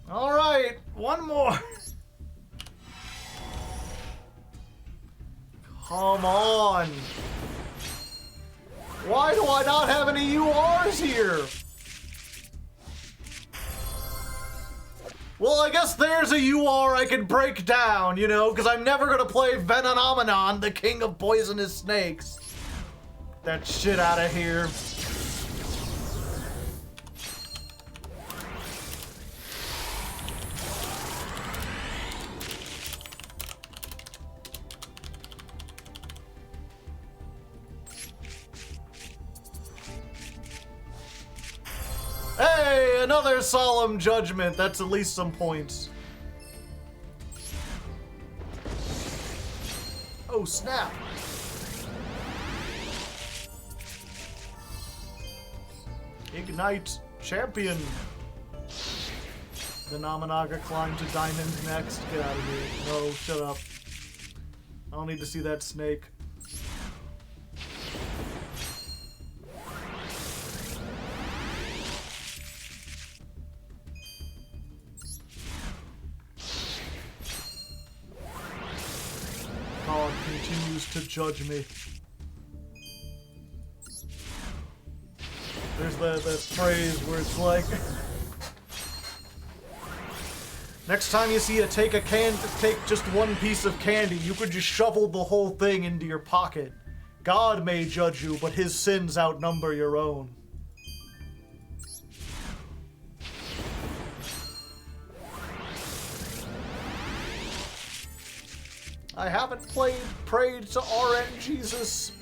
Alright, one more. Come on. Why do I not have any URs here? Well, I guess there's a UR I can break down, you know, because I'm never going to play Venomenon, the king of poisonous snakes. Get that shit out of here. Hey, another solemn judgment. That's at least some points. Oh, snap. Ignite champion. The Namanaga climb to diamond next. Get out of here. No, shut up. I don't need to see that snake. God continues to judge me. There's that phrase where it's like, next time you see take just one piece of candy, you could just shovel the whole thing into your pocket. God may judge you, but his sins outnumber your own. I haven't prayed to RN Jesus.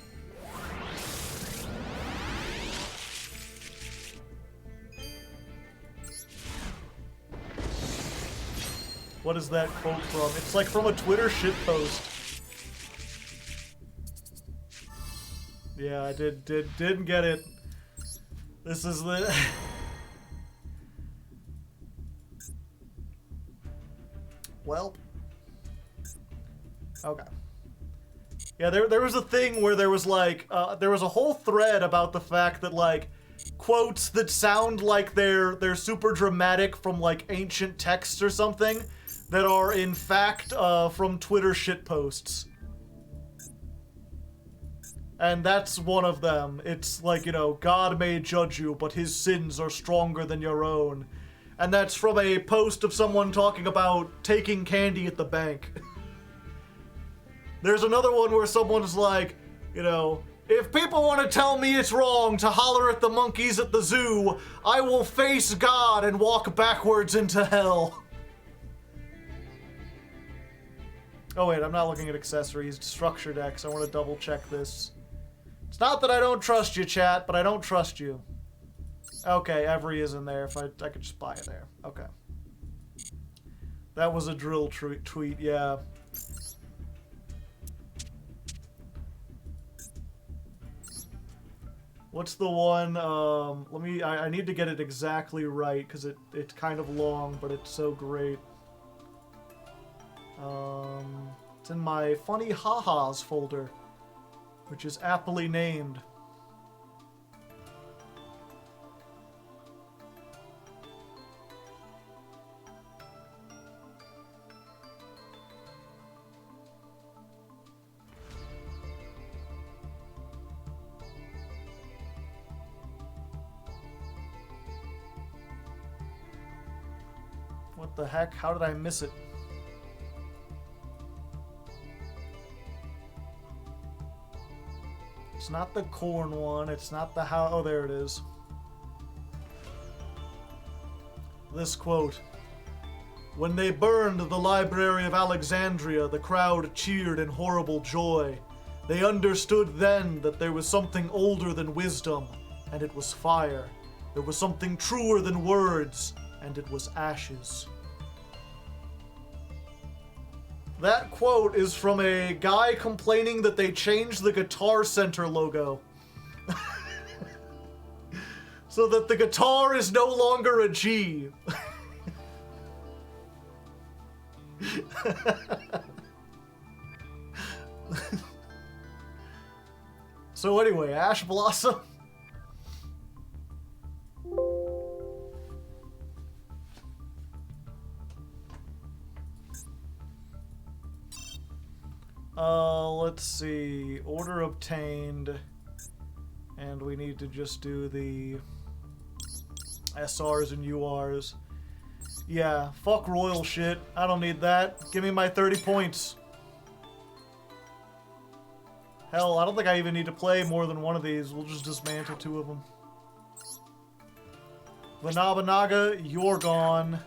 What is that quote from? It's like from a Twitter shitpost. Yeah, I didn't get it. This is the well. Okay. Yeah, there was a thing where there was like there was a whole thread about the fact that like quotes that sound like they're super dramatic from like ancient texts or something that are in fact from Twitter shitposts. And that's one of them. It's like, you know, God may judge you, but his sins are stronger than your own. And that's from a post of someone talking about taking candy at the bank. There's another one where someone's like, you know, if people want to tell me it's wrong to holler at the monkeys at the zoo, I will face God and walk backwards into hell. Oh wait, I'm not looking at accessories. Structure decks. I want to double check this. It's not that I don't trust you, chat, but I don't trust you. Okay, Every is in there. If I could just buy it there. Okay. That was a drill tweet, yeah. What's the one, I need to get it exactly right, because it's kind of long, but it's so great. It's in my funny ha-has folder, which is aptly named. What the heck? How did I miss it? It's not the corn one. It's not the how. Oh, there it is. This quote. When they burned the Library of Alexandria, the crowd cheered in horrible joy. They understood then that there was something older than wisdom, and it was fire. There was something truer than words, and it was ashes. That quote is from a guy complaining that they changed the Guitar Center logo. So that the guitar is no longer a G. So anyway, Ash Blossom. Let's see. Order obtained. And we need to just do the SRs and URs. Yeah, fuck royal shit. I don't need that. Give me my 30 points. Hell, I don't think I even need to play more than one of these. We'll just dismantle 2 of them. The Nobunaga, you're gone.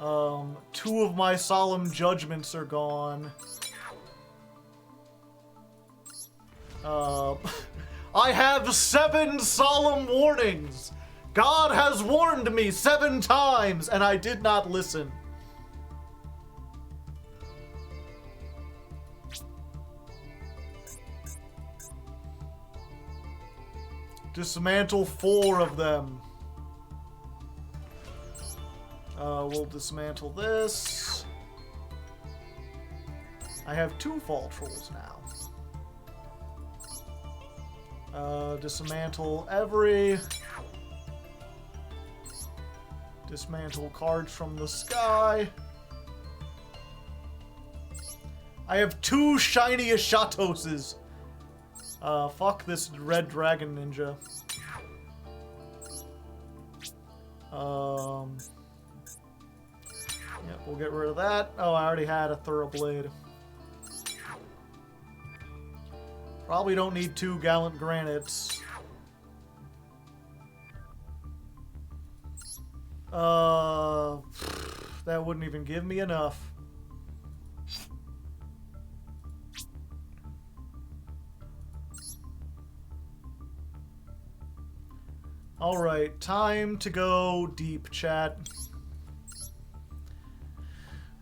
2 of my solemn judgments are gone. I have 7 solemn warnings. God has warned me 7 times, and I did not listen. Dismantle 4 of them. We'll dismantle this. I have 2 fall trolls now. Dismantle Every. Dismantle cards from the sky. I have 2 shiny Ashatoses. Fuck this red dragon ninja. Yep, we'll get rid of that. Oh, I already had a Thoroughblade. Probably don't need 2 Gallant Granites. That wouldn't even give me enough. Alright, time to go deep, chat.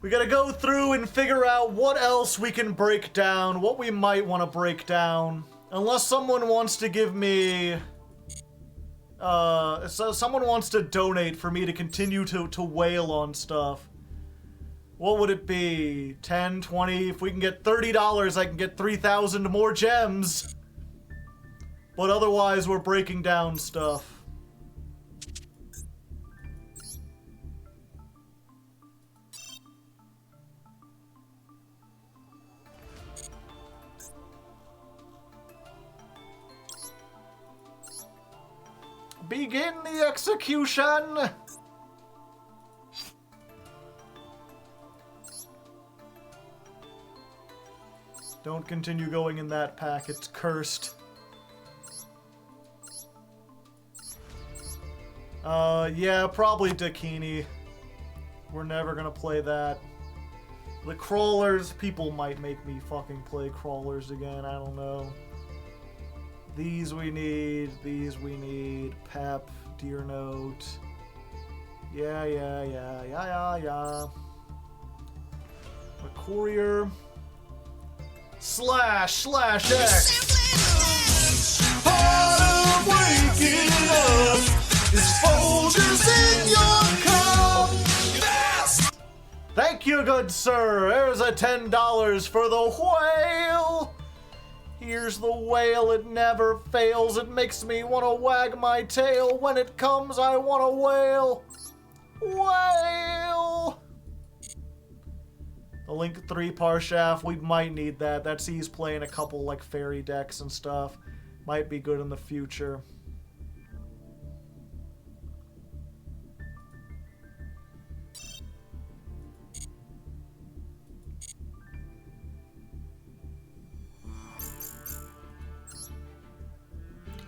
We gotta go through and figure out what else we can break down, what we might want to break down. Unless someone wants to give me... so someone wants to donate for me to continue to wail on stuff. What would it be? 10, 20? If we can get $30, I can get 3,000 more gems. But otherwise, we're breaking down stuff. Begin the execution! Don't continue going in that pack, it's cursed. Yeah, probably Dakini. We're never gonna play that. The crawlers, people might make me fucking play crawlers again, I don't know. These we need, Pep, Deer Note. Yeah. A courier. //X. Part of waking up is Folgers in your cup. Thank you, good sir. There's a $10 for the whale. Here's the whale, it never fails. It makes me want to wag my tail. When it comes, I want to wail. Whale! The Link 3 Parshaft, we might need that. That's he's playing a couple like fairy decks and stuff. Might be good in the future.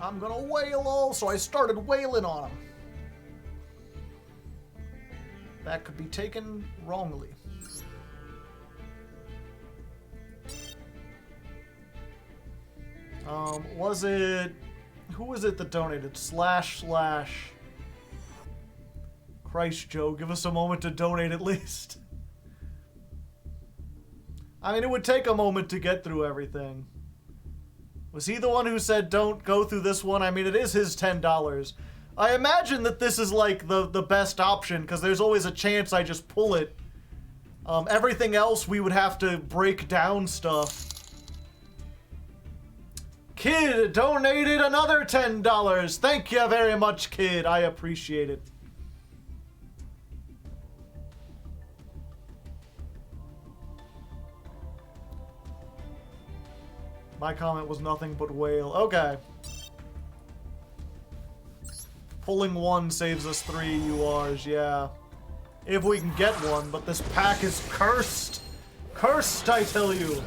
I'm gonna wail all, so I started wailing on him. That could be taken wrongly. Was it... Who was it that donated? // Christ, Joe, give us a moment to donate at least. I mean, it would take a moment to get through everything. Was he the one who said don't go through this one? I mean, it is his $10. I imagine that this is like the best option, because there's always a chance I just pull it. Everything else, we would have to break down stuff. Kid donated another $10. Thank you very much, Kid. I appreciate it. My comment was nothing but whale. Okay. Pulling one saves us 3 URs, yeah. If we can get one, but this pack is cursed. Cursed, I tell you.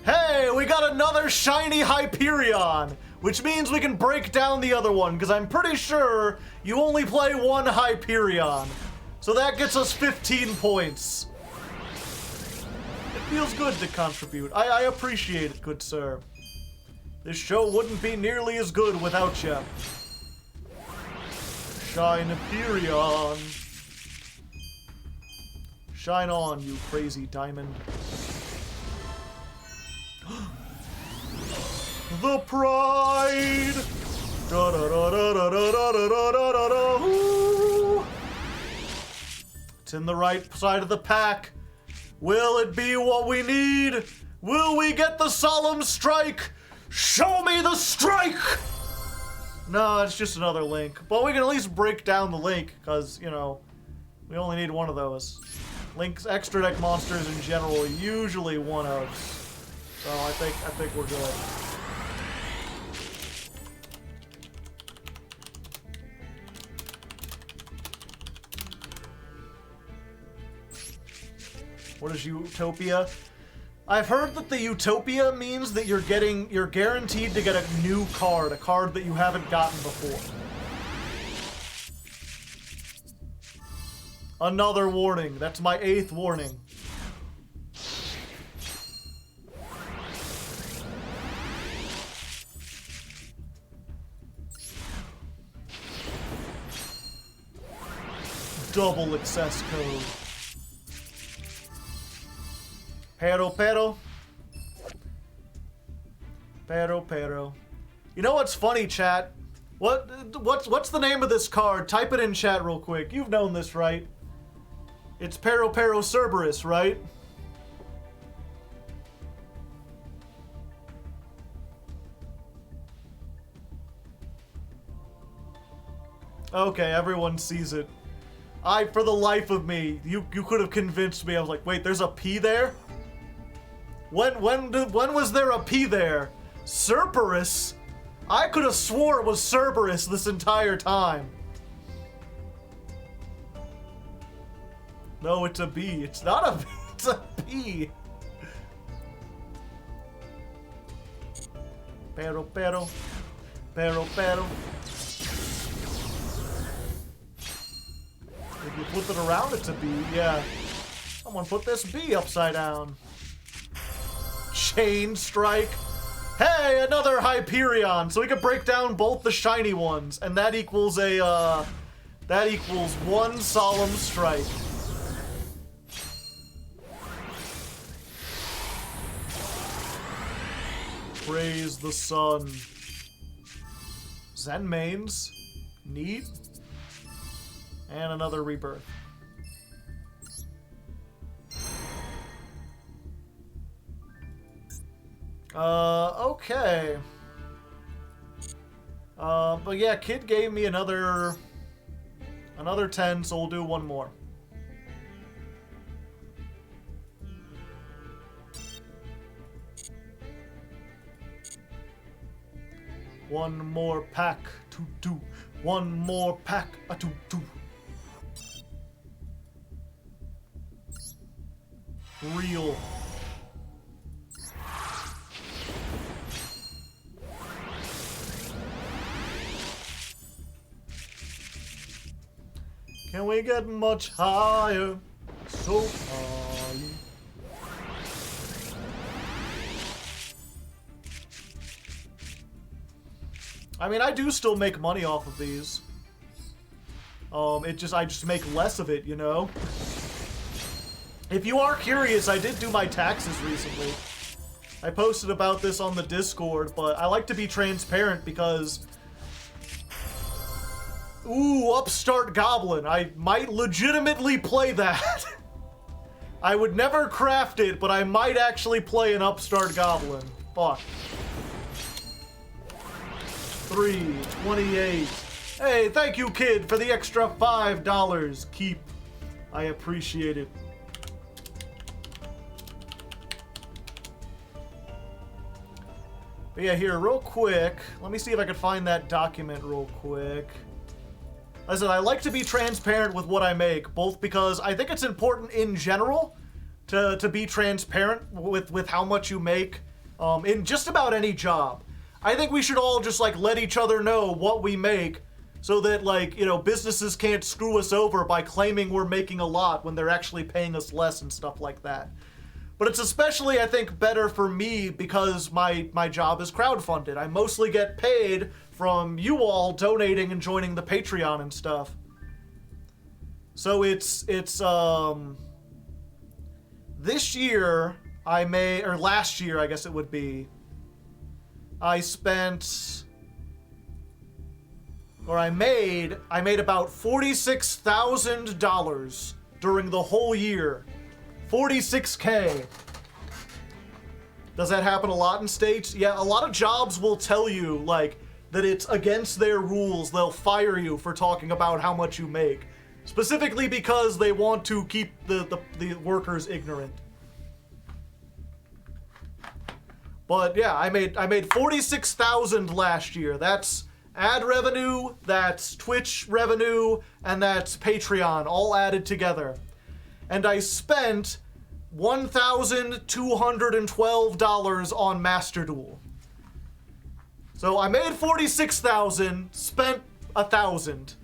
Hey, we got another shiny Hyperion, which means we can break down the other one, because I'm pretty sure you only play one Hyperion. So that gets us 15 points. It feels good to contribute. I appreciate it, good sir. This show wouldn't be nearly as good without you. Shine Hyperion. Shine on, you crazy diamond. The Pride! Da da da da da da da da da da da. It's in the right side of the pack. Will it be what we need? Will we get the solemn strike? Show me the strike! No, it's just another link. But we can at least break down the link, because, you know, we only need one of those. Link's extra deck monsters in general usually one of. So I think we're good. What is Utopia? I've heard that the Utopia means that you're guaranteed to get a new card, a card that you haven't gotten before. Another warning. That's my 8th warning. Double access code. Pero. You know what's funny, chat? What's the name of this card? Type it in chat real quick. You've known this, right? It's Pero Cerberus, right? Okay, everyone sees it. For the life of me, you could have convinced me. I was like, wait, there's a P there? When was there a P there? Cerberus? I could have swore it was Cerberus this entire time. No, it's a B. It's not a B. It's a P. Pero. If you flip it around, it's a B. Yeah. Someone put this B upside down. Chain strike. Hey, another Hyperion. So we can break down both the shiny ones, and that equals a that equals one solemn strike. Praise the sun. Zen mains. Neat. And another rebirth. Okay. But yeah, Kid gave me another 10, so we'll do one more. One more pack to do. One more pack to do. Real. Can we get much higher? So high. I mean, I do still make money off of these. I just make less of it, you know? If you are curious, I did do my taxes recently. I posted about this on the Discord, but I like to be transparent because... Ooh, Upstart Goblin. I might legitimately play that. I would never craft it, but I might actually play an Upstart Goblin. Fuck. 328. Hey, thank you, kid, for the extra $5. Keep. I appreciate it. But yeah, here, real quick. Let me see if I can find that document real quick. As I said, I like to be transparent with what I make, both because I think it's important in general to be transparent with how much you make in just about any job. I think we should all just, like, let each other know what we make so that, like, you know, businesses can't screw us over by claiming we're making a lot when they're actually paying us less and stuff like that. But it's especially, I think, better for me because my job is crowdfunded. I mostly get paid from you all donating and joining the Patreon and stuff. So it's this year or last year, I guess it would be, I made about $46,000 during the whole year. 46K. Does that happen a lot in states? Yeah, a lot of jobs will tell you, like, that it's against their rules. They'll fire you for talking about how much you make. Specifically because they want to keep the workers ignorant. But yeah, I made $46,000 last year. That's ad revenue, that's Twitch revenue, and that's Patreon, all added together. And I spent $1,212 on Master Duel. So I made $46,000, spent $1,000.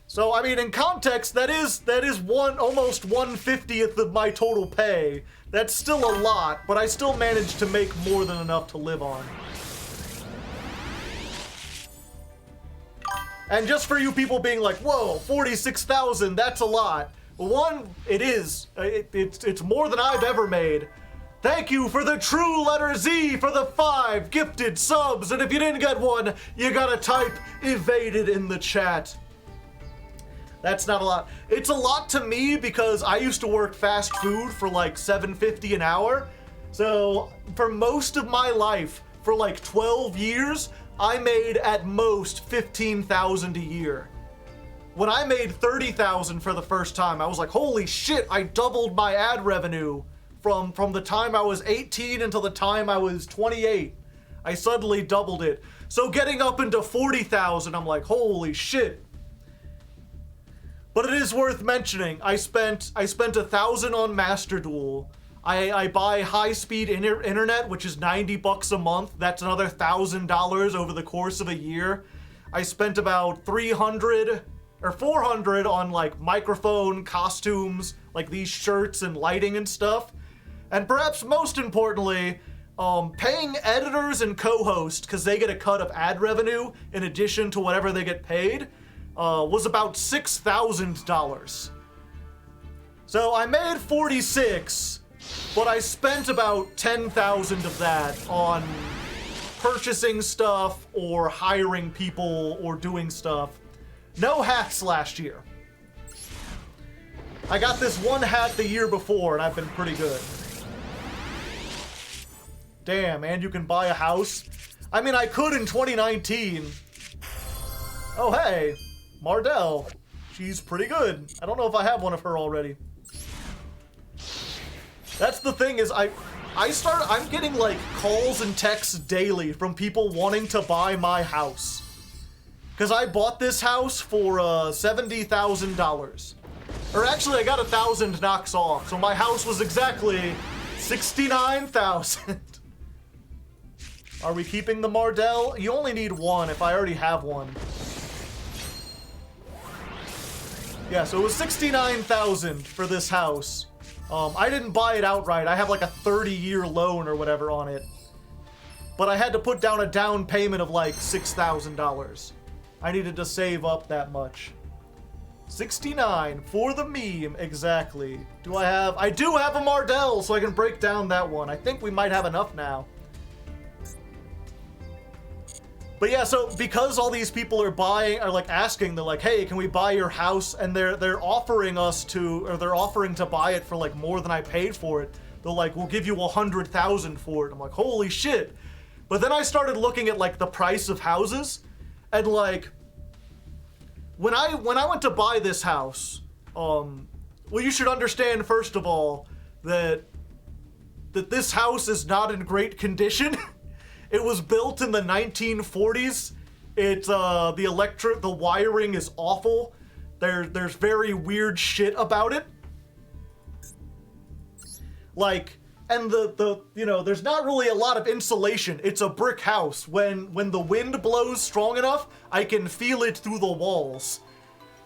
So I mean, in context, that is almost 1/50th of my total pay. That's still a lot, but I still managed to make more than enough to live on. And just for you people being like, whoa, 46,000, that's a lot. One, it is. It's more than I've ever made. Thank you for the true letter Z for the 5 gifted subs. And if you didn't get one, you gotta type evaded in the chat. That's not a lot. It's a lot to me because I used to work fast food for like $7.50 an hour. So for most of my life, for like 12 years, I made at most $15,000 a year. When I made $30,000 for the first time, I was like, holy shit, I doubled my ad revenue from the time I was 18 until the time I was 28. I suddenly doubled it. So getting up into 40,000, I'm like, holy shit. But it is worth mentioning, I spent 1,000 on Master Duel. I buy high-speed internet, which is $90 a month. That's another $1,000 over the course of a year. I spent about 300 or 400 on like microphone, costumes, like these shirts and lighting and stuff. And perhaps most importantly, paying editors and co-hosts, because they get a cut of ad revenue in addition to whatever they get paid, was about $6,000. So I made 46, but I spent about 10,000 of that on purchasing stuff or hiring people or doing stuff. No hats last year. I got this one hat the year before and I've been pretty good. Damn, and you can buy a house? I mean, I could in 2019. Oh, hey, Mardell. She's pretty good. I don't know if I have one of her already. That's the thing is I'm getting like calls and texts daily from people wanting to buy my house. Because I bought this house for $70,000. Or actually I got 1,000 knocks off, so my house was exactly 69,000. Are we keeping the Mardell? You only need one if I already have one. Yeah, so it was 69,000 for this house. I didn't buy it outright. I have like a 30-year loan or whatever on it. But I had to put down a down payment of like $6,000. I needed to save up that much. 69 for the meme, exactly. I do have a Mardell, so I can break down that one. I think we might have enough now. But yeah, so because all these people are like asking, they're like, hey, can we buy your house? And they're offering to buy it for like more than I paid for it. They're like, we'll give you 100,000 for it. I'm like, holy shit. But then I started looking at like the price of houses, and like, when I went to buy this house, well, you should understand first of all that this house is not in great condition. It was built in the 1940s. The wiring is awful. There's very weird shit about it. Like, and there's not really a lot of insulation. It's a brick house. When the wind blows strong enough, I can feel it through the walls.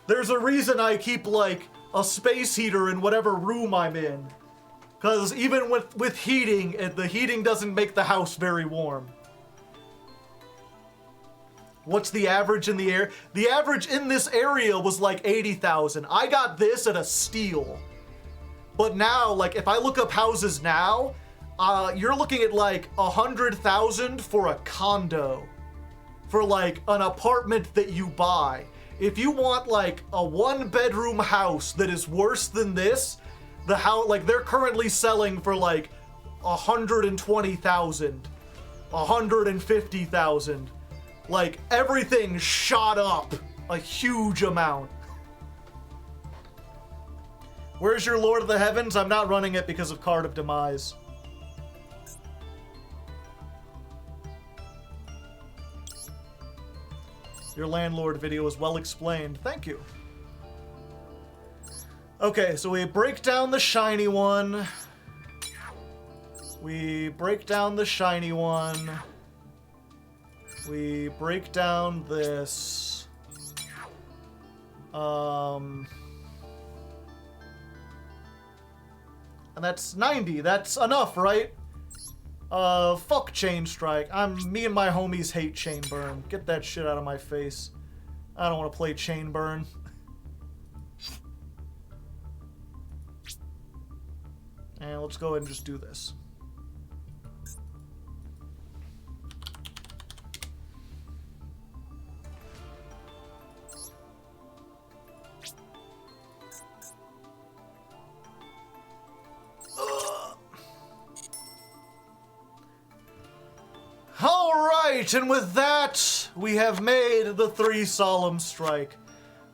There's a reason I keep like a space heater in whatever room I'm in. Because even with heating, the heating doesn't make the house very warm. What's the average in the air? The average in this area was like 80,000. I got this at a steal. But now, like, if I look up houses now, you're looking at like 100,000 for a condo. For like an apartment that you buy. If you want like a 1-bedroom house that is worse than this, the house, like, they're currently selling for like 120,000, 150,000. Like, everything shot up a huge amount. Where's your Lord of the Heavens? I'm not running it because of Card of Demise. Your landlord video is well explained. Thank you. Okay, so we break down the shiny one. We break down the shiny one. We break down this. And that's 90. That's enough, right? Fuck Chain Strike. Me and my homies hate Chain Burn. Get that shit out of my face. I don't want to play Chain Burn. And let's go ahead and just do this. Alright, and with that, we have made the 3 Solemn Strike.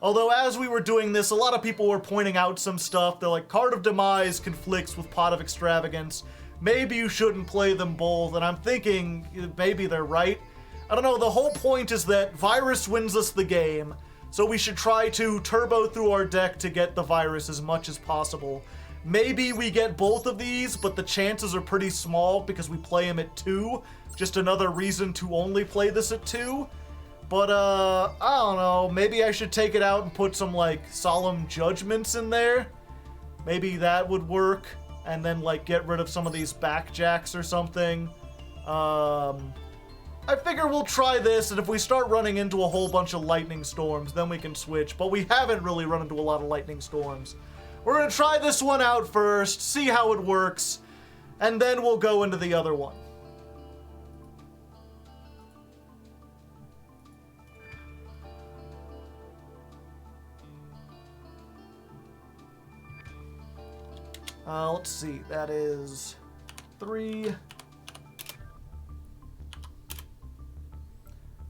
Although as we were doing this, a lot of people were pointing out some stuff. They're like, Card of Demise conflicts with Pot of Extravagance. Maybe you shouldn't play them both. And I'm thinking, maybe they're right. I don't know, the whole point is that Virus wins us the game. So we should try to turbo through our deck to get the Virus as much as possible. Maybe we get both of these, but the chances are pretty small because we play him at 2. Just another reason to only play this at 2. But, I don't know, maybe I should take it out and put some, like, Solemn Judgments in there. Maybe that would work. And then, like, get rid of some of these backjacks or something. I figure we'll try this, and if we start running into a whole bunch of lightning storms, then we can switch. But we haven't really run into a lot of lightning storms. We're gonna try this one out first, see how it works, and then we'll go into the other one. Let's see, that is 3.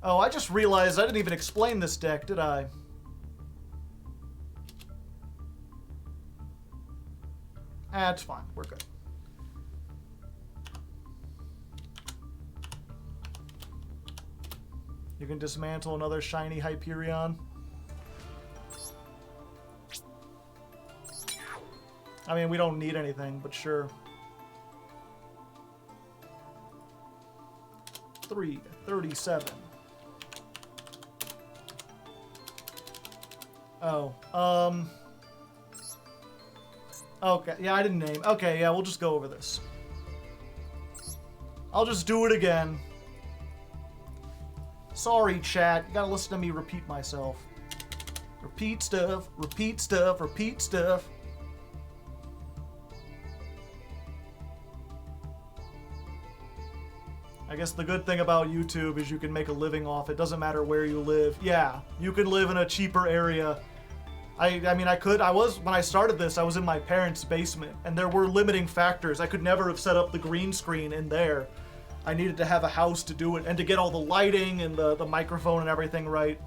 Oh, I just realized I didn't even explain this deck, did I? It's fine, we're good. You can dismantle another shiny Hyperion. I mean, we don't need anything, but sure. 337. Oh, okay, yeah, I didn't name. Okay, yeah, we'll just go over this. I'll just do it again. Sorry, chat. You gotta listen to me repeat myself. Repeat stuff, repeat stuff, repeat stuff. I guess the good thing about YouTube is you can make a living off it. Doesn't matter where you live. Yeah, you can live in a cheaper area. I mean, when I started this, I was in my parents' basement, and there were limiting factors. I could never have set up the green screen in there. I needed to have a house to do it, and to get all the lighting and the microphone and everything right.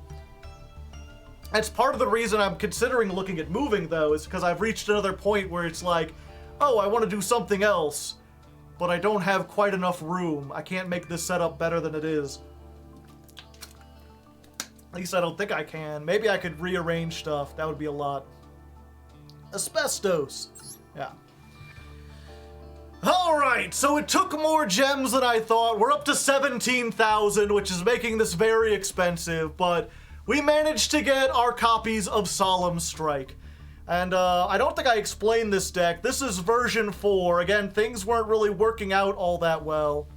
That's part of the reason I'm considering looking at moving, though, is because I've reached another point where it's like, oh, I want to do something else, but I don't have quite enough room. I can't make this setup better than it is. At least I don't think I can. Maybe I could rearrange stuff. That would be a lot. Asbestos. Yeah. Alright, so it took more gems than I thought. We're up to 17,000, which is making this very expensive, but we managed to get our copies of Solemn Strike. And I don't think I explained this deck. This is version 4. Again, things weren't really working out all that well.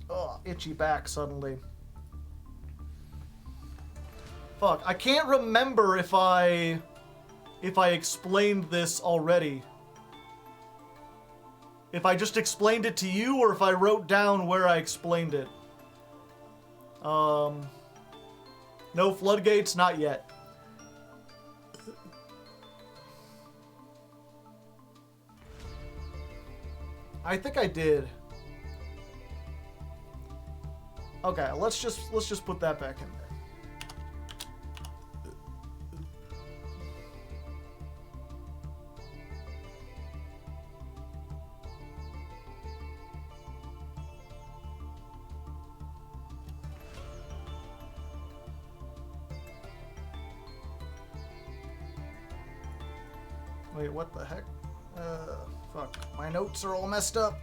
Oh, itchy back suddenly. Fuck, I can't remember if I explained this already. If I just explained it to you, or if I wrote down where I explained it. No floodgates? Not yet. I think I did. Okay, let's just put that back in there. Wait, what the heck? Fuck. My notes are all messed up.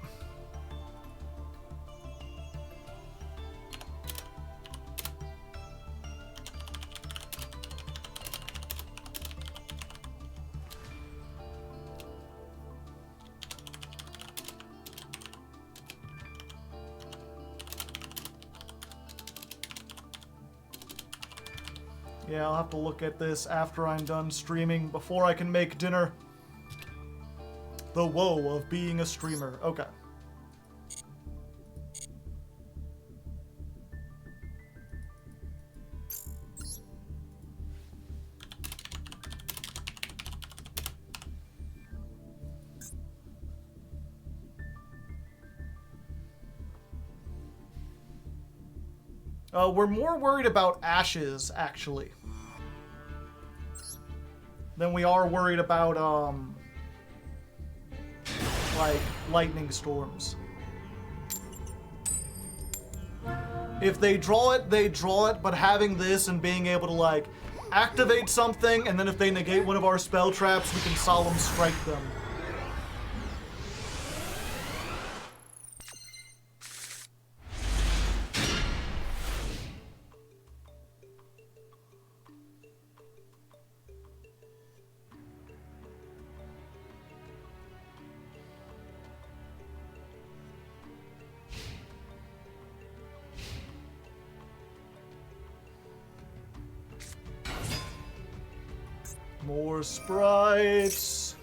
Yeah, I'll have to look at this after I'm done streaming, before I can make dinner. The woe of being a streamer. Okay. We're more worried about ashes, actually, than we are worried about, like, lightning storms. If they draw it, they draw it, but having this and being able to, like, activate something, and then if they negate one of our spell traps, we can solemn strike them. More sprites.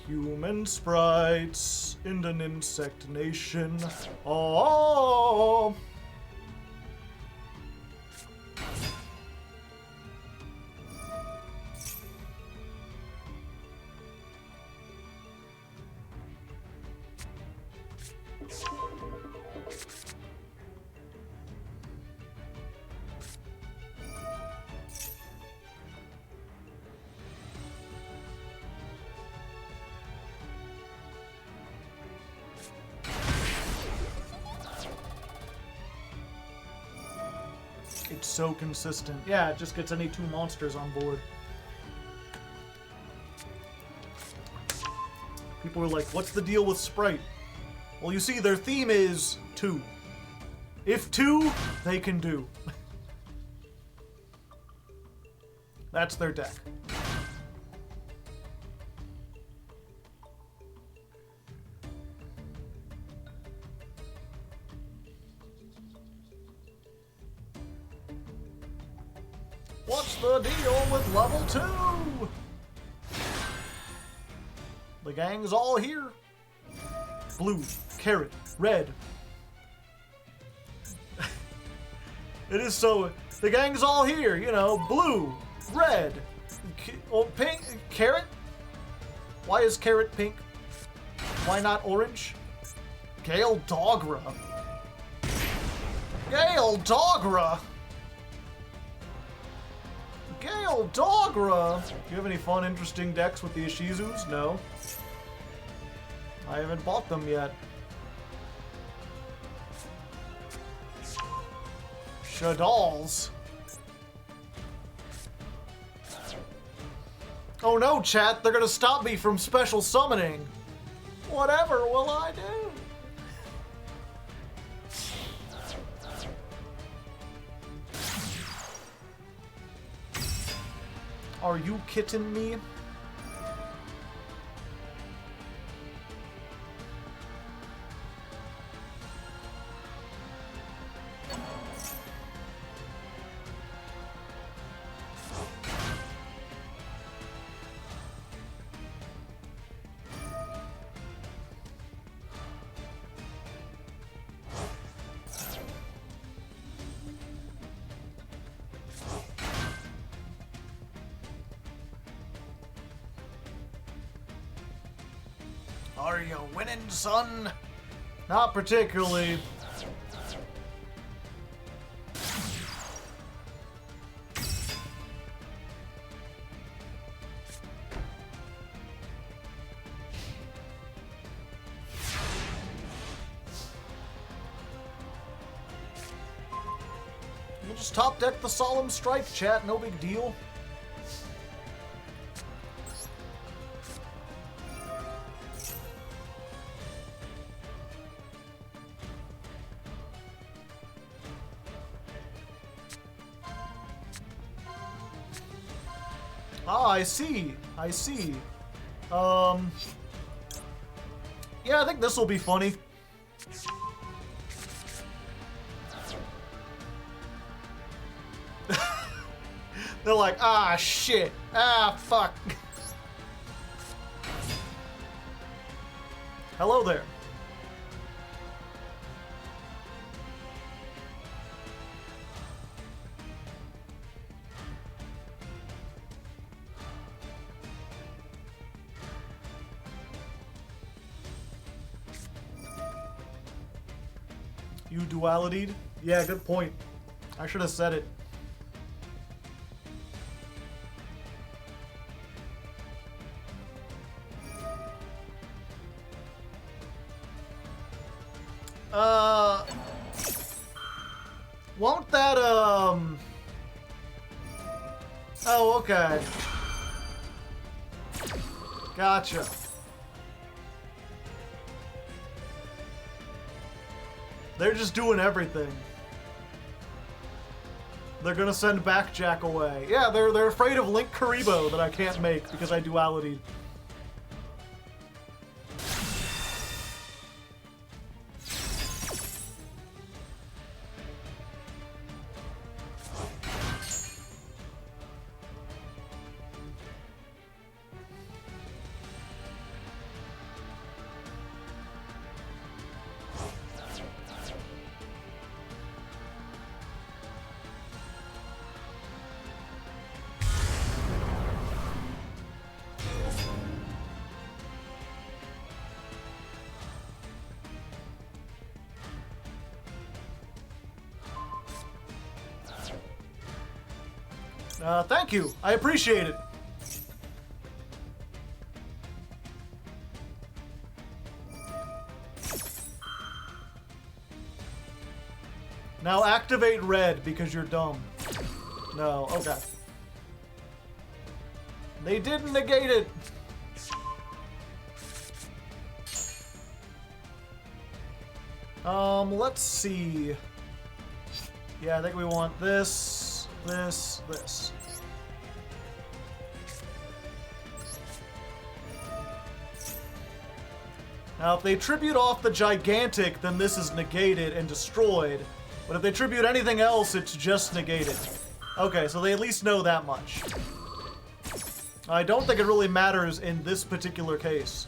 Human sprites in an insect nation. Oh. It's so consistent. Yeah, it just gets any two monsters on board. People are like, what's the deal with Sprite? Well, you see, their theme is 2. If 2, they can do. That's their deck. What's the deal with level 2? The gang's all here. Blue, carrot, red. It is so... The gang's all here, you know. Blue, red, pink, carrot? Why is carrot pink? Why not orange? Gale Dogra. Gale Dogra! Gale Dogra! Do you have any fun, interesting decks with the Ishizus? No. I haven't bought them yet. Shadalls. Oh no, chat, they're gonna stop me from special summoning. Whatever will I do? Are you kidding me? Are you winning, son? Not particularly. We'll just top deck the Solemn Strike, chat, no big deal. Ah, I see. I see. Yeah, I think this will be funny. They're like, ah, shit. Ah, fuck. Hello there. You dualitied? Yeah, good point. I should have said it. Won't that, Oh, okay. Gotcha. They're just doing everything. They're gonna send back Jack away. Yeah, they're afraid of Link Karibo that I can't make because I duality. Thank you. I appreciate it. Now activate red because you're dumb. No, okay. They didn't negate it. Let's see. Yeah, I think we want this, this. Now, if they tribute off the gigantic, then this is negated and destroyed. But if they tribute anything else, it's just negated. Okay, so they at least know that much. I don't think it really matters in this particular case.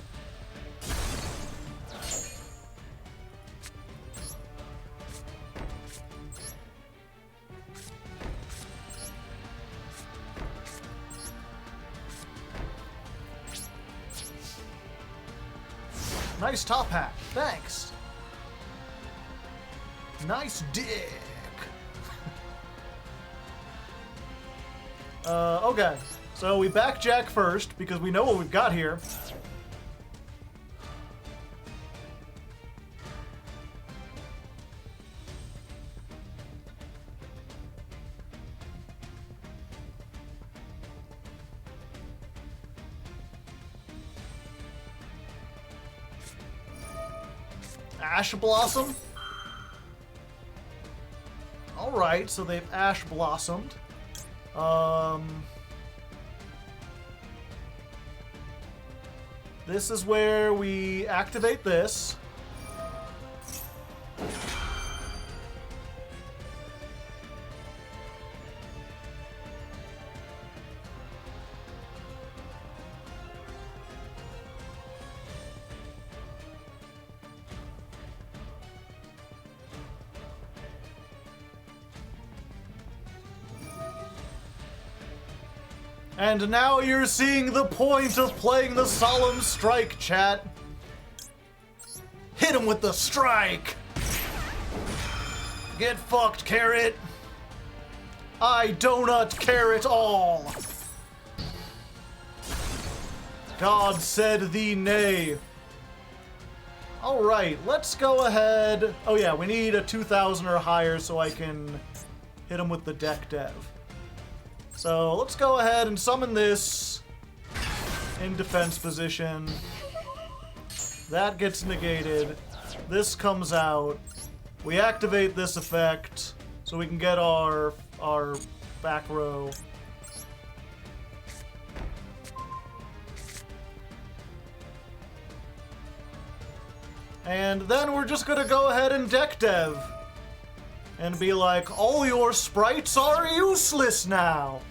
Nice top hat. Thanks. Nice dick. Okay. So we back Jack first because we know what we've got here. Ash Blossom? Alright, so they've Ash Blossomed. This is where we activate this. And now you're seeing the point of playing the Solemn Strike, chat. Hit him with the strike! Get fucked, Carrot! I donut carrot all! God said thee nay. Alright, let's go ahead. Oh yeah, we need a 2,000 or higher so I can hit him with the deck dev. So let's go ahead and summon this in defense position. That gets negated. This comes out. We activate this effect so we can get our back row. And then we're just gonna go ahead and deck dev. And be like, all your sprites are useless now.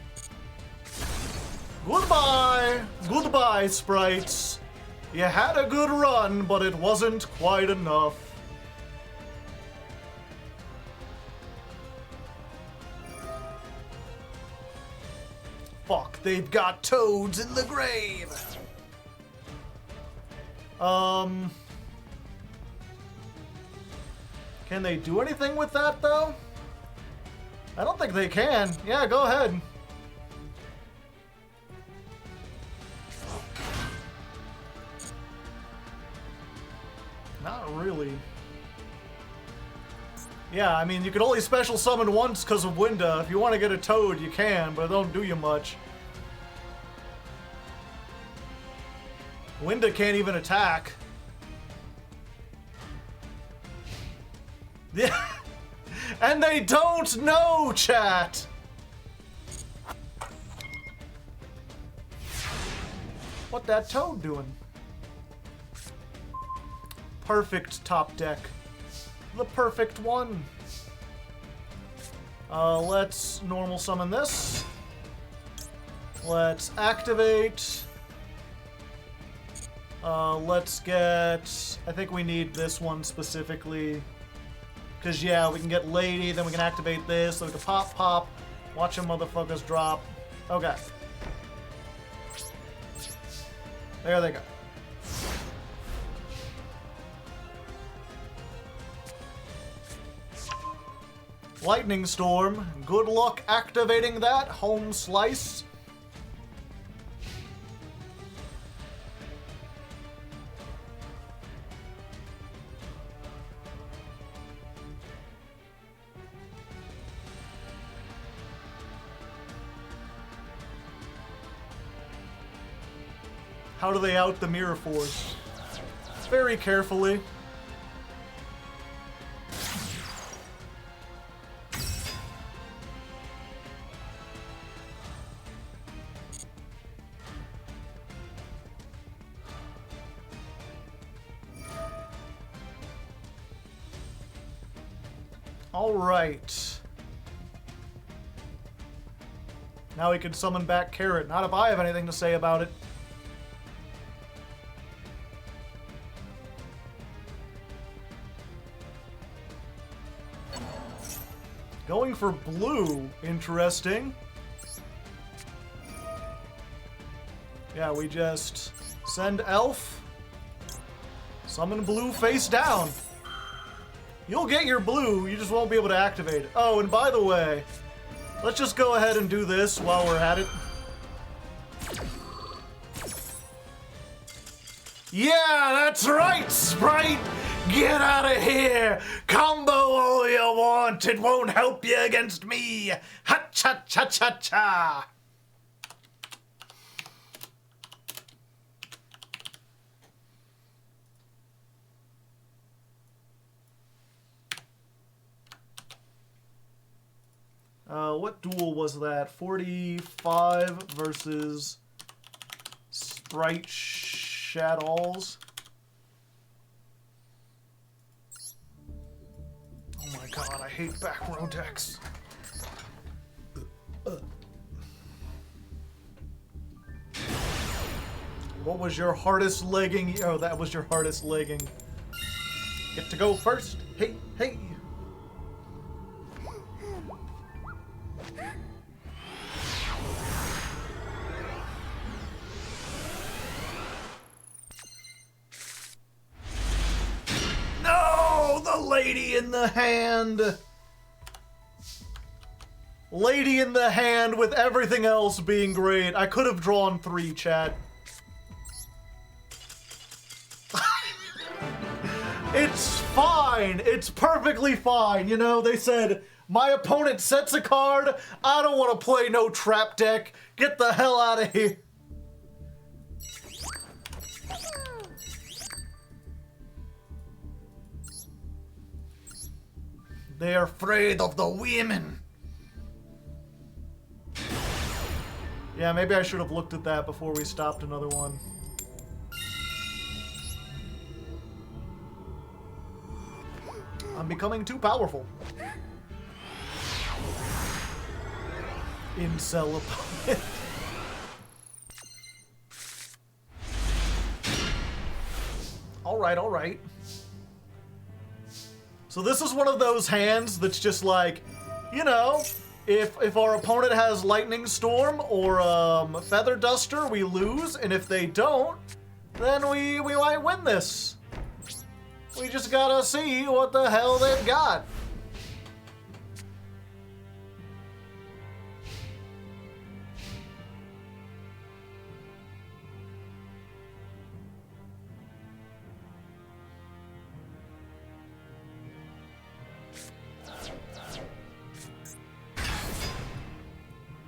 Goodbye. Goodbye, sprites. You had a good run, but it wasn't quite enough. Fuck, they've got toads in the grave. Can they do anything with that, though? I don't think they can. Yeah, go ahead. Not really. Yeah, I mean, you can only special summon once because of Winda. If you want to get a Toad, you can, but it don't do you much. Winda can't even attack. Yeah. And they don't know, chat! What that Toad doing? Perfect top deck. The perfect one. Let's normal summon this. Let's activate. Let's get... I think we need this one specifically. Because, yeah, we can get Lady, then we can activate this, so we can pop. Watch them motherfuckers drop. Okay. There they go. Lightning Storm. Good luck activating that. Home Slice. How do they out the Mirror Force? Very carefully. All right. Now we can summon back Carrot. Not if I have anything to say about it. Going for blue. Interesting. Yeah, we just send Elf. Summon blue face down. You'll get your blue, you just won't be able to activate it. Oh, and by the way, let's just go ahead and do this while we're at it. Yeah, that's right, Sprite! Get out of here! Combo all you want, it won't help you against me! Ha-cha-cha-cha-cha! What duel was that? 45 versus Sprite Shadows. Oh my god, I hate back row decks. What was your hardest legging? Oh, that was your hardest legging. Get to go first. Hey, hey. Lady in the hand. Lady in the hand with everything else being great. I could have drawn 3, chat. It's fine. It's perfectly fine. You know, they said, my opponent sets a card. I don't want to play no trap deck. Get the hell out of here. They're afraid of the women. Yeah, maybe I should have looked at that before we stopped another one. I'm becoming too powerful. Incel opponent. Alright, alright. So this is one of those hands that's just like, you know, if our opponent has Lightning Storm or Feather Duster, we lose, and if they don't, then we might win this. We just gotta see what the hell they've got.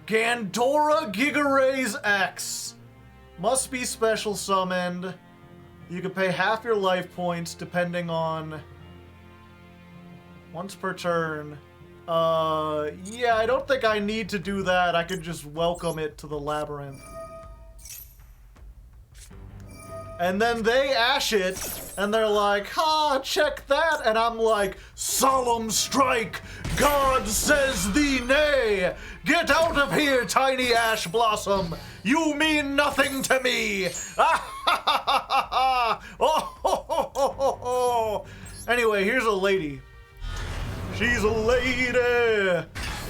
Gandora Gigaray's X. Must be special summoned. You can pay half your life points depending on... once per turn. Yeah, I don't think I need to do that. I could just welcome it to the Labyrinth. And then they ash it, and they're like, ha, check that. And I'm like, solemn strike. God says thee nay. Get out of here, tiny ash blossom. You mean nothing to me. Anyway, here's a lady. She's a lady.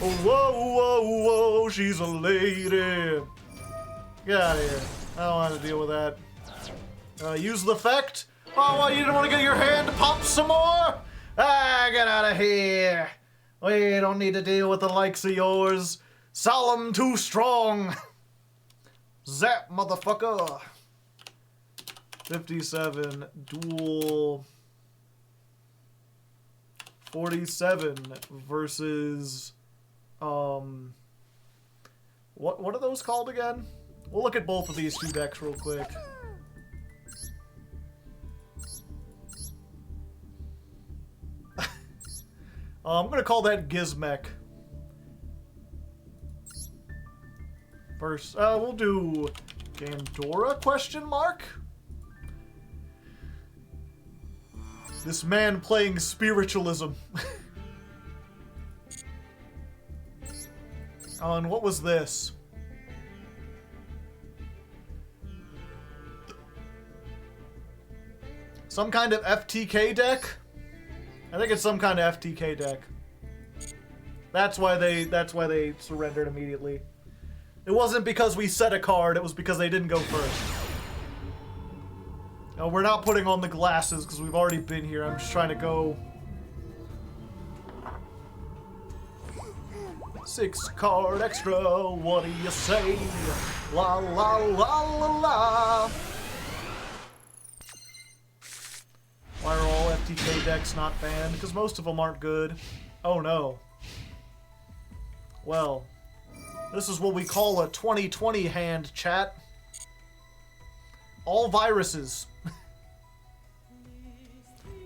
Whoa, whoa, whoa, she's a lady. Get out of here. I don't want to deal with that. Use the effect? Oh, what, you don't want to get your hand popped some more? Ah, get out of here. We don't need to deal with the likes of yours. Solemn too strong. Zap, motherfucker. 57, duel. 47 versus, what are those called again? We'll look at both of these two decks real quick. I'm gonna call that Gizmech. First, we'll do Gandora question mark? This man playing spiritualism. And what was this? Some kind of FTK deck? I think it's some kind of FTK deck. That's why they surrendered immediately. It wasn't because we set a card, it was because they didn't go first. No, we're not putting on the glasses because we've already been here. I'm just trying to go. 6 card extra, what do you say? La la la la la. Why are all FTK decks not banned? Because most of them aren't good. Oh no. Well, this is what we call a 2020 hand, chat. All viruses.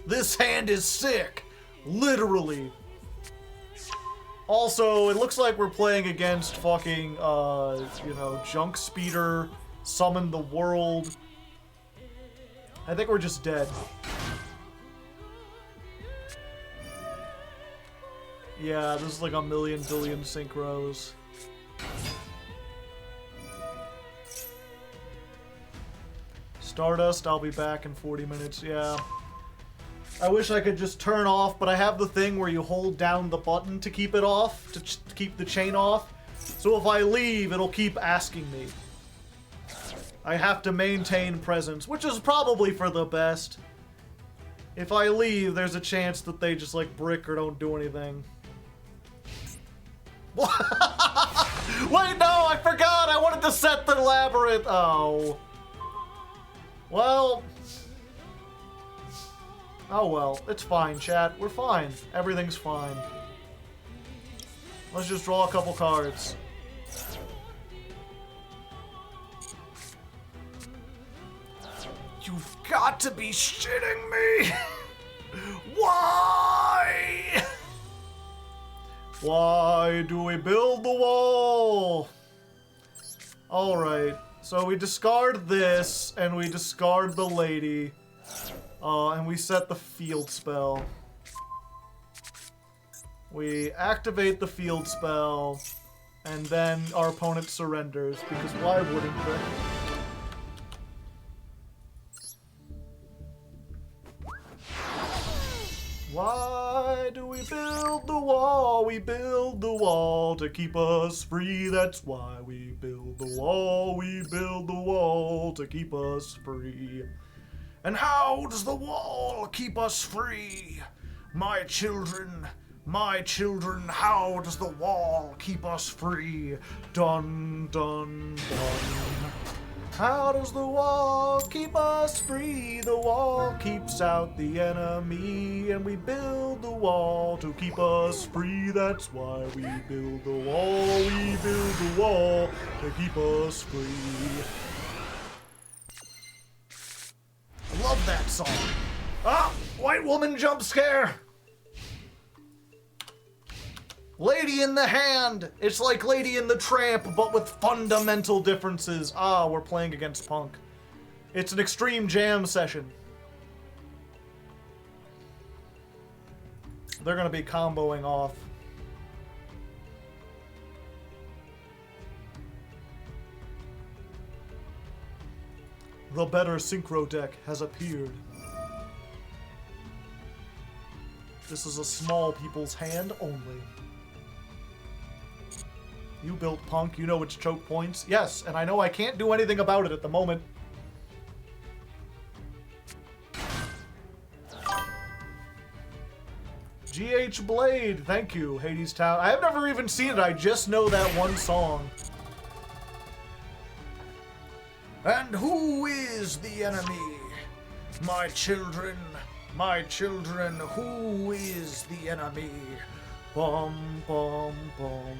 This hand is sick. Literally. Also, it looks like we're playing against fucking, you know, Junk Speeder, Summon the World. I think we're just dead. Yeah, this is like a million billion synchros. Stardust, I'll be back in 40 minutes, yeah. I wish I could just turn off, but I have the thing where you hold down the button to keep it off, to keep the chain off. So if I leave, it'll keep asking me. I have to maintain presence, which is probably for the best. If I leave, there's a chance that they just like brick or don't do anything. Wait, no, I forgot! I wanted to set the Labyrinth! Oh. Well. Oh well, it's fine, chat. We're fine. Everything's fine. Let's just draw a couple cards. You've got to be shitting me! Why? Why do we build the wall? Alright, so we discard this, and we discard the lady. And we set the field spell. We activate the field spell, and then our opponent surrenders, because why wouldn't they? Why do we build the wall? We build the wall to keep us free. That's why we build the wall. We build the wall to keep us free. And how does the wall keep us free? My children, how does the wall keep us free? Dun, dun, dun. How does the wall keep us free? The wall keeps out the enemy, and we build the wall to keep us free. That's why we build the wall. We build the wall to keep us free. I love that song. Ah, white woman jump scare. Lady in the Hand. It's like Lady in the Tramp, but with fundamental differences. Ah, we're playing against Punk. It's an extreme jam session. They're gonna be comboing off. The better synchro deck has appeared. This is a small people's hand only. You built Punk, you know its choke points. Yes, and I know I can't do anything about it at the moment. GH Blade, thank you, Hades Town. I have never even seen it, I just know that one song. And who is the enemy? My children, who is the enemy? Bum, bum, bum.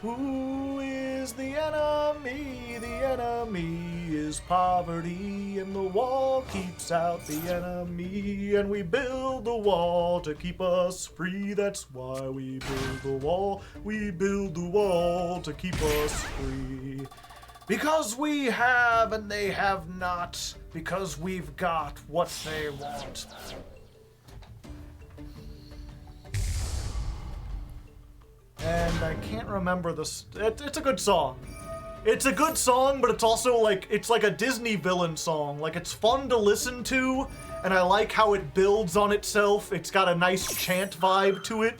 Who is the enemy? The enemy is poverty, and the wall keeps out the enemy, and we build the wall to keep us free. That's why we build the wall. We build the wall to keep us free. Because we have and they have not, because we've got what they want. And I can't remember this. It's a good song. It's a good song, but it's also like, it's like a Disney villain song. Like, it's fun to listen to, and I like how it builds on itself. It's got a nice chant vibe to it,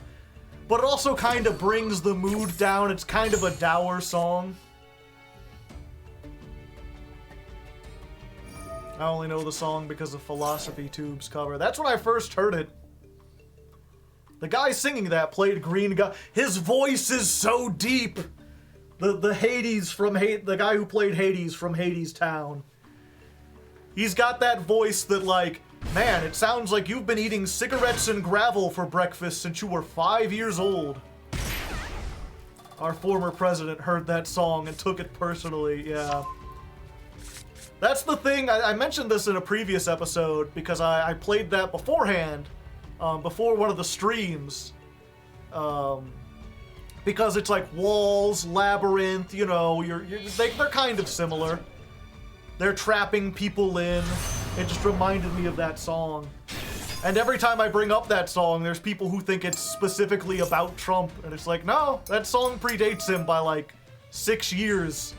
but it also kind of brings the mood down. It's kind of a dour song. I only know the song because of Philosophy Tube's cover. That's when I first heard it. The guy singing that played Green Guy. His voice is so deep. The Hades from the guy who played Hades from Hades Town. He's got that voice that, like, man, it sounds like you've been eating cigarettes and gravel for breakfast since you were 5 years old. Our former president heard that song and took it personally, yeah. That's the thing, I mentioned this in a previous episode because I played that beforehand. Before one of the streams, because it's like walls, labyrinth, you know, they're kind of similar. They're trapping people in. It just reminded me of that song. And every time I bring up that song, there's people who think it's specifically about Trump, and it's like, no, that song predates him by like 6 years.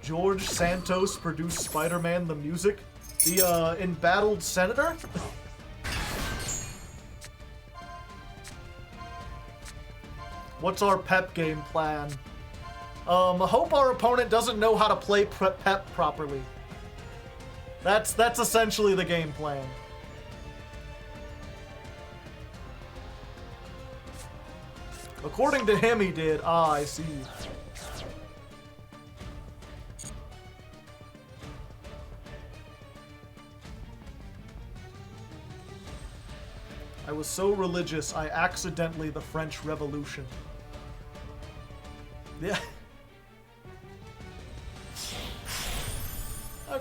George Santos produced Spider-Man the music. The embattled senator? What's our pep game plan? Hope our opponent doesn't know how to play pep properly. That's essentially the game plan. According to him, he did. Ah, I see. I was so religious, I accidentally the French Revolution. Yeah.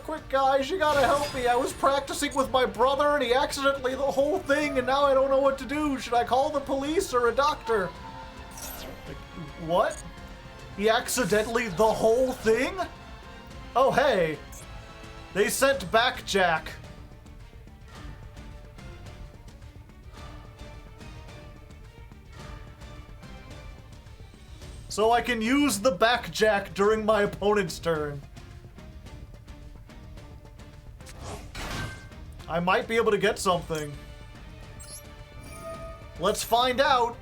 Quick guys, you gotta help me. I was practicing with my brother and he accidentally the whole thing and now I don't know what to do. Should I call the police or a doctor? Like, what? He accidentally the whole thing? Oh hey. They sent back Jack. So I can use the back jack during my opponent's turn. I might be able to get something. Let's find out.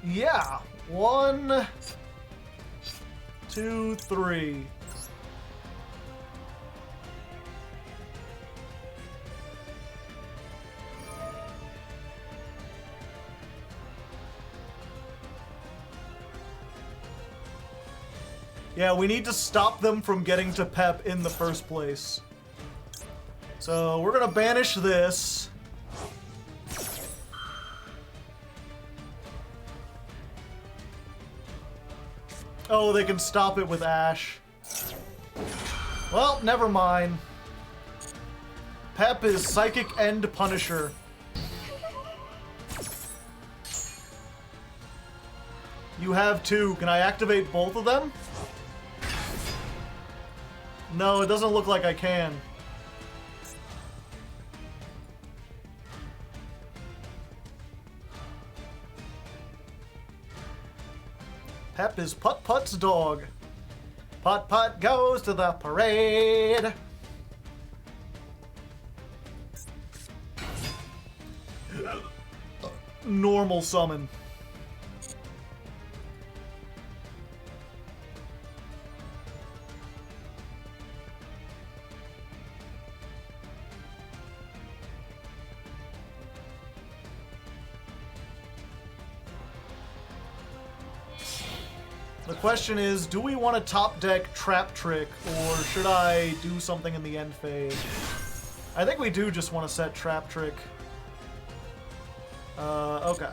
Yeah. 1, 2, 3. Yeah, we need to stop them from getting to Pep in the first place. So we're gonna banish this. Oh, they can stop it with Ash. Well, never mind. Pep is Psychic End Punisher. You have 2. Can I activate both of them? No, it doesn't look like I can. Pep is Putt-Putt's dog. Putt-Putt goes to the parade. Normal summon. The question is, do we want to top deck Trap Trick, or should I do something in the end phase? I think we do just want to set Trap Trick. Okay.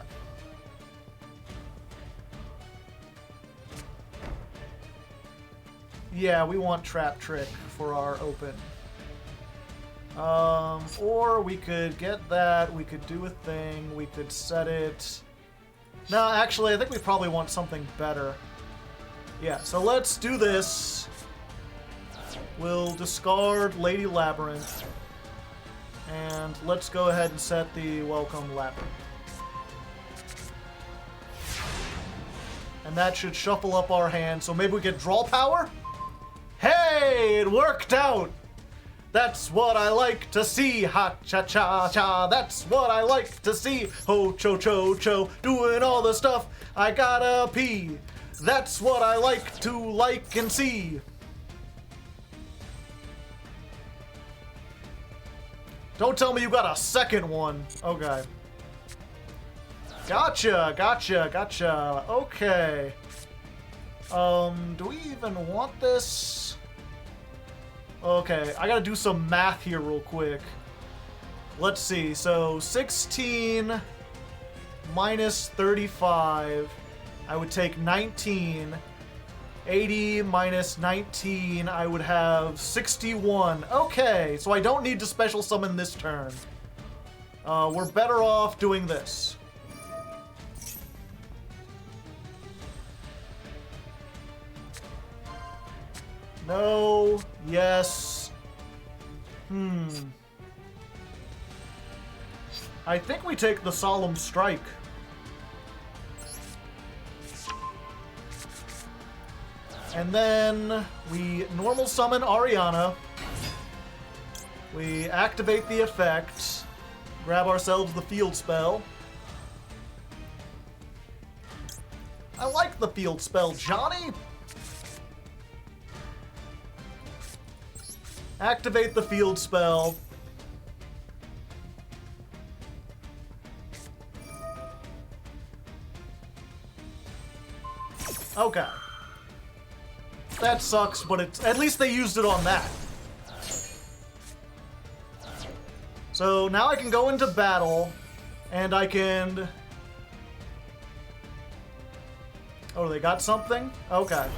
Yeah, we want Trap Trick for our open. Or we could get that, we could do a thing, we could set it... No, actually, I think we probably want something better. Yeah, so let's do this. We'll discard Lady Labyrinth. And let's go ahead and set the Welcome Labyrinth. And that should shuffle up our hand, so maybe we get draw power? Hey, it worked out! That's what I like to see, ha-cha-cha-cha, that's what I like to see, ho-cho-cho-cho, doing all the stuff, I gotta pee. That's what I like to like and see. Don't tell me you got a second one. Okay. Gotcha, gotcha, gotcha. Okay. Do we even want this? Okay, I gotta do some math here real quick. Let's see, so 16 minus 35, I would take 19. 80 minus 19, I would have 61. Okay, so I don't need to special summon this turn. We're better off doing this. No, yes. I think we take the Solemn Strike. And then we normal summon Ariana. We activate the effect. Grab ourselves the field spell. I like the field spell, Johnny! Activate the field spell. Okay. That sucks, but it's at least they used it on that. So now I can go into battle, and I can... Oh, they got something? Okay.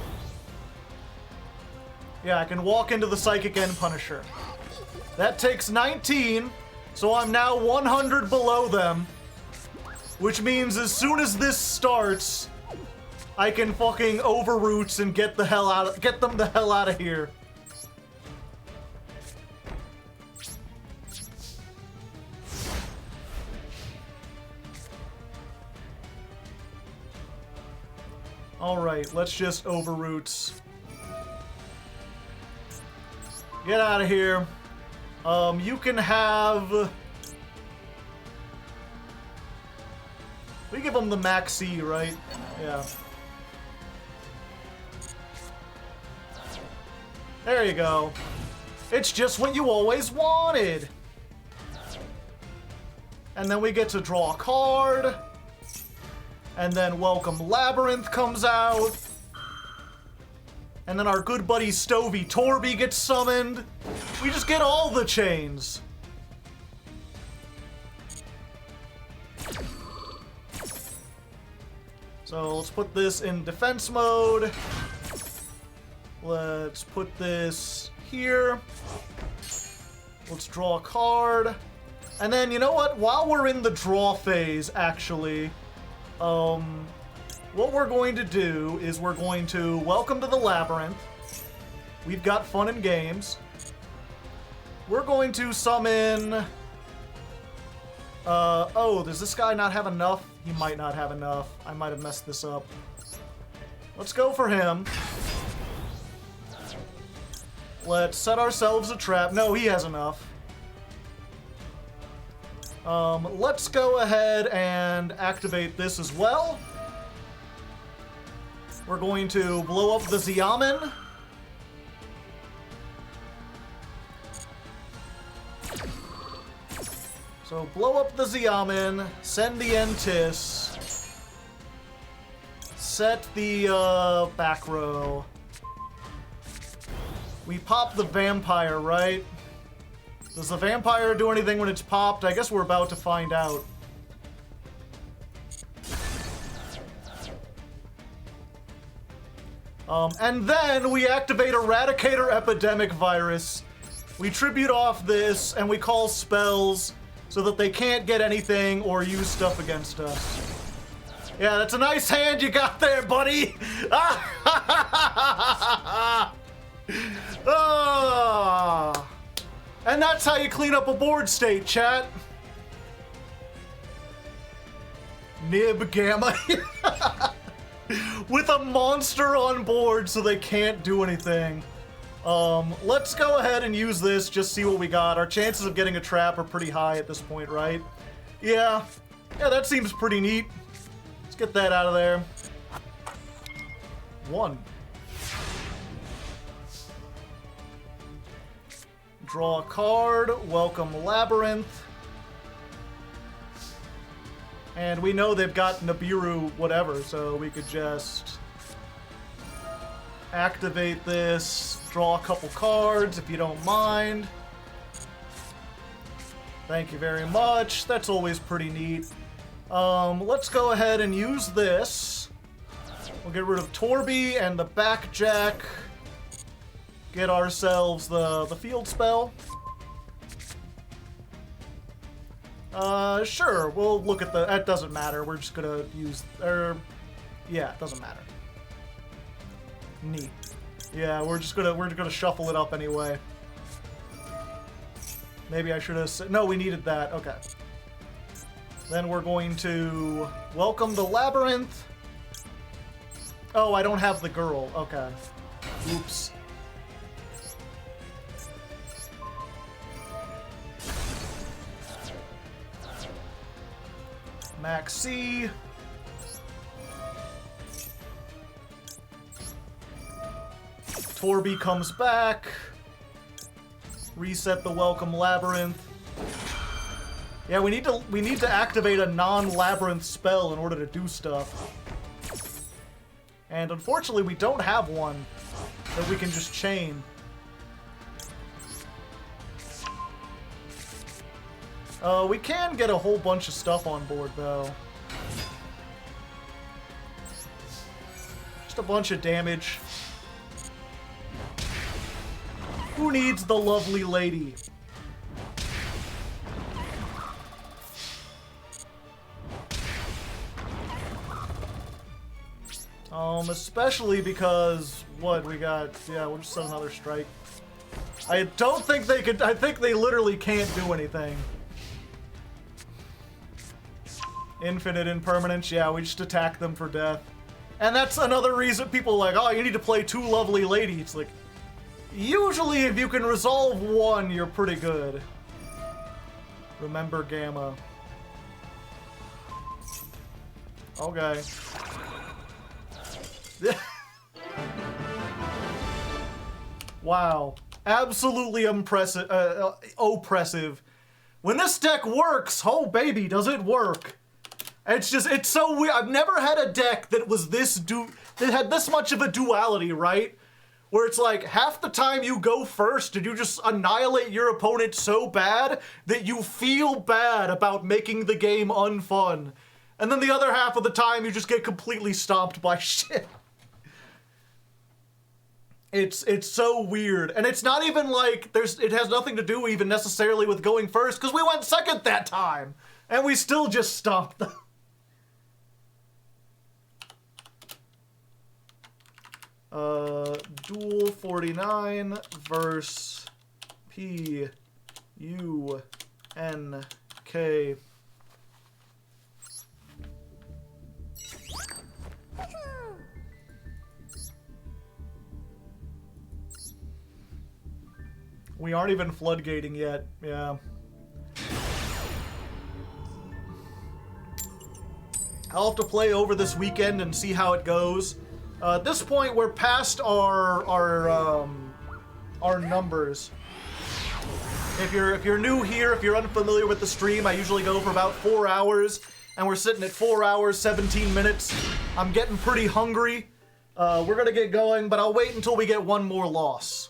Yeah, I can walk into the Psychic End Punisher. That takes 19, so I'm now 100 below them. Which means as soon as this starts, I can fucking overroots and get them the hell out of here. Alright, let's just overroots. Get out of here. You can have... We give him the Maxi, right? Yeah. There you go. It's just what you always wanted. And then we get to draw a card. And then Welcome Labyrinth comes out. And then our good buddy Stovey Torby gets summoned. We just get all the chains. So let's put this in defense mode. Let's put this here. Let's draw a card. And then, you know what? While we're in the draw phase, actually, what we're going to do is we're going to welcome to the Labyrinth. We've got fun and games. We're going to summon... oh, does this guy not have enough? He might not have enough. I might have messed this up. Let's go for him. Let's set ourselves a trap. No, he has enough. Let's go ahead and activate this as well. We're going to blow up the Xiamen. So blow up the Xiamen, send the Entis, set the back row. We pop the vampire, right? Does the vampire do anything when it's popped? I guess we're about to find out. And then we activate Eradicator Epidemic Virus. We tribute off this, and we call spells so that they can't get anything or use stuff against us. Yeah, that's a nice hand you got there, buddy! Ah! And that's how you clean up a board state, chat. Nib Gamma. With a monster on board so they can't do anything. Let's go ahead and use this, just see what we got. Our chances of getting a trap are pretty high at this point, right? Yeah. Yeah, that seems pretty neat. Let's get that out of there. 1. Draw a card, welcome Labyrinth. And we know they've got Nibiru whatever, so we could just activate this, draw a couple cards if you don't mind. Thank you very much. That's always pretty neat. Let's go ahead and use this. We'll get rid of Torby and the Backjack. Get ourselves the field spell. Sure, we'll look at the... That doesn't matter. We're just gonna use... yeah, it doesn't matter. Neat. Yeah, we're gonna shuffle it up anyway. Maybe I should have said... No, we needed that. Okay. Then we're going to welcome the Labyrinth. Oh, I don't have the girl. Okay. Oops. Maxi. Torby comes back. Reset the welcome Labyrinth. Yeah, we need to activate a non-Labyrinth spell in order to do stuff. And unfortunately, we don't have one that we can just chain. We can get a whole bunch of stuff on board, though. Just a bunch of damage. Who needs the lovely lady? Especially because, what, we got, yeah, we'll just set another strike. I don't think they could, I think they literally can't do anything. Infinite impermanence, yeah, we just attack them for death. And that's another reason people are like, oh, you need to play 2 lovely lady. It's like, usually if you can resolve 1, you're pretty good. Remember Gamma. Okay. Wow. Absolutely impressive. Oppressive. When this deck works, oh baby, does it work. It's just, it's so weird. I've never had a deck that was that had this much of a duality, right? Where it's like, half the time you go first and you just annihilate your opponent so bad that you feel bad about making the game unfun. And then the other half of the time you just get completely stomped by shit. It's so weird. And it's not even like, it has nothing to do even necessarily with going first, because we went second that time! And we still just stomped them. Duel 49 versus PUNK. We aren't even floodgating yet, yeah. I'll have to play over this weekend and see how it goes. At this point, we're past our numbers. If you're new here, if you're unfamiliar with the stream, I usually go for about 4 hours, and we're sitting at 4 hours, 17 minutes. I'm getting pretty hungry. We're gonna get going, but I'll wait until we get one more loss.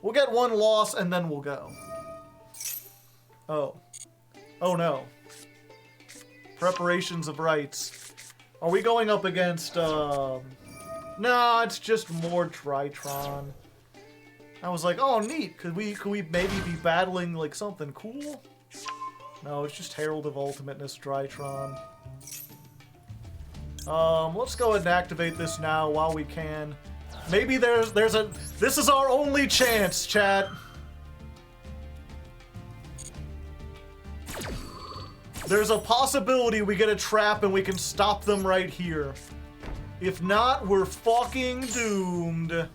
We'll get one loss, and then we'll go. Oh. Oh no. Preparations of rites. Are we going up against, No, it's just more Drytron. I was like, oh neat, could we maybe be battling like something cool? No, it's just Herald of Ultimateness Drytron. Let's go ahead and activate this now while we can. Maybe this is our only chance, chat. There's a possibility we get a trap and we can stop them right here. If not, we're fucking doomed.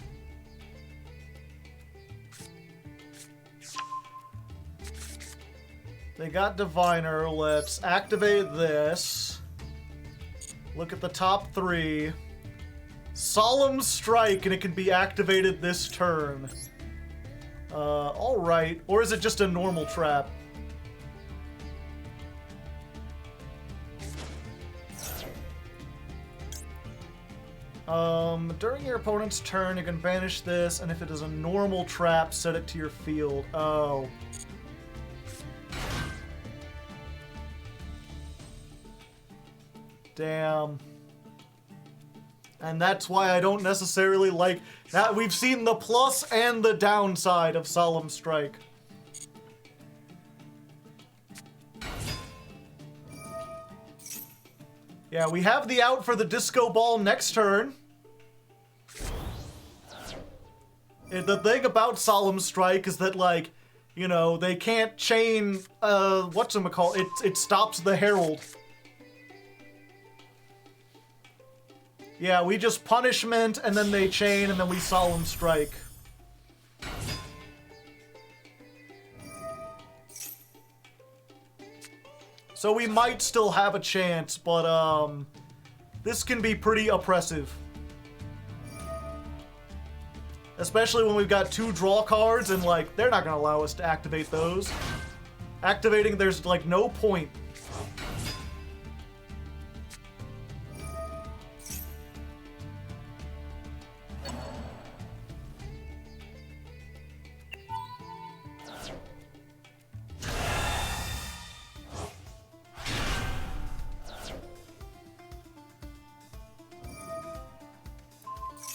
They got Diviner. Let's activate this. Look at the top three. Solemn Strike, and it can be activated this turn. Alright. Or is it just a normal trap? During your opponent's turn, you can banish this, and if it is a normal trap, set it to your field. Oh. Damn. And that's why I don't necessarily like that. We've seen the plus and the downside of Solemn Strike. Yeah, we have the out for the Disco Ball next turn. The thing about Solemn Strike is that, like, you know, they can't chain, whatchamacallit, it stops the Herald. Yeah, we just punishment, and then they chain, and then we Solemn Strike. So we might still have a chance, but, this can be pretty oppressive. Especially when we've got 2 draw cards, and, like, they're not gonna allow us to activate those. Activating, there's, like, no point.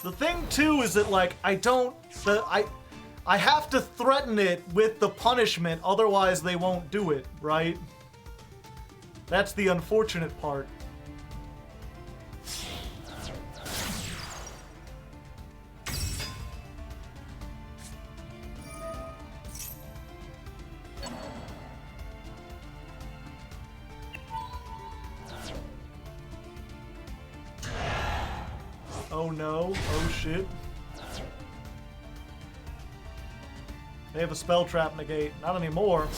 The thing, too, is that, like, I have to threaten it with the punishment, otherwise they won't do it, right? That's the unfortunate part. Oh no, oh shit. They have a spell trap negate. Not anymore.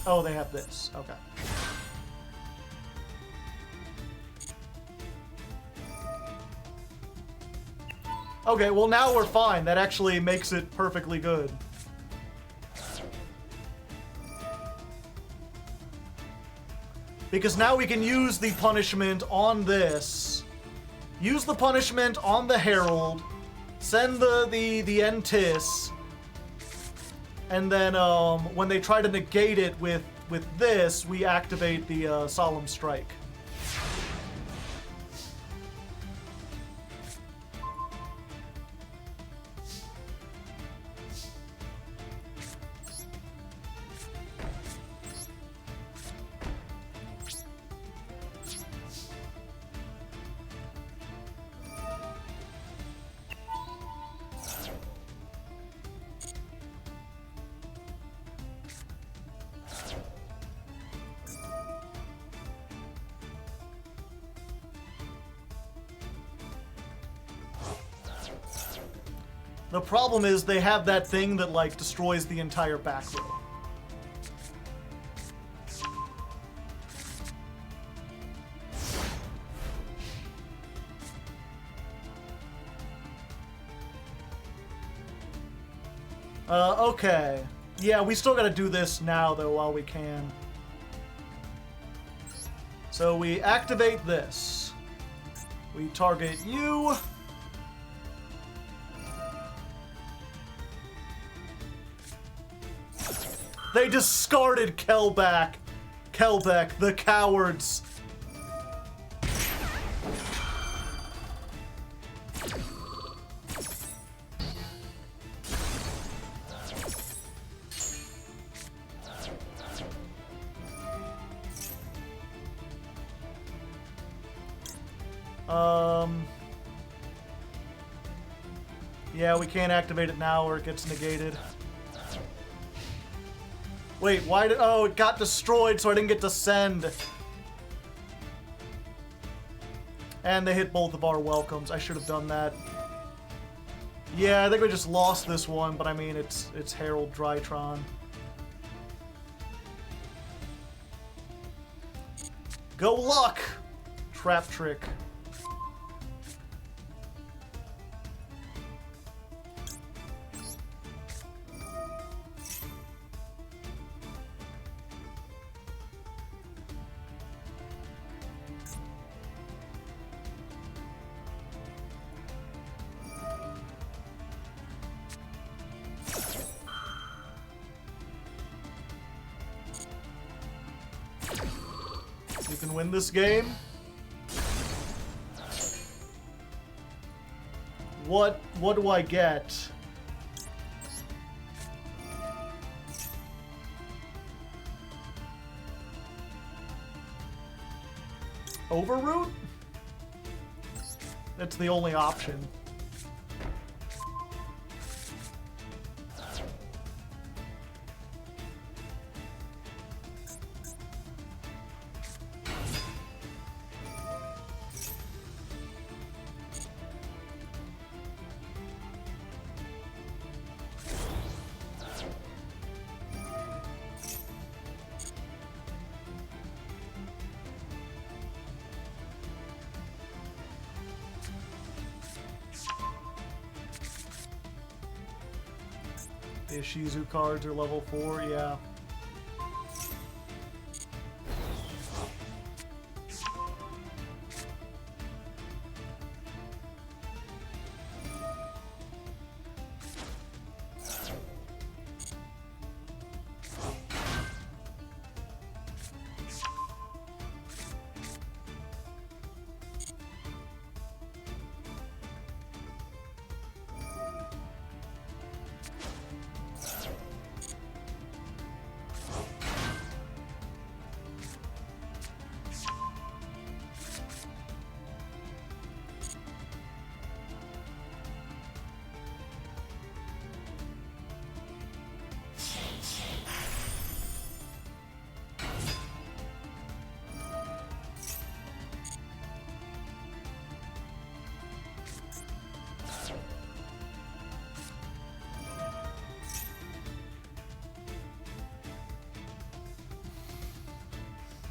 Oh, they have this. Okay. Okay, well now we're fine. That actually makes it perfectly good. Because now we can use the punishment on this. Use the punishment on the Herald. Send the Entis. And then when they try to negate it with this, we activate the Solemn Strike. The problem is they have that thing that, like, destroys the entire back row. Okay. Yeah, we still gotta do this now, though, while we can. So we activate this. We target you. They discarded Kelbeck, the cowards. Yeah, we can't activate it now or it gets negated. Wait, why did... Oh, it got destroyed, so I didn't get to send. And they hit both of our welcomes. I should have done that. Yeah, I think we just lost this one, but I mean, it's Herald Drytron. Go luck! Trap trick. You can win this game. What do I get? Overroot? That's the only option. The Shizu cards are level 4, yeah.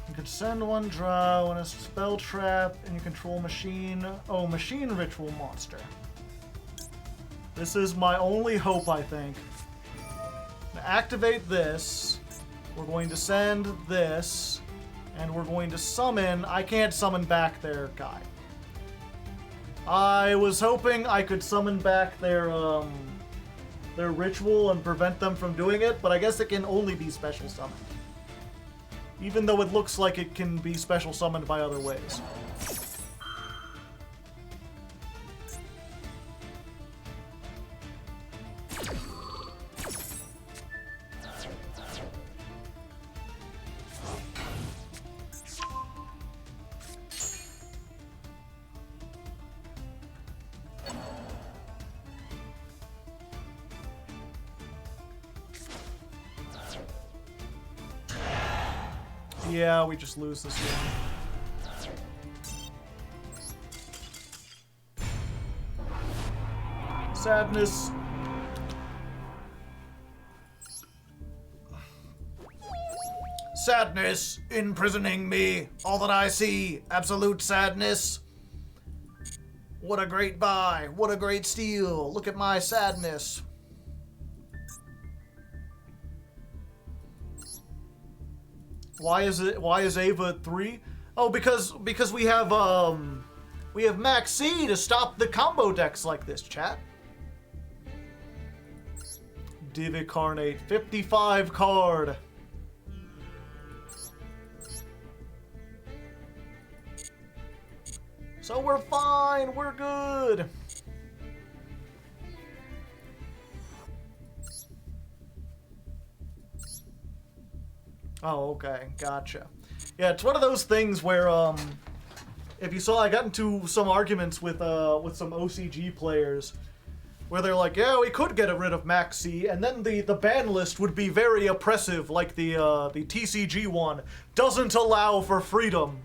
You could send one draw when a spell trap and you control machine. Oh, machine ritual monster. This is my only hope, I think. Activate this. We're going to send this. And we're going to summon... I can't summon back their guy. I was hoping I could summon back their ritual and prevent them from doing it, but I guess it can only be special summoned. Even though it looks like it can be special summoned by other ways. Yeah, we just lose this one. Sadness. Sadness imprisoning me. All that I see, absolute sadness. What a great buy. What a great steal. Look at my sadness. Why is Ava 3? Oh, because we have Max C to stop the combo decks like this, chat. Divicarnate, 55 card. So we're fine, we're good. Oh, okay, gotcha. Yeah, it's one of those things where, if you saw, I got into some arguments with some OCG players, where they're like, yeah, we could get rid of Max C, and then the ban list would be very oppressive, like the TCG one doesn't allow for freedom.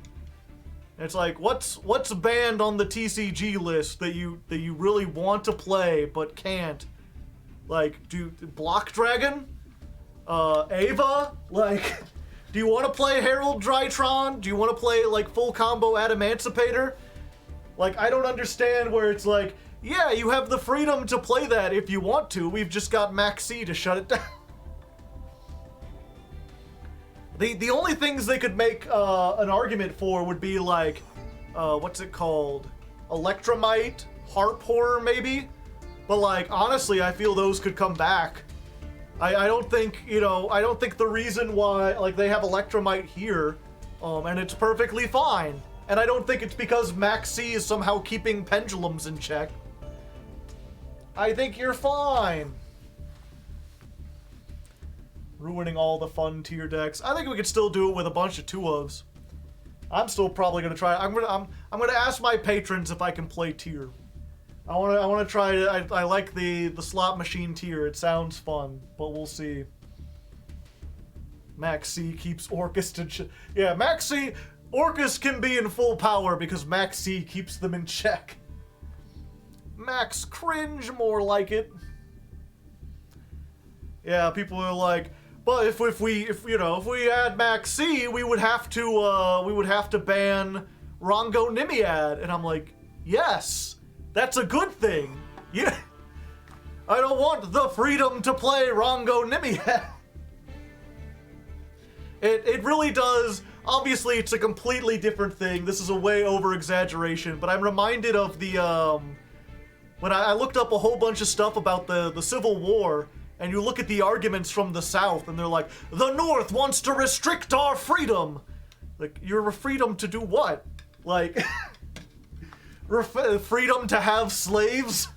And it's like, what's banned on the TCG list that you really want to play but can't? Like, Block Dragon? Ava? Like, do you want to play Herald Drytron? Do you want to play, like, full combo Adamancipator? Like, I don't understand where it's like, yeah, you have the freedom to play that if you want to. We've just got Max C to shut it down. The only things they could make an argument for would be, like, what's it called? Electromite? Harp Horror, maybe? But, like, honestly, I feel those could come back. I don't think, I don't think the reason why, like, they have Electromite here, and it's perfectly fine. And I don't think it's because Max C is somehow keeping pendulums in check. I think you're fine. Ruining all the fun tier decks. I think we could still do it with a bunch of 2-ofs. I'm still probably gonna try. I'm gonna ask my patrons if I can play tier. I wanna try it. I like the slot machine tier. It sounds fun, but we'll see. Max C keeps Orcus to yeah, Max C. Orcus can be in full power because Max C keeps them in check. Max Cringe, more like it. Yeah, people are like, but if we had Max C, we would have to ban Rongo Nimiad, and I'm like, yes, that's a good thing. Yeah, I don't want the freedom to play Rongo Nimiad. It really does. Obviously, it's a completely different thing. This is a way over-exaggeration, but I'm reminded of the, when I looked up a whole bunch of stuff about the Civil War, and you look at the arguments from the South, and they're like, the North wants to restrict our freedom! Like, your freedom to do what? Like, freedom to have slaves?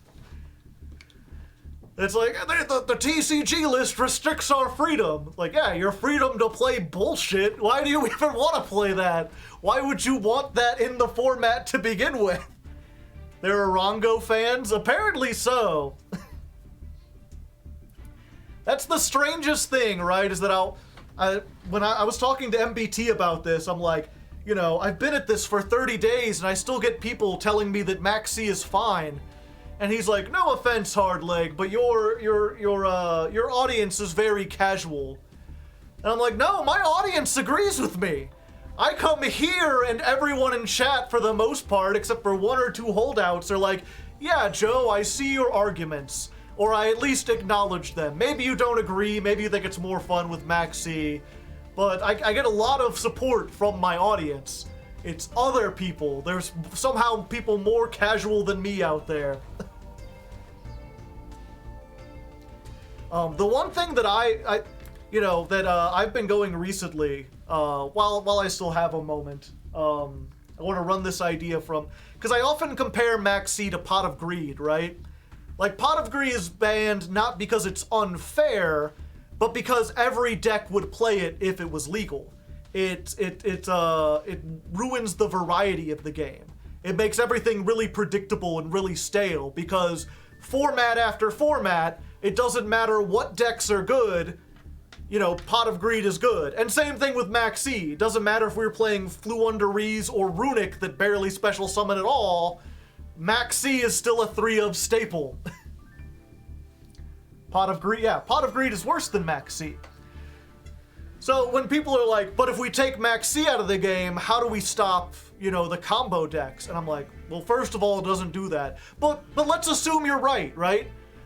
It's like, the TCG list restricts our freedom. Like, yeah, your freedom to play bullshit. Why do you even want to play that? Why would you want that in the format to begin with? There are Rongo fans? Apparently so. That's the strangest thing, right? Is that when I was talking to MBT about this, I'm like, I've been at this for 30 days and I still get people telling me that Max C is fine. And he's like, no offense, Hardleg, but your audience is very casual. And I'm like, no, my audience agrees with me. I come here and everyone in chat, for the most part, except for 1 or 2 holdouts, are like, yeah, Joe, I see your arguments, or I at least acknowledge them. Maybe you don't agree, maybe you think it's more fun with Maxi, but I get a lot of support from my audience. It's other people. There's somehow people more casual than me out there. The one thing that I've been going recently, while I still have a moment, I want to run this idea from, because I often compare Maxi to Pot of Greed, right? Like, Pot of Greed is banned not because it's unfair, but because every deck would play it if it was legal. It ruins the variety of the game. It makes everything really predictable and really stale, because format after format, it doesn't matter what decks are good, Pot of Greed is good. And same thing with Maxi. It doesn't matter if we were playing Fluunderese or Runic that barely special summon at all, Maxi is still a 3-of staple. Pot of Greed is worse than Maxi. So when people are like, but if we take Maxi out of the game, how do we stop, the combo decks? And I'm like, well, first of all, it doesn't do that. But let's assume you're right?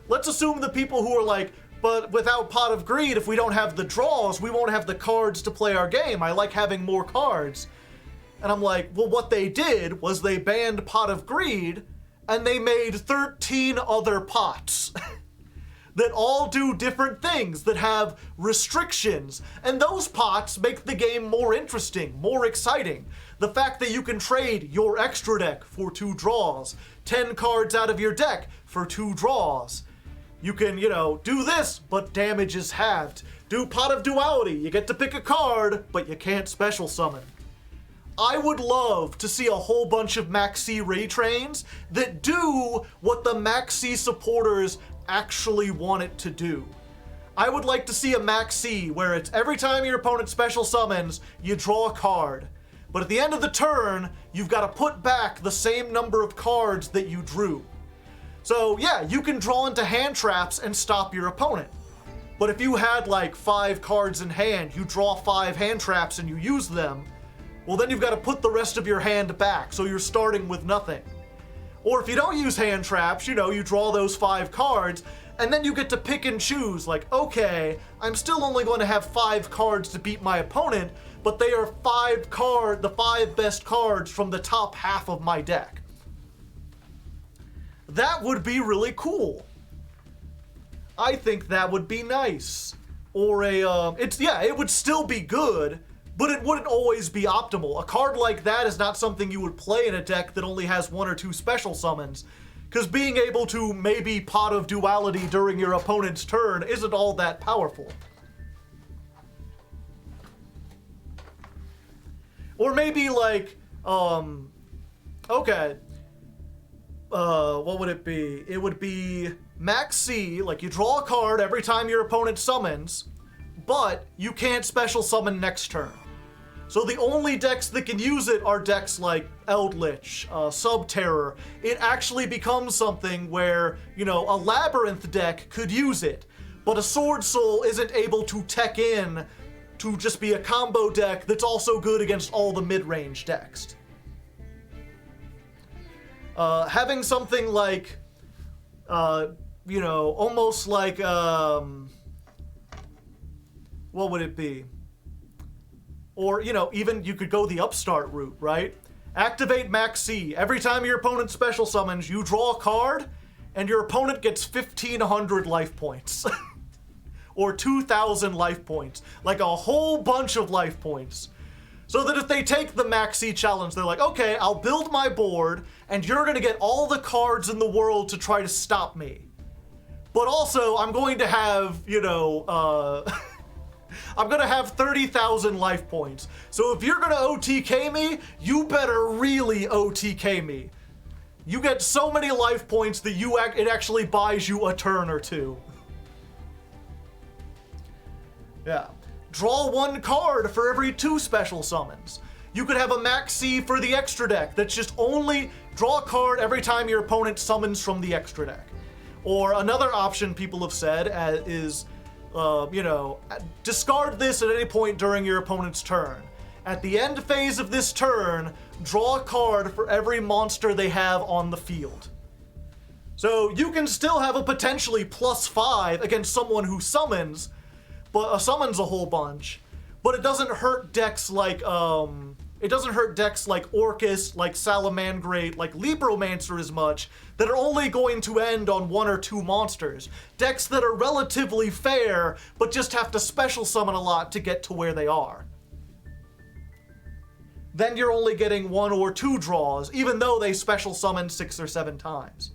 Let's assume the people who are like, but without Pot of Greed, if we don't have the draws, we won't have the cards to play our game. I like having more cards. And I'm like, well, what they did was they banned Pot of Greed, and they made 13 other pots. That all do different things, that have restrictions, and those pots make the game more interesting, more exciting. The fact that you can trade your extra deck for 2 draws, 10 cards out of your deck for 2 draws. You can, do this, but damage is halved. Do Pot of Duality, you get to pick a card, but you can't special summon. I would love to see a whole bunch of Maxi Ray Trains that do what the Maxi supporters actually want it to do. I would like to see a Maxi where it's every time your opponent special summons, you draw a card. But at the end of the turn, you've got to put back the same number of cards that you drew. So yeah, you can draw into hand traps and stop your opponent. But if you had like 5 cards in hand, you draw 5 hand traps and you use them, well then you've got to put the rest of your hand back, so you're starting with nothing. Or if you don't use hand traps, you draw those 5 cards, and then you get to pick and choose, like, okay, I'm still only going to have 5 cards to beat my opponent, but they are the 5 best cards from the top half of my deck. That would be really cool. I think that would be nice. Or it would still be good, but it wouldn't always be optimal. A card like that is not something you would play in a deck that only has 1 or 2 special summons, because being able to maybe Pot of Duality during your opponent's turn isn't all that powerful. Or maybe like, what would it be? It would be Maxi, like you draw a card every time your opponent summons, but you can't special summon next turn. So the only decks that can use it are decks like Eldlich, Subterror. It actually becomes something where, a Labyrinth deck could use it, but a Sword Soul isn't able to tech in to just be a combo deck that's also good against all the mid-range decks. Having something like, almost like, what would it be? Or, even you could go the upstart route, right? Activate Maxi. Every time your opponent special summons, you draw a card, and your opponent gets 1,500 life points. Or 2,000 life points. Like a whole bunch of life points. So that if they take the Maxi challenge, they're like, okay, I'll build my board, and you're gonna get all the cards in the world to try to stop me. But also, I'm going to have, I'm gonna have 30,000 life points. So if you're gonna OTK me, you better really OTK me. You get so many life points that it actually buys you a turn or 2. Yeah. Draw 1 card for every 2 special summons. You could have a Maxi for the extra deck that's just only draw a card every time your opponent summons from the extra deck. Or another option people have said is, discard this at any point during your opponent's turn. At the end phase of this turn, draw a card for every monster they have on the field. So you can still have a potentially +5 against someone who summons, but summons a whole bunch, but it doesn't hurt decks like Orcus, like Salamandrate, like Libromancer as much, that are only going to end on 1 or 2 monsters. Decks that are relatively fair, but just have to special summon a lot to get to where they are. Then you're only getting 1 or 2 draws, even though they special summon 6 or 7 times.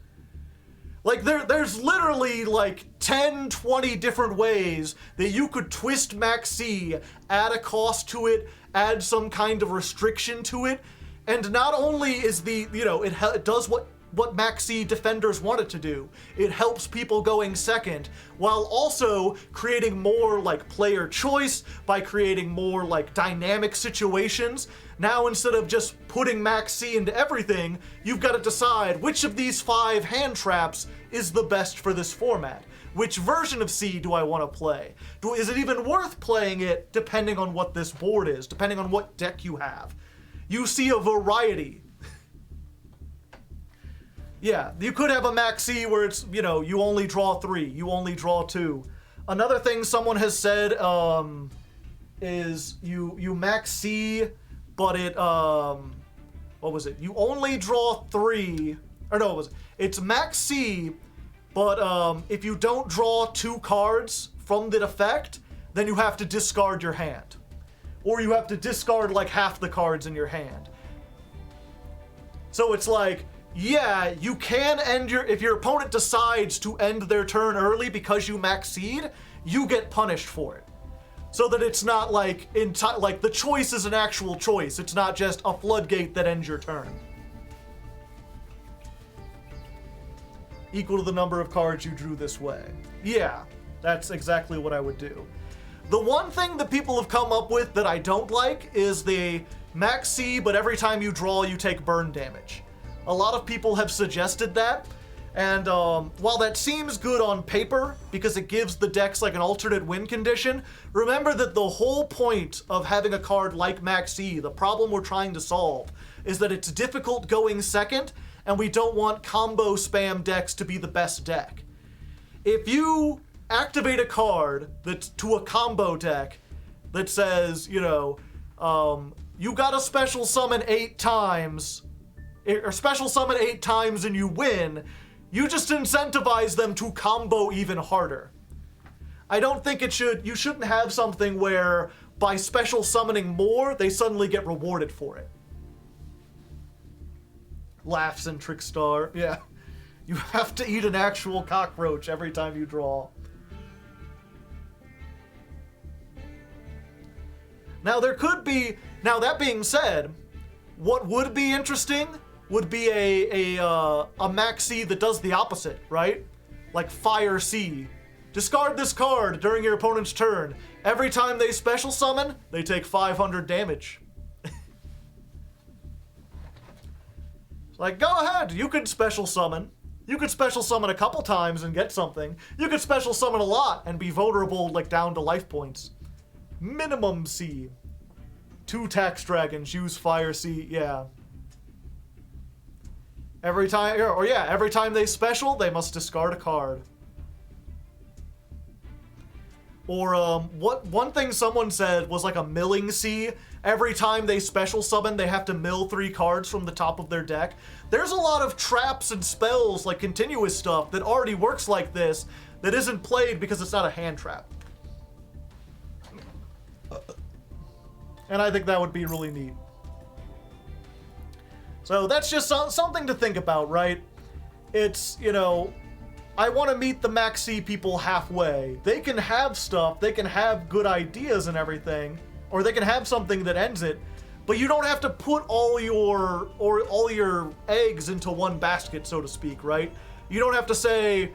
Like, there's literally like 10, 20 different ways that you could twist Max C, add a cost to it, add some kind of restriction to it, and not only is it does what Max C defenders want it to do. It helps people going second, while also creating more like player choice by creating more like dynamic situations. Now, instead of just putting Max C into everything, you've got to decide which of these 5 hand traps is the best for this format. Which version of C do I want to play? Is it even worth playing it depending on what this board is, depending on what deck you have? You see a variety. Yeah, you could have a Max C where it's, you only draw 3, you only draw 2. Another thing someone has said is you Max C, but it, what was it? You only draw 3, or no, it's Max C, but if you don't draw 2 cards from the effect, then you have to discard your hand. Or you have to discard like half the cards in your hand. So it's like, yeah, you can end if your opponent decides to end their turn early because you Max-C'd, you get punished for it. So that it's not like, the choice is an actual choice. It's not just a floodgate that ends your turn. Equal to the number of cards you drew this way. Yeah, that's exactly what I would do. The one thing that people have come up with that I don't like is the Max C, but every time you draw, you take burn damage. A lot of people have suggested that, and while that seems good on paper, because it gives the decks like an alternate win condition, remember that the whole point of having a card like Max C, the problem we're trying to solve, is that it's difficult going second, and we don't want combo spam decks to be the best deck. If you activate a card that's to a combo deck that says, you gotta special summon 8 times, or special summon 8 times and you win, you just incentivize them to combo even harder. I don't think you shouldn't have something where by special summoning more, they suddenly get rewarded for it. Laughs and Trickstar, yeah. You have to eat an actual cockroach every time you draw. Now that being said, what would be interesting would be a Max C that does the opposite, right? Like Fire C. Discard this card during your opponent's turn. Every time they special summon, they take 500 damage. Like, go ahead, you could special summon. You could special summon a couple times and get something. You could special summon a lot and be vulnerable, like, down to life points. Minimum C. 2 Tax Dragons, use Fire C, yeah. Every time they special, they must discard a card. Or, one thing someone said was like a milling C. Every time they special summon, they have to mill 3 cards from the top of their deck. There's a lot of traps and spells, like continuous stuff, that already works like this, that isn't played because it's not a hand trap. And I think that would be really neat. So that's just something to think about, right? It's, I want to meet the Max C people halfway. They can have stuff, they can have good ideas and everything, or they can have something that ends it, but you don't have to put all your eggs into one basket, so to speak, right? You don't have to say,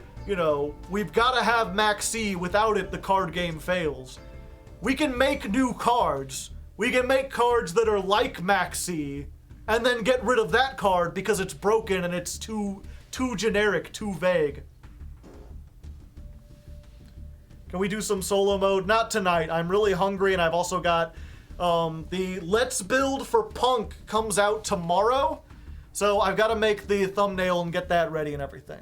we've got to have Max C, without it the card game fails. We can make new cards. We can make cards that are like Max C, and then get rid of that card because it's broken and it's too generic, too vague. Can we do some solo mode? Not tonight. I'm really hungry, and I've also got the Let's Build for Punk comes out tomorrow, so I've got to make the thumbnail and get that ready and everything.